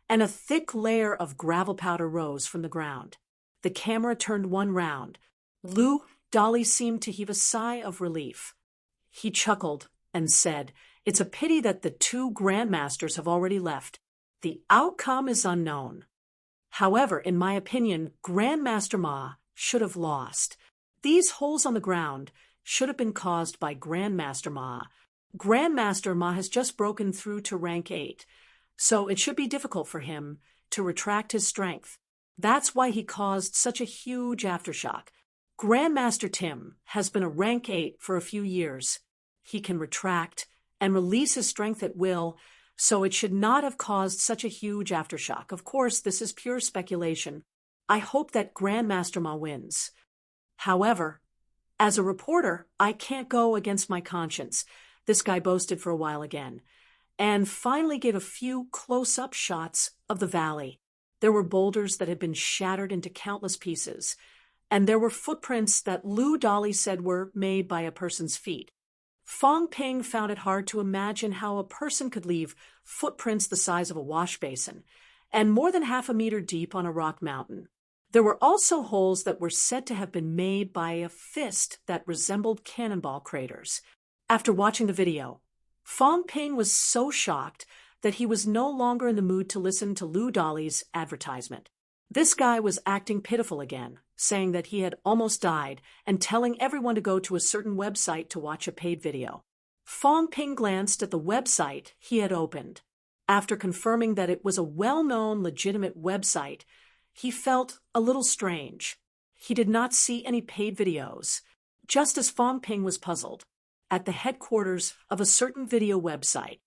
and a thick layer of gravel powder rose from the ground. The camera turned one round. Lou Dolly seemed to heave a sigh of relief. He chuckled and said, "It's a pity that the two grandmasters have already left. The outcome is unknown. However, in my opinion, Grandmaster Ma should have lost. These holes on the ground should have been caused by Grandmaster Ma. Grandmaster Ma has just broken through to rank 8, so it should be difficult for him to retract his strength. That's why he caused such a huge aftershock. Grandmaster Tim has been a rank 8 for a few years. He can retract and release his strength at will, so it should not have caused such a huge aftershock. Of course, this is pure speculation. I hope that Grandmaster Ma wins. However, as a reporter, I can't go against my conscience." This guy boasted for a while again, and finally gave a few close-up shots of the valley. There were boulders that had been shattered into countless pieces, and there were footprints that Lou Dolly said were made by a person's feet. Fong Ping found it hard to imagine how a person could leave footprints the size of a wash basin, and more than half a meter deep on a rock mountain. There were also holes that were said to have been made by a fist that resembled cannonball craters. After watching the video, Fong Ping was so shocked that he was no longer in the mood to listen to Lou Dolly's advertisement. This guy was acting pitiful again, saying that he had almost died and telling everyone to go to a certain website to watch a paid video. Fong Ping glanced at the website he had opened. After confirming that it was a well-known, legitimate website, he felt a little strange. He did not see any paid videos, just as Fong Ping was puzzled. At the headquarters of a certain video website.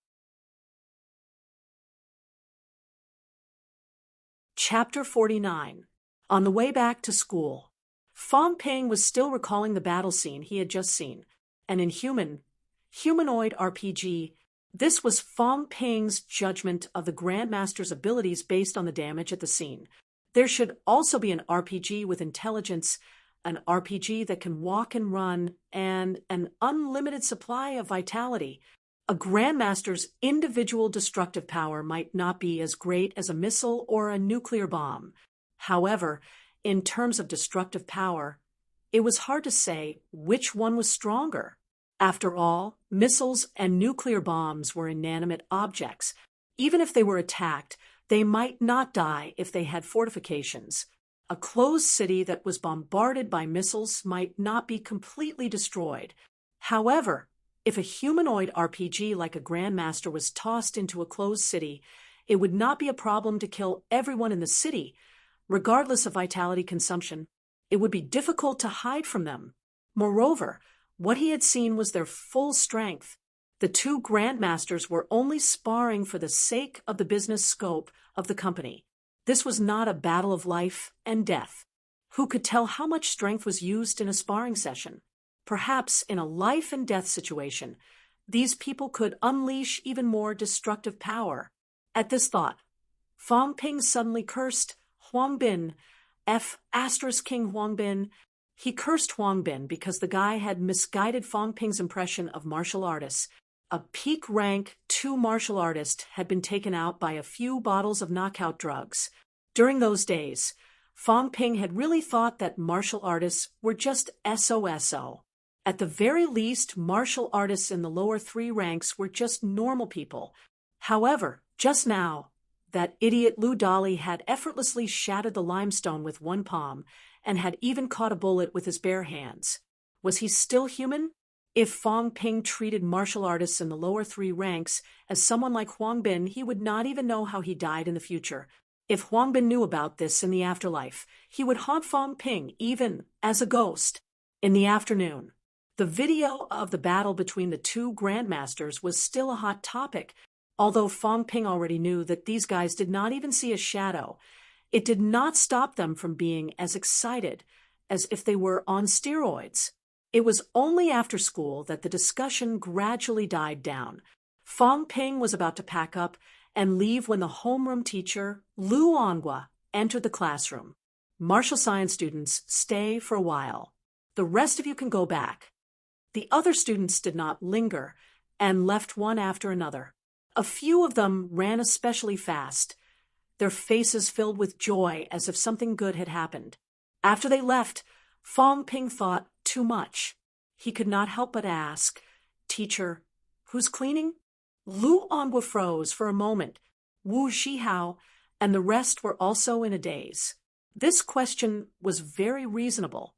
Chapter 49. On the way back to school. Fong Ping was still recalling the battle scene he had just seen. An Inhuman, humanoid RPG. This was Fong Ping's judgment of the Grandmaster's abilities based on the damage at the scene. There should also be an RPG with intelligence, an RPG that can walk and run, and an unlimited supply of vitality. A Grandmaster's individual destructive power might not be as great as a missile or a nuclear bomb. However, in terms of destructive power, it was hard to say which one was stronger. After all, missiles and nuclear bombs were inanimate objects. Even if they were attacked, they might not die if they had fortifications. A closed city that was bombarded by missiles might not be completely destroyed. However, if a humanoid RPG like a Grandmaster was tossed into a closed city, it would not be a problem to kill everyone in the city. Regardless of vitality consumption, it would be difficult to hide from them. Moreover, what he had seen was their full strength. The two Grandmasters were only sparring for the sake of the business scope of the company. This was not a battle of life and death. Who could tell how much strength was used in a sparring session? Perhaps in a life and death situation, these people could unleash even more destructive power. At this thought, Fong Ping suddenly cursed Huang Bin, King Huang Bin. He cursed Huang Bin because the guy had misguided Fong Ping's impression of martial artists. A peak rank 2 martial artist had been taken out by a few bottles of knockout drugs. During those days, Fong Ping had really thought that martial artists were just SOSO. At the very least, martial artists in the lower 3 ranks were just normal people. However, just now, that idiot Lu Dali had effortlessly shattered the limestone with one palm and had even caught a bullet with his bare hands. Was he still human? If Fong Ping treated martial artists in the lower 3 ranks as someone like Huang Bin, he would not even know how he died in the future. If Huang Bin knew about this in the afterlife, he would haunt Fong Ping even as a ghost. In the afternoon, the video of the battle between the two Grandmasters was still a hot topic, although Fong Ping already knew that these guys did not even see a shadow. It did not stop them from being as excited as if they were on steroids. It was only after school that the discussion gradually died down. Fong Ping was about to pack up and leave when the homeroom teacher, Lu Onghua, entered the classroom. Martial science students, stay for a while. The rest of you can go back. The other students did not linger and left one after another. A few of them ran especially fast, their faces filled with joy as if something good had happened. After they left, Fong Ping thought too much. He could not help but ask, "Teacher, who's cleaning?" Lu Onghua froze for a moment. Wu Zhihao and the rest were also in a daze. This question was very reasonable.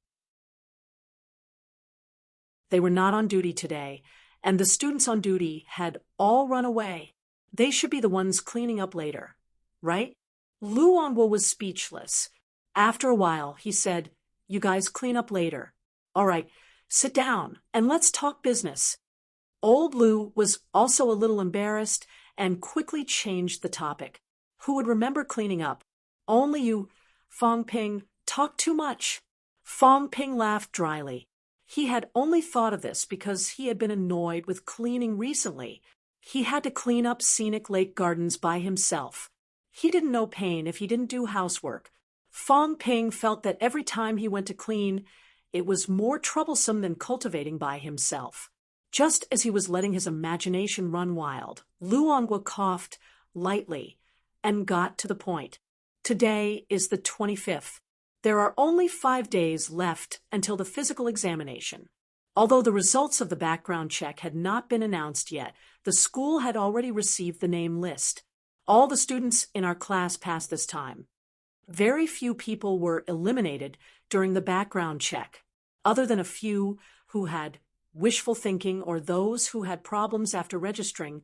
They were not on duty today, and the students on duty had all run away. They should be the ones cleaning up later, right? Lu Onghua was speechless. After a while, he said, "You guys clean up later. All right, sit down and let's talk business." Old Lu was also a little embarrassed and quickly changed the topic. Who would remember cleaning up? Only you, Fong Ping, talk too much. Fong Ping laughed dryly. He had only thought of this because he had been annoyed with cleaning recently. He had to clean up scenic lake gardens by himself. He didn't know pain if he didn't do housework. Fong Ping felt that every time he went to clean, it was more troublesome than cultivating by himself. Just as he was letting his imagination run wild, Lu Onghua coughed lightly and got to the point. Today is the 25th. There are only 5 days left until the physical examination. Although the results of the background check had not been announced yet, the school had already received the name list. All the students in our class passed this time. Very few people were eliminated during the background check, other than a few who had wishful thinking or those who had problems after registering.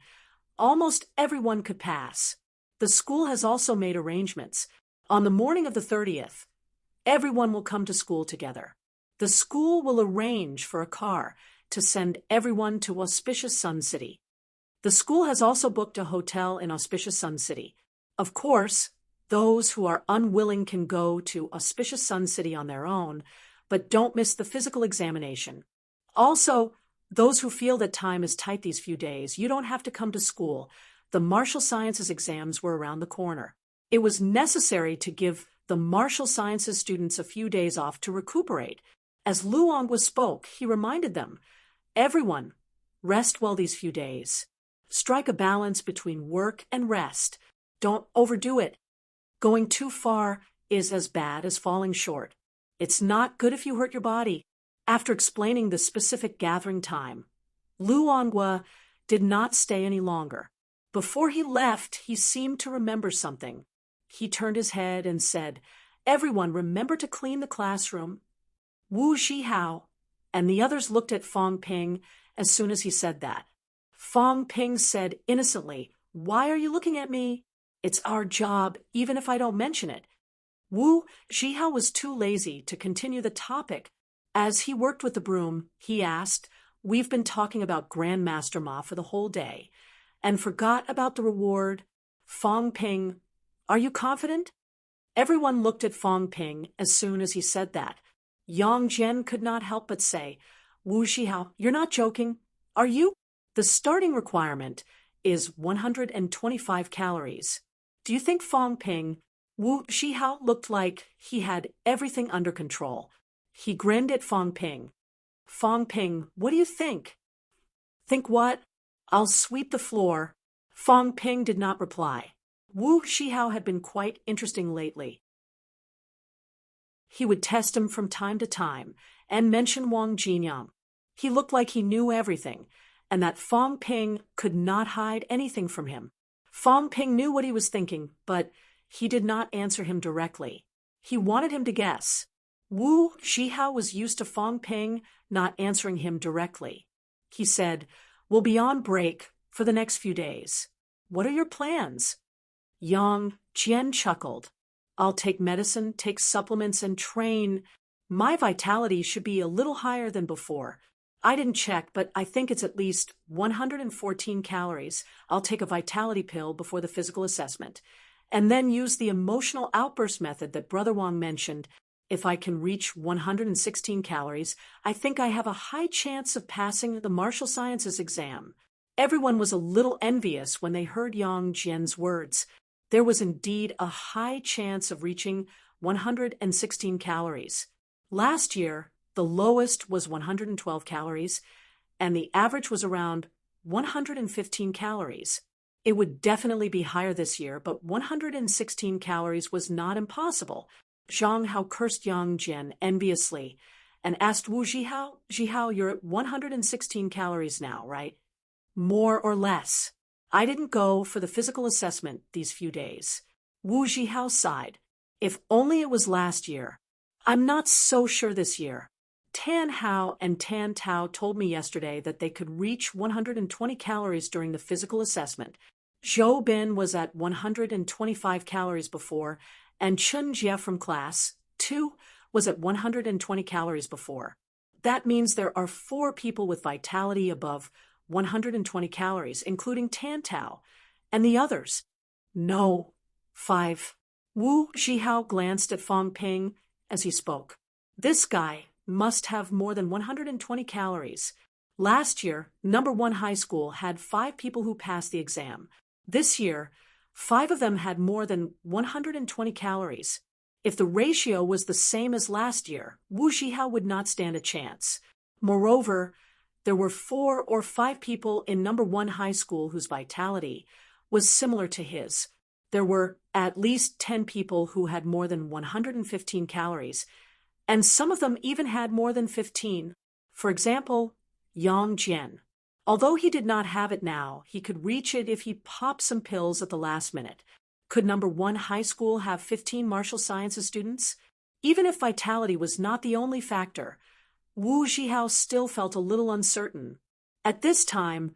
Almost everyone could pass. The school has also made arrangements. On the morning of the 30th, everyone will come to school together. The school will arrange for a car to send everyone to Auspicious Sun City. The school has also booked a hotel in Auspicious Sun City. Of course, those who are unwilling can go to Auspicious Sun City on their own, but don't miss the physical examination. Also, Those who feel that time is tight these few days, you don't have to come to school. The martial sciences exams were around the corner. It was necessary to give the martial sciences students a few days off to recuperate. As Luonghua spoke, he reminded them, everyone, rest well these few days. Strike a balance between work and rest. Don't overdo it. Going too far is as bad as falling short. It's not good if you hurt your body. After explaining the specific gathering time, Luonghua did not stay any longer. Before he left, he seemed to remember something. He turned his head and said, everyone, remember to clean the classroom. Wu Zhihao and the others looked at Fong Ping as soon as he said that. Fong Ping said innocently, why are you looking at me? It's our job, even if I don't mention it. Wu Zhihao was too lazy to continue the topic. As he worked with the broom, he asked, we've been talking about Grandmaster Ma for the whole day, and forgot about the reward. Fong Ping, are you confident? Everyone looked at Fong Ping as soon as he said that. Yang Jian could not help but say, Wu Zhihao, you're not joking, are you? The starting requirement is 125 calories. Do you think Fong Ping? Wu Zhihao looked like he had everything under control. He grinned at Fong Ping. Fong Ping, what do you think? Think what? I'll sweep the floor. Fong Ping did not reply. Wu Zhihao had been quite interesting lately. He would test him from time to time and mention Wang Jinyang. He looked like he knew everything, and that Fong Ping could not hide anything from him. Fong Ping knew what he was thinking, but he did not answer him directly. He wanted him to guess. Wu Zhihao was used to Fong Ping not answering him directly. He said, we'll be on break for the next few days. What are your plans? Yang Jian chuckled. I'll take medicine, take supplements, and train. My vitality should be a little higher than before. I didn't check, but I think it's at least 114 calories. I'll take a vitality pill before the physical assessment, and then use the emotional outburst method that Brother Wang mentioned. If I can reach 116 calories, I think I have a high chance of passing the martial sciences exam. Everyone was a little envious when they heard Yang Jian's words. There was indeed a high chance of reaching 116 calories. Last year, the lowest was 112 calories, and the average was around 115 calories. It would definitely be higher this year, but 116 calories was not impossible. Zhang Hao cursed Yang Jian enviously and asked Wu Zhihao, Zhihao, you're at 116 calories now, right? More or less. I didn't go for the physical assessment these few days. Wu Zhihao sighed. If only it was last year. I'm not so sure this year. Tan Hao and Tan Tao told me yesterday that they could reach 120 calories during the physical assessment. Zhou Bin was at 125 calories before, and Chun Jie from class 2 was at 120 calories before. That means there are 4 people with vitality above 120 calories, including Tan Tao, and the others. No, 5. Wu Zhihao glanced at Fong Ping as he spoke. This guy must have more than 120 calories. Last year, number 1 high school had 5 people who passed the exam. This year, 5 of them had more than 120 calories. If the ratio was the same as last year, Wu Zhihao would not stand a chance. Moreover, there were 4 or 5 people in number 1 high school whose vitality was similar to his. There were at least 10 people who had more than 115 calories, and some of them even had more than 15. For example, Yang Jian. Although he did not have it now, he could reach it if he popped some pills at the last minute. Could number 1 high school have 15 martial sciences students? Even if vitality was not the only factor, Wu Zhihao still felt a little uncertain. At this time,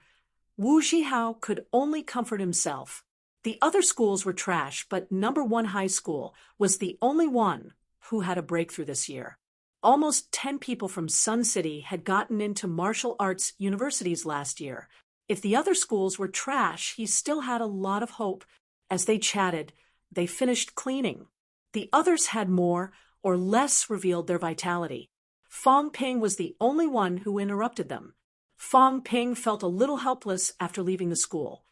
Wu Zhihao could only comfort himself. The other schools were trash, but number 1 high school was the only one who had a breakthrough this year. Almost 10 people from Sun City had gotten into martial arts universities last year. If the other schools were trash, he still had a lot of hope. As they chatted, they finished cleaning. The others had more or less revealed their vitality. Fong Ping was the only one who interrupted them. Fong Ping felt a little helpless after leaving the school.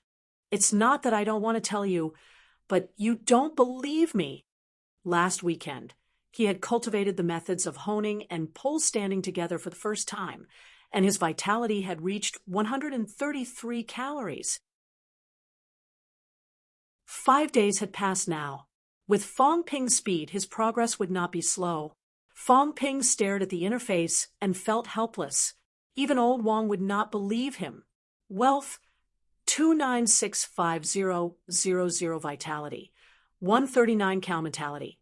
It's not that I don't want to tell you, but you don't believe me. Last weekend, he had cultivated the methods of honing and pole standing together for the first time, and his vitality had reached 133 calories. 5 days had passed now. With Fong Ping's speed, his progress would not be slow. Fong Ping stared at the interface and felt helpless. Even old Wang would not believe him. Wealth, 2965000 vitality, 139 cal mentality,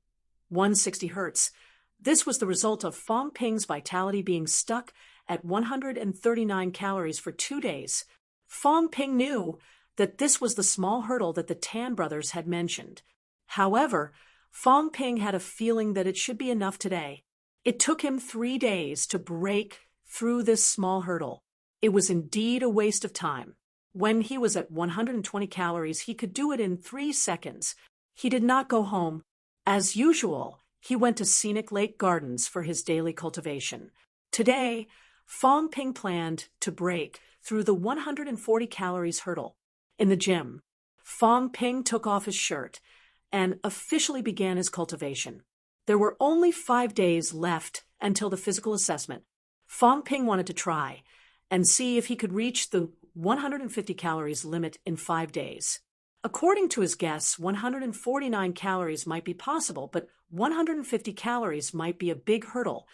160 hertz. This was the result of Fong Ping's vitality being stuck at 139 calories for 2 days. Fong Ping knew that this was the small hurdle that the Tan brothers had mentioned. However, Fong Ping had a feeling that it should be enough today. It took him 3 days to break through this small hurdle. It was indeed a waste of time. When he was at 120 calories, he could do it in 3 seconds. He did not go home. As usual, he went to Scenic Lake Gardens for his daily cultivation. Today, Fong Ping planned to break through the 140 calories hurdle. In the gym, Fong Ping took off his shirt and officially began his cultivation. There were only 5 days left until the physical assessment. Fong Ping wanted to try and see if he could reach the 150 calories limit in 5 days. According to his guess, 149 calories might be possible, but 150 calories might be a big hurdle.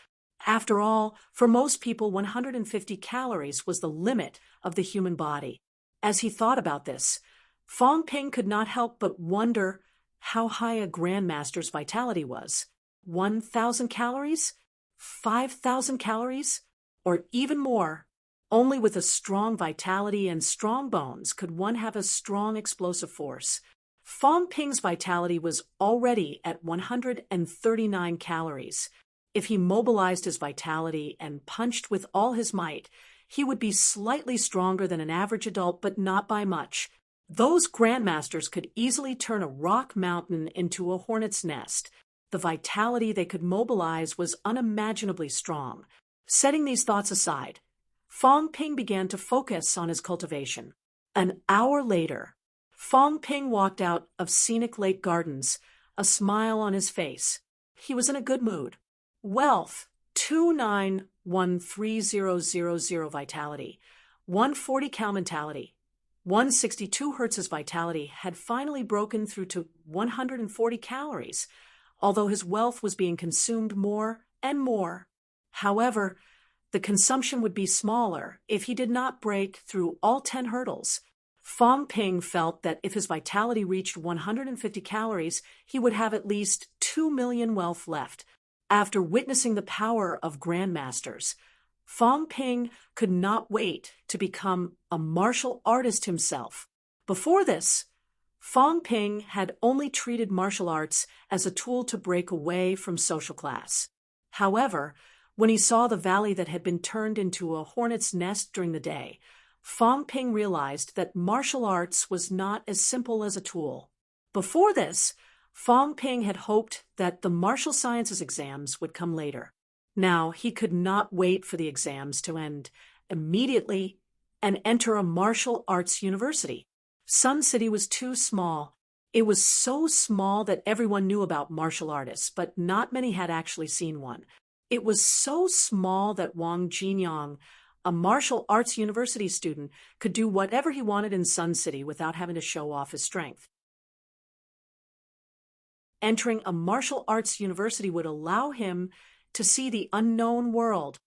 After all, for most people, 150 calories was the limit of the human body. As he thought about this, Fong Ping could not help but wonder how high a grandmaster's vitality was. 1,000 calories? 5,000 calories? Or even more? Only with a strong vitality and strong bones could one have a strong explosive force. Fong Ping's vitality was already at 139 calories. If he mobilized his vitality and punched with all his might, he would be slightly stronger than an average adult, but not by much. Those grandmasters could easily turn a rock mountain into a hornet's nest. The vitality they could mobilize was unimaginably strong. Setting these thoughts aside, Fong Ping began to focus on his cultivation. An hour later, Fong Ping walked out of Scenic Lake Gardens, a smile on his face. He was in a good mood. Wealth, 2913000 vitality, 140 cal mentality, 162 hertz vitality had finally broken through to 140 calories, although his wealth was being consumed more and more. However, the consumption would be smaller if he did not break through all 10 hurdles. Fong Ping felt that if his vitality reached 150 calories, he would have at least 2 million wealth left. After witnessing the power of grandmasters, Fong Ping could not wait to become a martial artist himself. Before this, Fong Ping had only treated martial arts as a tool to break away from social class. However, when he saw the valley that had been turned into a hornet's nest during the day, Fong Ping realized that martial arts was not as simple as a tool. Before this, Fong Ping had hoped that the martial sciences exams would come later. Now he could not wait for the exams to end immediately and enter a martial arts university. Sun City was too small. It was so small that everyone knew about martial artists, but not many had actually seen one. It was so small that Wang Jinyang, a martial arts university student, could do whatever he wanted in Sun City without having to show off his strength. Entering a martial arts university would allow him to see the unknown world.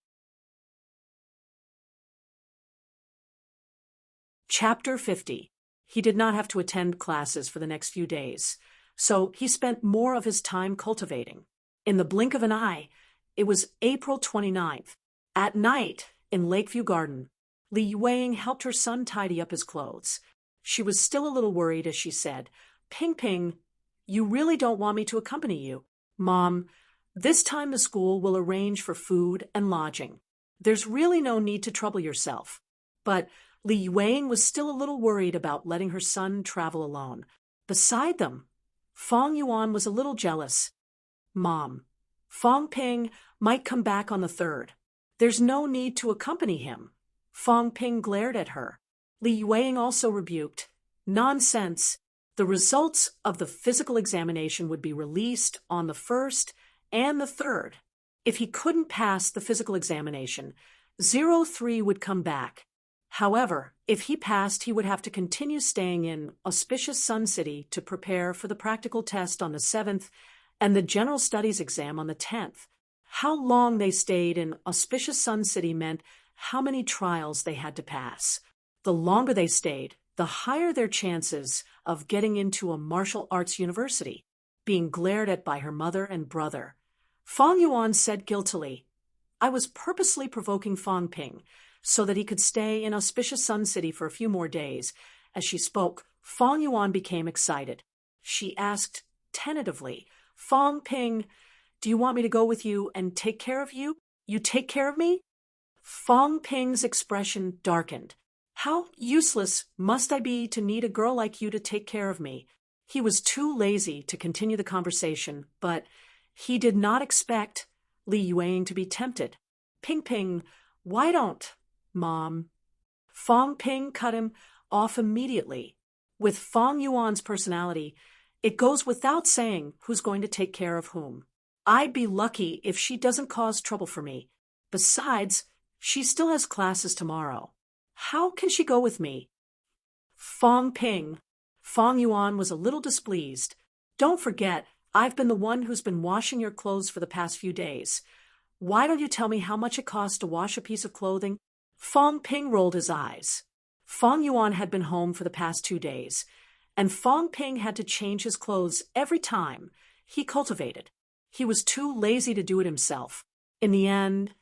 Chapter 50. He did not have to attend classes for the next few days, so he spent more of his time cultivating. In the blink of an eye, it was April 29th. At night, in Lakeview Garden, Li Yueing helped her son tidy up his clothes. She was still a little worried as she said, "Ping Ping, you really don't want me to accompany you." "Mom, this time the school will arrange for food and lodging. There's really no need to trouble yourself." But Li Yueing was still a little worried about letting her son travel alone. Beside them, Fong Yuan was a little jealous. "Mom, Fong Ping might come back on the 3rd. There's no need to accompany him." Fong Ping glared at her. Li Yueying also rebuked. Nonsense. The results of the physical examination would be released on the 1st and the 3rd. If he couldn't pass the physical examination, 03 would come back. However, if he passed, he would have to continue staying in Auspicious Sun City to prepare for the practical test on the 7th and the general studies exam on the 10th. How long they stayed in Auspicious Sun City meant how many trials they had to pass. The longer they stayed, the higher their chances of getting into a martial arts university. Being glared at by her mother and brother, Fong Yuan said guiltily, I was purposely provoking Fong Ping so that he could stay in Auspicious Sun City for a few more days. As she spoke, Fong Yuan became excited. She asked tentatively, Fong Ping, do you want me to go with you and take care of you? You take care of me? Fong Ping's expression darkened. How useless must I be to need a girl like you to take care of me? He was too lazy to continue the conversation, but he did not expect Li Yueying to be tempted. Ping Ping, why don't, Mom? Fong Ping cut him off immediately. With Fong Yuan's personality, it goes without saying who's going to take care of whom. I'd be lucky if she doesn't cause trouble for me. Besides, she still has classes tomorrow. How can she go with me? Fong Ping. Fong Yuan was a little displeased. Don't forget, I've been the one who's been washing your clothes for the past few days. Why don't you tell me how much it costs to wash a piece of clothing? Fong Ping rolled his eyes. Fong Yuan had been home for the past 2 days, and Fong Ping had to change his clothes every time he cultivated. He was too lazy to do it himself. In the end,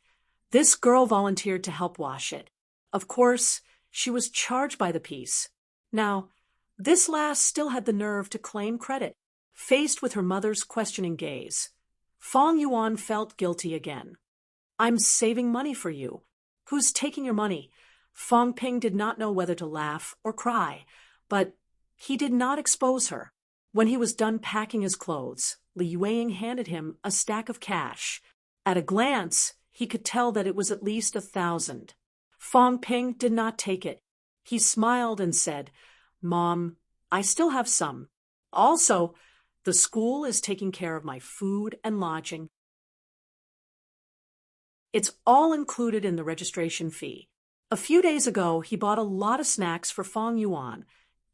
this girl volunteered to help wash it. Of course, she was charged by the piece. Now, this last still had the nerve to claim credit. Faced with her mother's questioning gaze, Fong Yuan felt guilty again. I'm saving money for you. Who's taking your money? Fong Ping did not know whether to laugh or cry, but he did not expose her. When he was done packing his clothes, Li Yueying handed him a stack of cash. At a glance, he could tell that it was at least 1,000. Fong Ping did not take it. He smiled and said, Mom, I still have some. Also, the school is taking care of my food and lodging. It's all included in the registration fee. A few days ago, he bought a lot of snacks for Fong Yuan,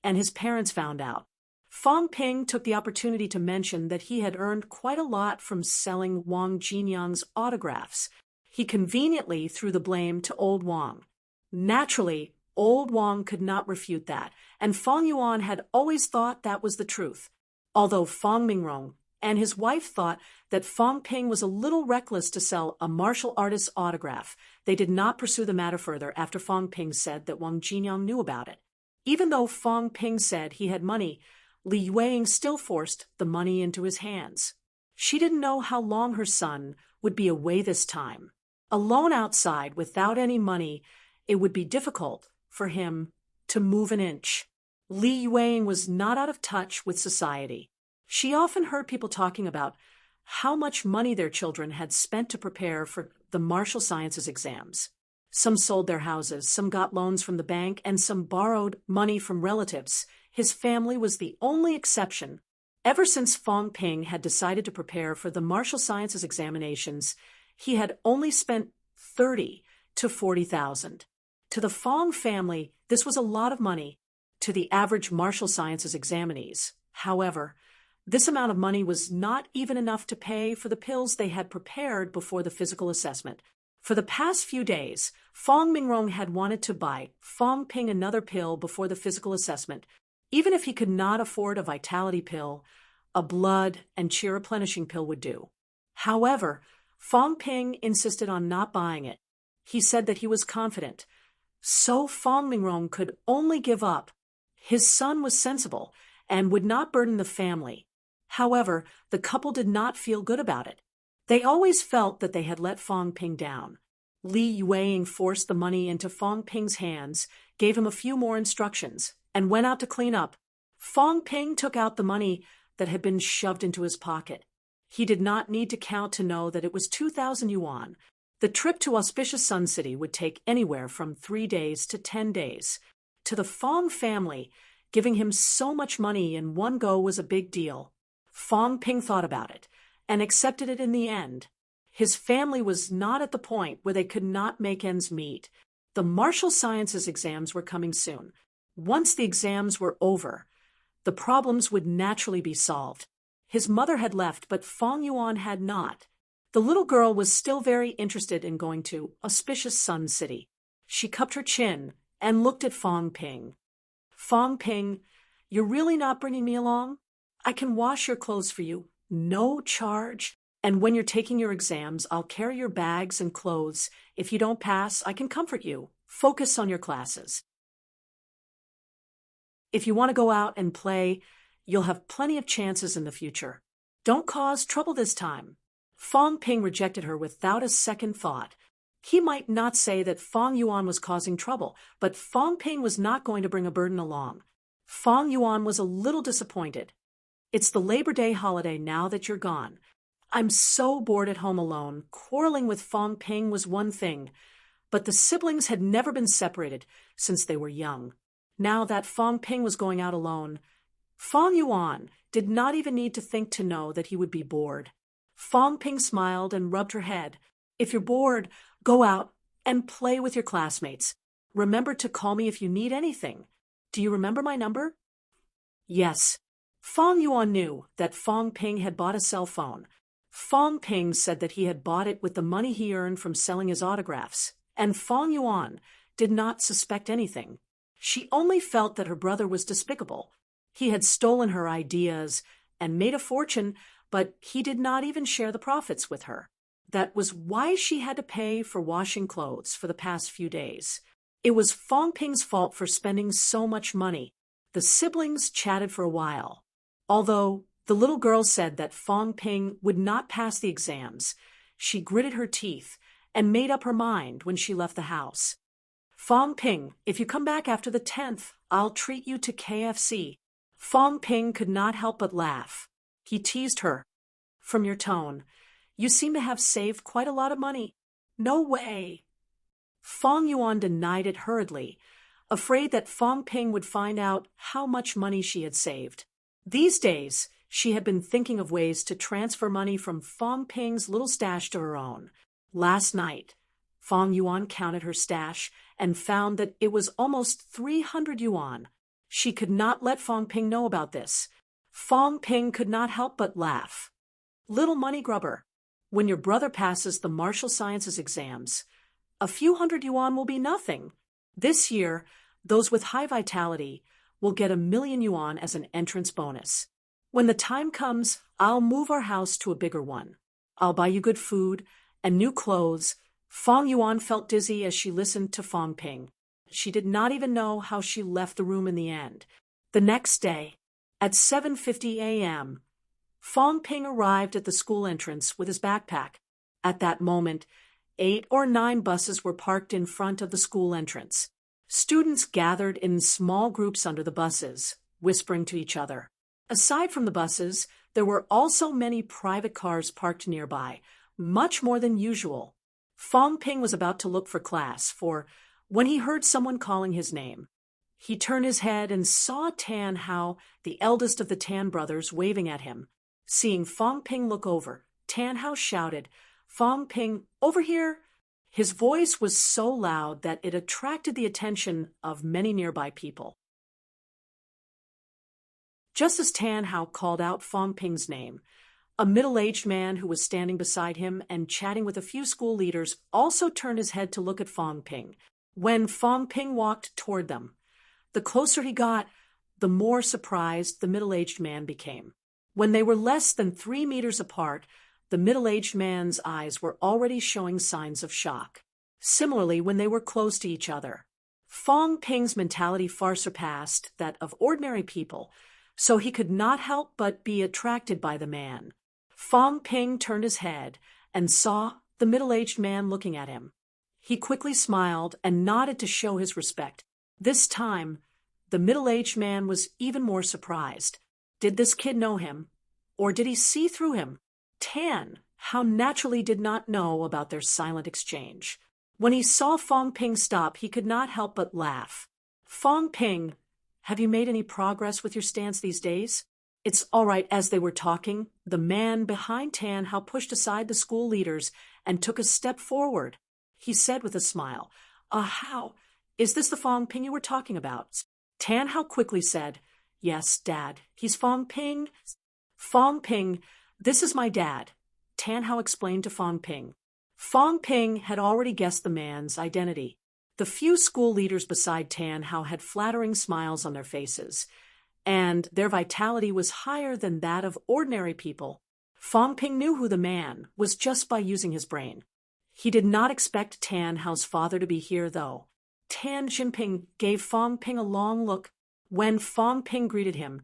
and his parents found out. Fong Ping took the opportunity to mention that he had earned quite a lot from selling Wang Jinyang's autographs. He conveniently threw the blame to old Wang. Naturally, old Wang could not refute that, and Fong Yuan had always thought that was the truth. Although Fong Mingrong and his wife thought that Fong Ping was a little reckless to sell a martial artist's autograph, they did not pursue the matter further after Fong Ping said that Wang Jinyang knew about it. Even though Fong Ping said he had money, Li Yueying still forced the money into his hands. She didn't know how long her son would be away this time. Alone outside without any money, it would be difficult for him to move an inch. Li Yueying was not out of touch with society. She often heard people talking about how much money their children had spent to prepare for the martial sciences exams. Some sold their houses, some got loans from the bank, and some borrowed money from relatives. His family was the only exception. Ever since Fong Ping had decided to prepare for the martial sciences examinations, he had only spent 30 to 40,000. To the Fong family, this was a lot of money. To the average martial sciences examinees, however, this amount of money was not even enough to pay for the pills they had prepared before the physical assessment. For the past few days, Fong Mingrong had wanted to buy Fong Ping another pill before the physical assessment. Even if he could not afford a vitality pill, a blood and qi replenishing pill would do. However, Fong Ping insisted on not buying it. He said that he was confident. So Fong Mingrong could only give up. His son was sensible and would not burden the family. However, the couple did not feel good about it. They always felt that they had let Fong Ping down. Li Yueying forced the money into Fong Ping's hands, gave him a few more instructions, and went out to clean up. Fong Ping took out the money that had been shoved into his pocket. He did not need to count to know that it was 2,000 yuan. The trip to Auspicious Sun City would take anywhere from 3 days to 10 days. To the Fong family, giving him so much money in one go was a big deal. Fong Ping thought about it and accepted it in the end. His family was not at the point where they could not make ends meet. The martial sciences exams were coming soon. Once the exams were over, the problems would naturally be solved. His mother had left, but Fong Yuan had not. The little girl was still very interested in going to Auspicious Sun City. She cupped her chin and looked at Fong Ping. Fong Ping, you're really not bringing me along? I can wash your clothes for you, no charge. And when you're taking your exams, I'll carry your bags and clothes. If you don't pass, I can comfort you. Focus on your classes. If you want to go out and play, you'll have plenty of chances in the future. Don't cause trouble this time. Fong Ping rejected her without a second thought. He might not say that Fong Yuan was causing trouble, but Fong Ping was not going to bring a burden along. Fong Yuan was a little disappointed. It's the Labor Day holiday now that you're gone. I'm so bored at home alone. Quarreling with Fong Ping was one thing, but the siblings had never been separated since they were young. Now that Fong Ping was going out alone, Fong Yuan did not even need to think to know that he would be bored. Fong Ping smiled and rubbed her head. If you're bored, go out and play with your classmates. Remember to call me if you need anything. Do you remember my number? Yes. Fong Yuan knew that Fong Ping had bought a cell phone. Fong Ping said that he had bought it with the money he earned from selling his autographs, and Fong Yuan did not suspect anything. She only felt that her brother was despicable. He had stolen her ideas and made a fortune, but he did not even share the profits with her. That was why she had to pay for washing clothes for the past few days. It was Fong Ping's fault for spending so much money. The siblings chatted for a while. Although the little girl said that Fong Ping would not pass the exams, she gritted her teeth and made up her mind when she left the house. Fong Ping, if you come back after the 10th, I'll treat you to KFC. Fong Ping could not help but laugh. He teased her. From your tone, you seem to have saved quite a lot of money. No way. Fong Yuan denied it hurriedly, afraid that Fong Ping would find out how much money she had saved. These days, she had been thinking of ways to transfer money from Fong Ping's little stash to her own. Last night, Fong Yuan counted her stash and found that it was almost 300 yuan. She could not let Fong Ping know about this. Fong Ping could not help but laugh. Little money grubber, when your brother passes the martial sciences exams, a few hundred yuan will be nothing. This year, those with high vitality will get 1,000,000 yuan as an entrance bonus. When the time comes, I'll move our house to a bigger one. I'll buy you good food and new clothes. Fong Yuan felt dizzy as she listened to Fong Ping. She did not even know how she left the room in the end. The next day, at 7:50 a.m., Fong Ping arrived at the school entrance with his backpack. At that moment, 8 or 9 buses were parked in front of the school entrance. Students gathered in small groups under the buses, whispering to each other. Aside from the buses, there were also many private cars parked nearby, much more than usual. Fong Ping was about to look for class, when he heard someone calling his name. He turned his head and saw Tan Hao, the eldest of the Tan brothers, waving at him. Seeing Fong Ping look over, Tan Hao shouted, "Fong Ping, over here!" His voice was so loud that it attracted the attention of many nearby people. Just as Tan Hao called out Fong Ping's name, a middle-aged man who was standing beside him and chatting with a few school leaders also turned his head to look at Fong Ping. When Fong Ping walked toward them, the closer he got, the more surprised the middle-aged man became. When they were less than 3 meters apart, the middle-aged man's eyes were already showing signs of shock. Similarly, when they were close to each other, Fong Ping's mentality far surpassed that of ordinary people, so he could not help but be attracted by the man. Fong Ping turned his head and saw the middle-aged man looking at him. He quickly smiled and nodded to show his respect. This time, the middle-aged man was even more surprised. Did this kid know him? Or did he see through him? Tan, How naturally did not know about their silent exchange. When he saw Fong Ping stop, he could not help but laugh. Fong Ping, have you made any progress with your stance these days? It's all right. As they were talking, the man behind Tan Hao pushed aside the school leaders and took a step forward. He said with a smile, How? Is this the Fong Ping you were talking about? Tan Hao quickly said, Yes, Dad. He's Fong Ping. Fong Ping, this is my dad, Tan Hao explained to Fong Ping. Fong Ping had already guessed the man's identity. The few school leaders beside Tan Hao had flattering smiles on their faces, and their vitality was higher than that of ordinary people. Fong Ping knew who the man was just by using his brain. He did not expect Tan Hao's father to be here, though. Tan Jinping gave Fong Ping a long look. When Fong Ping greeted him,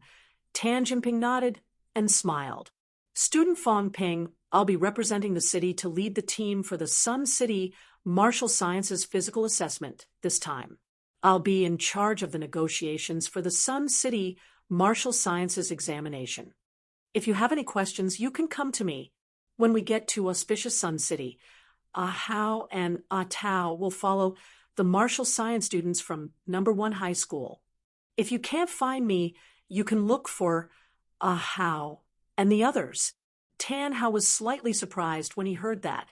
Tan Jinping nodded and smiled. Student Fong Ping, I'll be representing the city to lead the team for the Sun City Martial Sciences Physical Assessment this time. I'll be in charge of the negotiations for the Sun City Martial Sciences examination. If you have any questions, you can come to me. When we get to auspicious Sun City, Hao and Tao will follow the martial science students from number 1 high school. If you can't find me, you can look for Hao and the others. Tan Hao was slightly surprised when he heard that.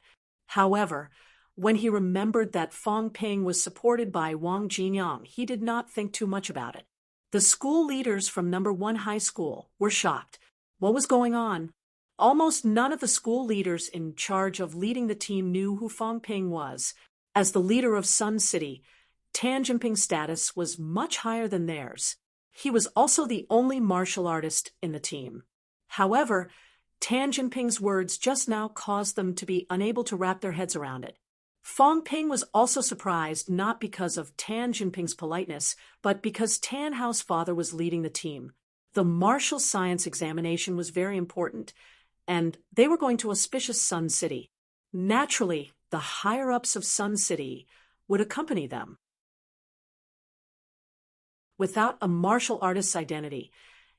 However, when he remembered that Fong Ping was supported by Wang Jinyang, he did not think too much about it. The school leaders from number 1 high school were shocked. What was going on? Almost none of the school leaders in charge of leading the team knew who Fong Ping was. As the leader of Sun City, Tan Jinping's status was much higher than theirs. He was also the only martial artist in the team. However, Tan Jinping's words just now caused them to be unable to wrap their heads around it. Fong Ping was also surprised not because of Tan Jinping's politeness, but because Tan Hao's father was leading the team. The martial science examination was very important, and they were going to auspicious Sun City. Naturally, the higher-ups of Sun City would accompany them. Without a martial artist's identity,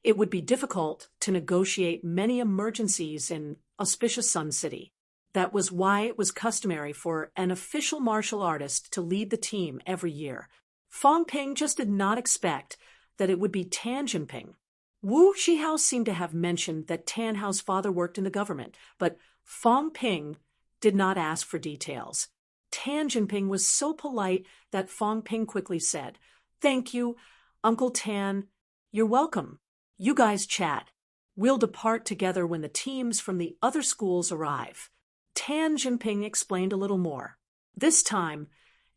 it would be difficult to negotiate many emergencies in auspicious Sun City. That was why it was customary for an official martial artist to lead the team every year. Fong Ping just did not expect that it would be Tan Jinping. Wu Shihao seemed to have mentioned that Tan Hao's father worked in the government, but Fong Ping did not ask for details. Tan Jinping was so polite that Fong Ping quickly said, Thank you, Uncle Tan. You're welcome. You guys chat. We'll depart together when the teams from the other schools arrive. Tan Jinping explained a little more. This time,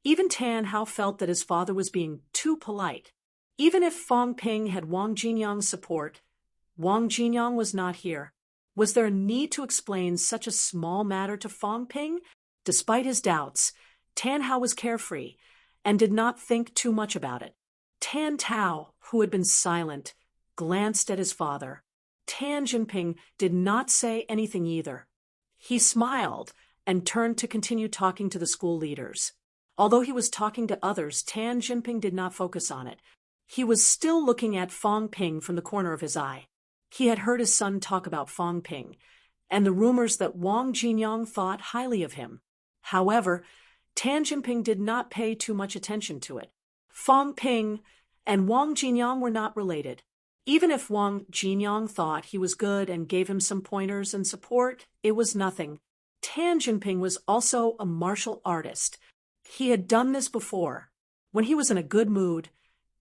even Tan Hao felt that his father was being too polite. Even if Fong Ping had Wang Jinyang's support, Wang Jinyang was not here. Was there a need to explain such a small matter to Fong Ping? Despite his doubts, Tan Hao was carefree and did not think too much about it. Tan Tao, who had been silent, glanced at his father. Tan Jinping did not say anything either. He smiled and turned to continue talking to the school leaders. Although he was talking to others, Tan Jinping did not focus on it. He was still looking at Fong Ping from the corner of his eye. He had heard his son talk about Fong Ping, and the rumors that Wang Jinyang thought highly of him. However, Tan Jinping did not pay too much attention to it. Fong Ping and Wang Jinyang were not related. Even if Wang Jinyang thought he was good and gave him some pointers and support, it was nothing. Tan Jinping was also a martial artist. He had done this before. When he was in a good mood,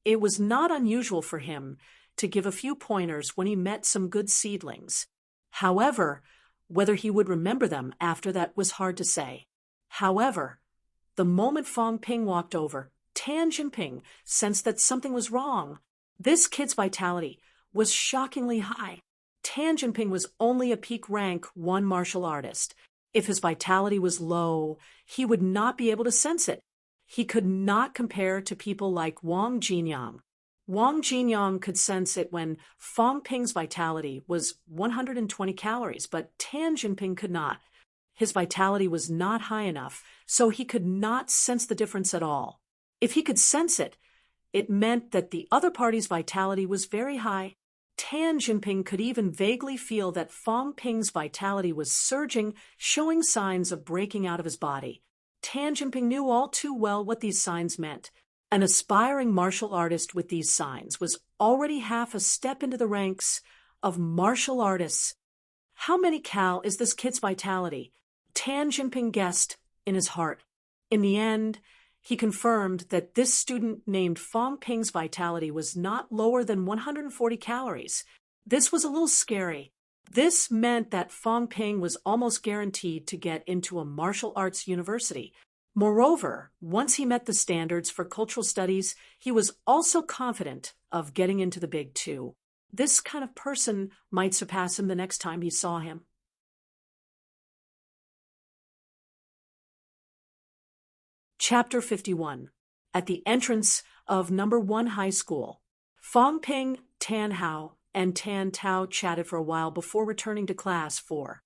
it was not unusual for him to give a few pointers when he met some good seedlings. However, whether he would remember them after that was hard to say. However, the moment Fong Ping walked over, Tan Jinping sensed that something was wrong. This kid's vitality was shockingly high. Tan Jinping was only a peak rank 1 martial artist. If his vitality was low, he would not be able to sense it. He could not compare to people like Wang Jinyang. Wang Jinyang could sense it when Fong Ping's vitality was 120 calories, but Tan Jinping could not. His vitality was not high enough, so he could not sense the difference at all. If he could sense it, it meant that the other party's vitality was very high. Tan Jinping could even vaguely feel that Fong Ping's vitality was surging, showing signs of breaking out of his body. Tan Jinping knew all too well what these signs meant. An aspiring martial artist with these signs was already half a step into the ranks of martial artists. How many cal is this kid's vitality? Tan Jinping guessed in his heart. In the end, he confirmed that this student named Fong Ping's vitality was not lower than 140 calories. This was a little scary. This meant that Fong Ping was almost guaranteed to get into a martial arts university. Moreover, once he met the standards for cultural studies, he was also confident of getting into the Big Two. This kind of person might surpass him the next time he saw him. Chapter 51. At the entrance of No. 1 High School, Fong Ping, Tan Hao, and Tan Tao chatted for a while before returning to class 4.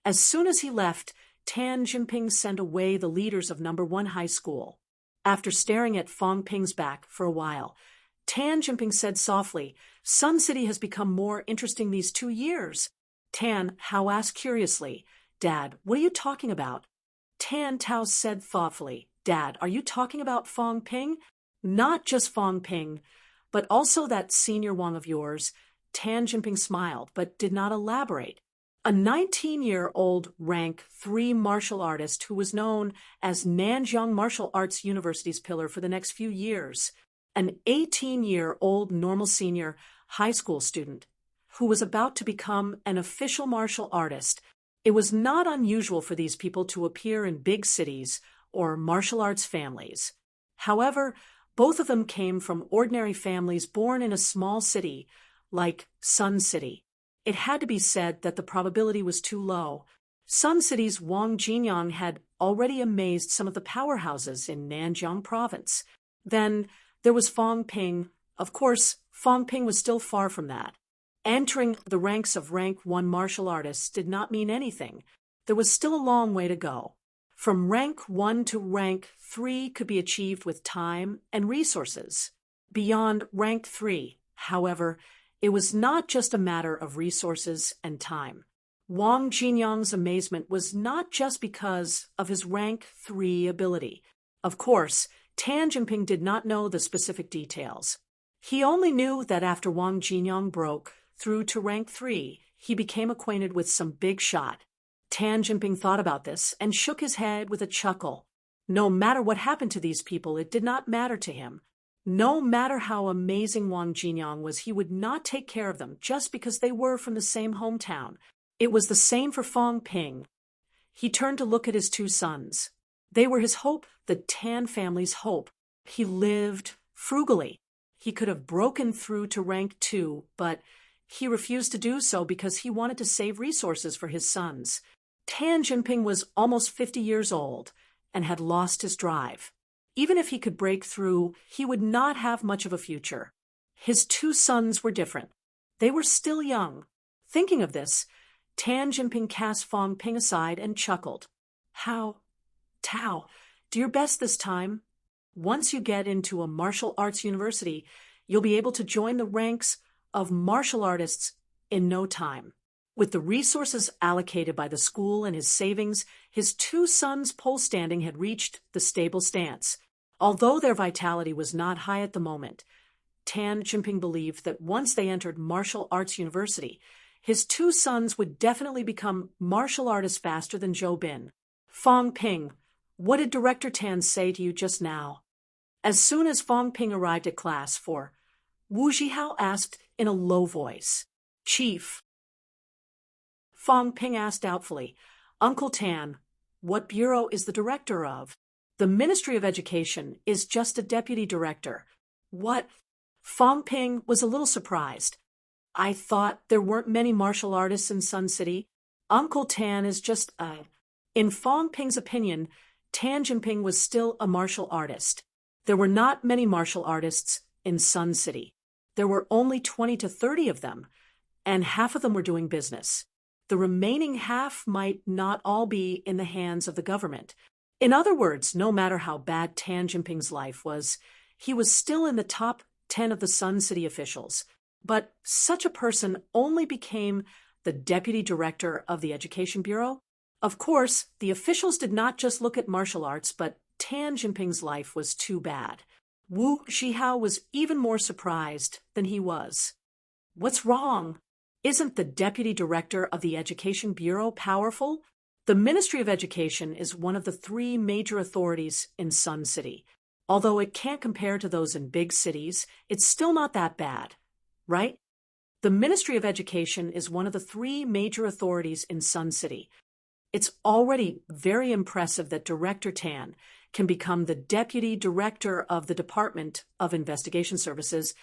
As soon as he left, Tan Jinping sent away the leaders of No. 1 High School. After staring at Fong Ping's back for a while, Tan Jinping said softly, "Sun City has become more interesting these 2 years." Tan Hao asked curiously, "Dad, what are you talking about?" Tan Tao said thoughtfully, "Dad, are you talking about Fong Ping?" "Not just Fong Ping, but also that senior Wang of yours." Tan Jinping smiled, but did not elaborate. A 19-year-old rank 3 martial artist who was known as Nanjing Martial Arts University's pillar for the next few years. An 18-year-old normal senior high school student who was about to become an official martial artist. It was not unusual for these people to appear in big cities or martial arts families. However, both of them came from ordinary families born in a small city like Sun City. It had to be said that the probability was too low. Sun City's Wang Jinyang had already amazed some of the powerhouses in Nanjing province. Then there was Fong Ping. Of course, Fong Ping was still far from that. Entering the ranks of rank 1 martial artists did not mean anything. There was still a long way to go. From rank 1 to rank 3 could be achieved with time and resources. Beyond rank 3, however, it was not just a matter of resources and time. Wang Jinyang's amazement was not just because of his rank 3 ability. Of course, Tan Jinping did not know the specific details. He only knew that after Wang Jinyang broke through to rank 3, he became acquainted with some big shot. Tan Jinping thought about this and shook his head with a chuckle. No matter what happened to these people, it did not matter to him. No matter how amazing Wang Jinyang was, he would not take care of them just because they were from the same hometown. It was the same for Fong Ping. He turned to look at his 2 sons. They were his hope, the Tan family's hope. He lived frugally. He could have broken through to rank 2, but he refused to do so because he wanted to save resources for his sons. Tan Jinping was almost 50 years old and had lost his drive. Even if he could break through, he would not have much of a future. His 2 sons were different. They were still young. Thinking of this, Tan Jinping cast Fong Ping aside and chuckled. Tao, do your best this time. Once you get into a martial arts university, you'll be able to join the ranks of martial artists in no time. With the resources allocated by the school and his savings, his 2 sons' pole standing had reached the stable stance. Although their vitality was not high at the moment, Tan Jinping believed that once they entered martial arts university, his 2 sons would definitely become martial artists faster than Zhou Bin. Fong Ping, what did Director Tan say to you just now? As soon as Fong Ping arrived at class 4, Wu Zhihao asked in a low voice. Chief. Fong Ping asked doubtfully, Uncle Tan, what bureau is the director of? The Ministry of Education is just a deputy director. What? Fong Ping was a little surprised. I thought there weren't many martial artists in Sun City. Uncle Tan is just In Fong Ping's opinion, Tan Jinping was still a martial artist. There were not many martial artists in Sun City. There were only 20 to 30 of them, and half of them were doing business. The remaining half might not all be in the hands of the government. In other words, no matter how bad Tan Jinping's life was, he was still in the top 10 of the Sun City officials. But such a person only became the deputy director of the Education Bureau. Of course, the officials did not just look at martial arts, but Tan Jinping's life was too bad. Wu Zhihao was even more surprised than he was. What's wrong? Isn't the deputy director of the Education Bureau powerful? The Ministry of Education is one of the three major authorities in Sun City. Although it can't compare to those in big cities, it's still not that bad, right? The Ministry of Education is one of the three major authorities in Sun City. It's already very impressive that Director Tan can become the deputy director of the Department of Investigation Services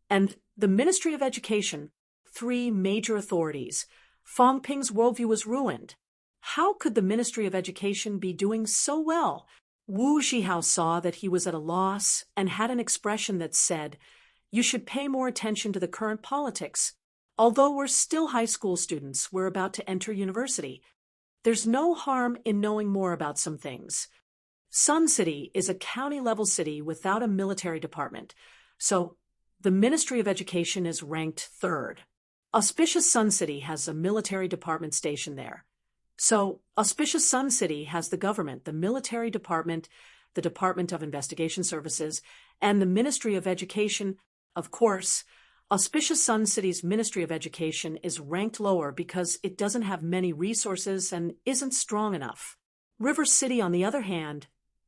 and the Ministry of Education, three major authorities. Fong Ping's worldview was ruined. How could the Ministry of Education be doing so well? Wu Zhihao saw that he was at a loss and had an expression that said, "You should pay more attention to the current politics. Although we're still high school students, we're about to enter university. There's no harm in knowing more about some things." Sun City is a county-level city without a military department, so the Ministry of Education is ranked third. Auspicious Sun City has a military department stationed there. So, Auspicious Sun City has the government, the military department, the Department of Investigation Services, and the Ministry of Education. Of course, Auspicious Sun City's Ministry of Education is ranked lower because it doesn't have many resources and isn't strong enough. River City, on the other hand,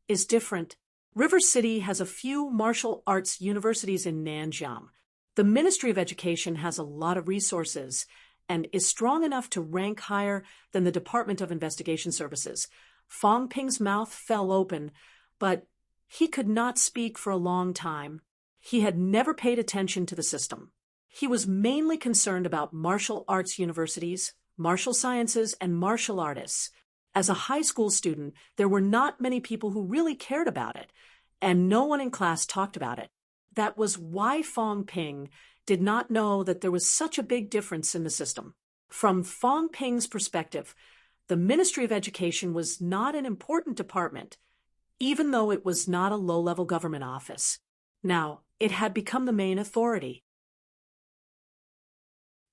is different. River City has a few martial arts universities in Nanjiang. The Ministry of Education has a lot of resources and is strong enough to rank higher than the Department of Investigation Services. Fong Ping's mouth fell open, but he could not speak for a long time. He had never paid attention to the system. He was mainly concerned about martial arts universities, martial sciences, and martial artists. As a high school student, there were not many people who really cared about it, and no one in class talked about it. That was why Fong Ping did not know that there was such a big difference in the system. From Fong Ping's perspective, the Ministry of Education was not an important department, even though it was not a low-level government office. Now, it had become the main authority.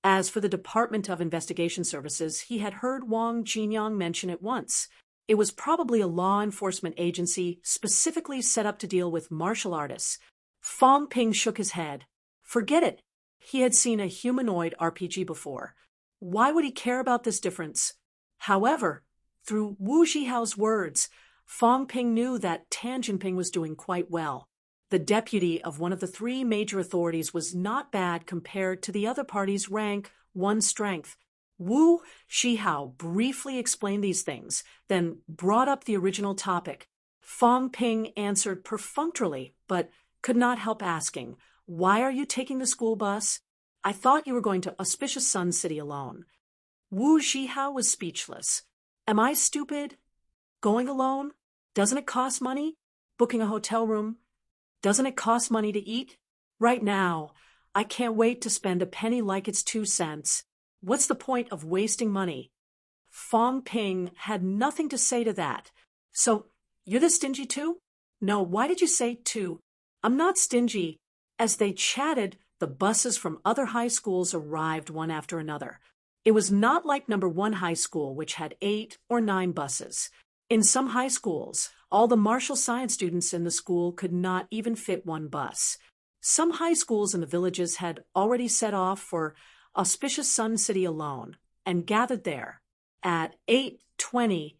As for the Department of Investigation Services, he had heard Wang Jinyang mention it once. It was probably a law enforcement agency specifically set up to deal with martial artists. Fong Ping shook his head. Forget it. He had seen a humanoid RPG before. Why would he care about this difference? However, through Wu Zhihao's words, Fong Ping knew that Tan Jinping was doing quite well. The deputy of one of the three major authorities was not bad compared to the other party's rank, one strength. Wu Zhihao briefly explained these things, then brought up the original topic. Fong Ping answered perfunctorily, but could not help asking, "Why are you taking the school bus? I thought you were going to Auspicious Sun City alone." Wu Zhihao was speechless. Am I stupid? Going alone? Doesn't it cost money? Booking a hotel room? Doesn't it cost money to eat? Right now, I can't wait to spend a penny like it's 2 cents. What's the point of wasting money? Fong Ping had nothing to say to that. So, you're the stingy too? No, why did you say too? I'm not stingy. As they chatted, the buses from other high schools arrived one after another. It was not like number 1 high school, which had 8 or 9 buses. In some high schools, all the martial science students in the school could not even fit 1 bus. Some high schools in the villages had already set off for Auspicious Sun City alone and gathered there. At 8:20,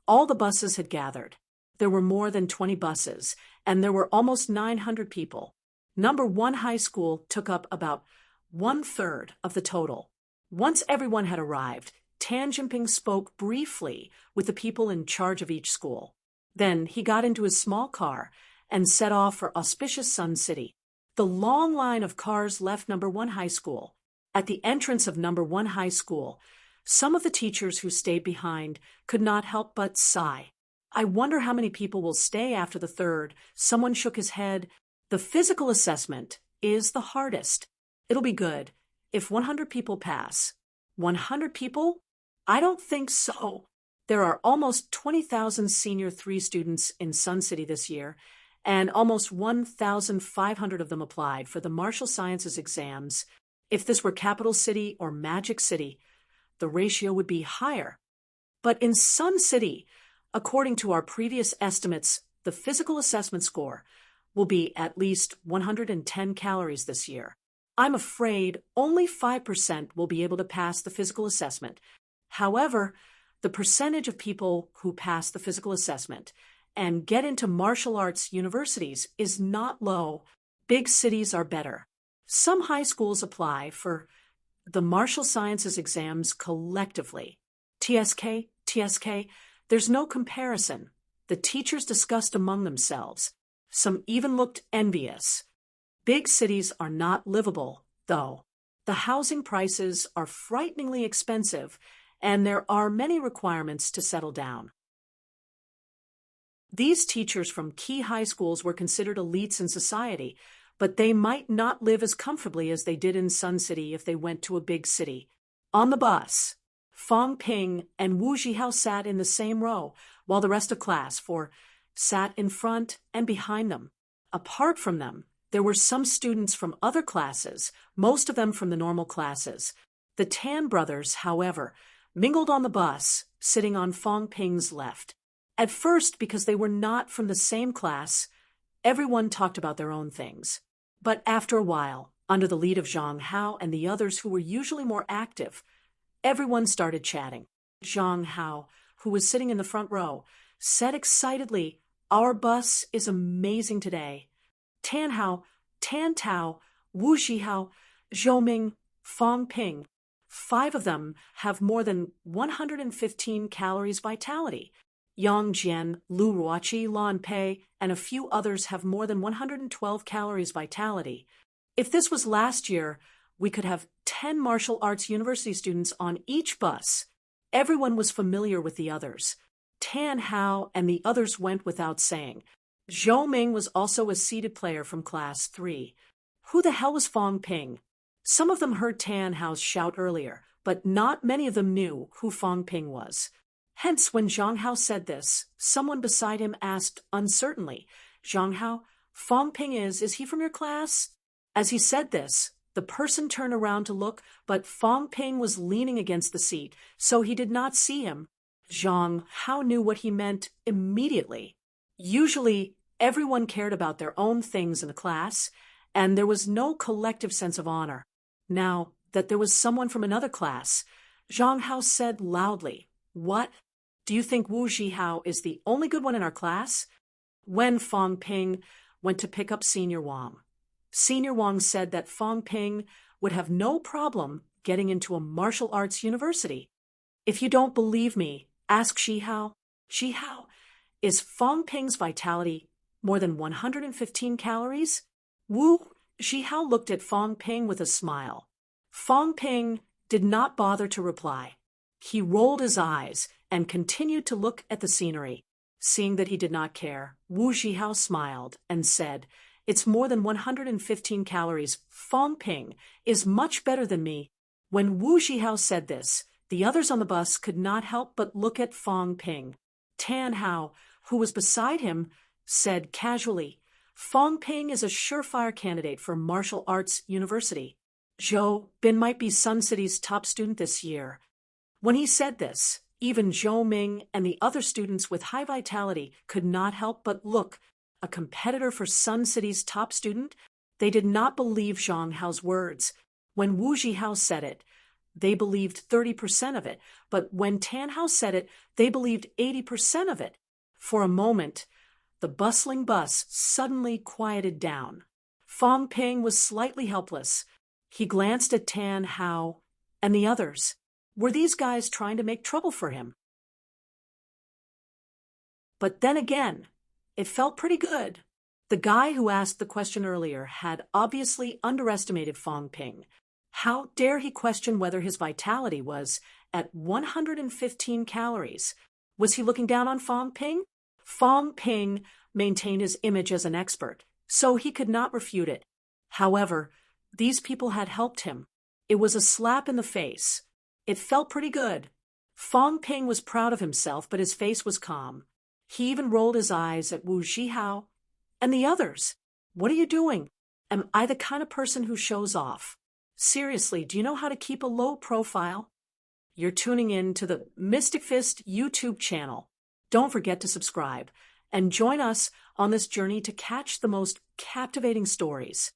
all the buses had gathered. There were more than 20 buses, and there were almost 900 people. Number 1 high school took up about 1/3 of the total. Once everyone had arrived, Tan Jinping spoke briefly with the people in charge of each school. Then he got into his small car and set off for Auspicious Sun City. The long line of cars left number 1 high school. At the entrance of number 1 high school, some of the teachers who stayed behind could not help but sigh. I wonder how many people will stay after the 3rd. Someone shook his head. The physical assessment is the hardest. It'll be good if 100 people pass. 100 people? I don't think so. There are almost 20,000 Senior 3 students in Sun City this year, and almost 1,500 of them applied for the martial sciences exams. If this were Capital City or Magic City, the ratio would be higher. But in Sun City, according to our previous estimates, the physical assessment score will be at least 110 calories this year. I'm afraid only 5% will be able to pass the physical assessment. However, the percentage of people who pass the physical assessment and get into martial arts universities is not low. Big cities are better. Some high schools apply for the martial sciences exams collectively. TSK, there's no comparison. The teachers discussed among themselves. Some even looked envious. Big cities are not livable, though. The housing prices are frighteningly expensive, and there are many requirements to settle down. These teachers from key high schools were considered elites in society, but they might not live as comfortably as they did in Sun City if they went to a big city. On the bus, Fong Ping and Wu Zhihao sat in the same row, while the rest of class sat in front and behind them. Apart from them, there were some students from other classes, most of them from the normal classes. The Tan brothers, however, mingled on the bus, sitting on Fong Ping's left. At first, because they were not from the same class, everyone talked about their own things. But after a while, under the lead of Zhang Hao and the others who were usually more active, everyone started chatting. Zhang Hao, who was sitting in the front row, said excitedly, "Our bus is amazing today. Tan Hao, Tan Tao, Wu Zhihao, Zhou Ming, Fong Ping. 5 of them have more than 115 calories vitality. Yang Jian, Lu Ruoqi, Lan Pei, and a few others have more than 112 calories vitality. If this was last year, we could have 10 martial arts university students on each bus." Everyone was familiar with the others. Tan Hao and the others went without saying. Zhou Ming was also a seated player from class 3. Who the hell was Fong Ping? Some of them heard Tan Hao's shout earlier, but not many of them knew who Fong Ping was. Hence, when Zhang Hao said this, someone beside him asked uncertainly, "Zhang Hao, Fong Ping is he from your class?" As he said this, the person turned around to look, but Fong Ping was leaning against the seat, so he did not see him. Zhang Hao knew what he meant immediately. Usually, everyone cared about their own things in the class, and there was no collective sense of honor. Now that there was someone from another class, Zhang Hao said loudly, "What? Do you think Wu Zhihao is the only good one in our class?" When Fong Ping went to pick up Senior Wang, Senior Wang said that Fong Ping would have no problem getting into a martial arts university. "If you don't believe me, ask Zhihao. Zhihao, is Fong Ping's vitality more than 115 calories?" Wu Zhihao looked at Fong Ping with a smile. Fong Ping did not bother to reply. He rolled his eyes and continued to look at the scenery. Seeing that he did not care, Wu Zhihao smiled and said, "It's more than 115 calories. Fong Ping is much better than me." When Wu Zhihao said this, the others on the bus could not help but look at Fong Ping. Tan Hao, who was beside him, said casually, "Fong Ping is a surefire candidate for martial arts university. Zhou Bin might be Sun City's top student this year." When he said this, even Zhou Ming and the other students with high vitality could not help but look. A competitor for Sun City's top student? They did not believe Zhang Hao's words. When Wu Zhihao said it, they believed 30% of it, but when Tan Hao said it, they believed 80% of it. For a moment, the bustling bus suddenly quieted down. Fong Ping was slightly helpless. He glanced at Tan Hao and the others. Were these guys trying to make trouble for him? But then again, it felt pretty good. The guy who asked the question earlier had obviously underestimated Fong Ping. How dare he question whether his vitality was at 115 calories? Was he looking down on Fong Ping? Fong Ping maintained his image as an expert, so he could not refute it. However, these people had helped him. It was a slap in the face. It felt pretty good. Fong Ping was proud of himself, but his face was calm. He even rolled his eyes at Wu Zhihao and the others. "What are you doing? Am I the kind of person who shows off?" Seriously, do you know how to keep a low profile? You're tuning in to the Mystic Fist YouTube channel. Don't forget to subscribe and join us on this journey to catch the most captivating stories.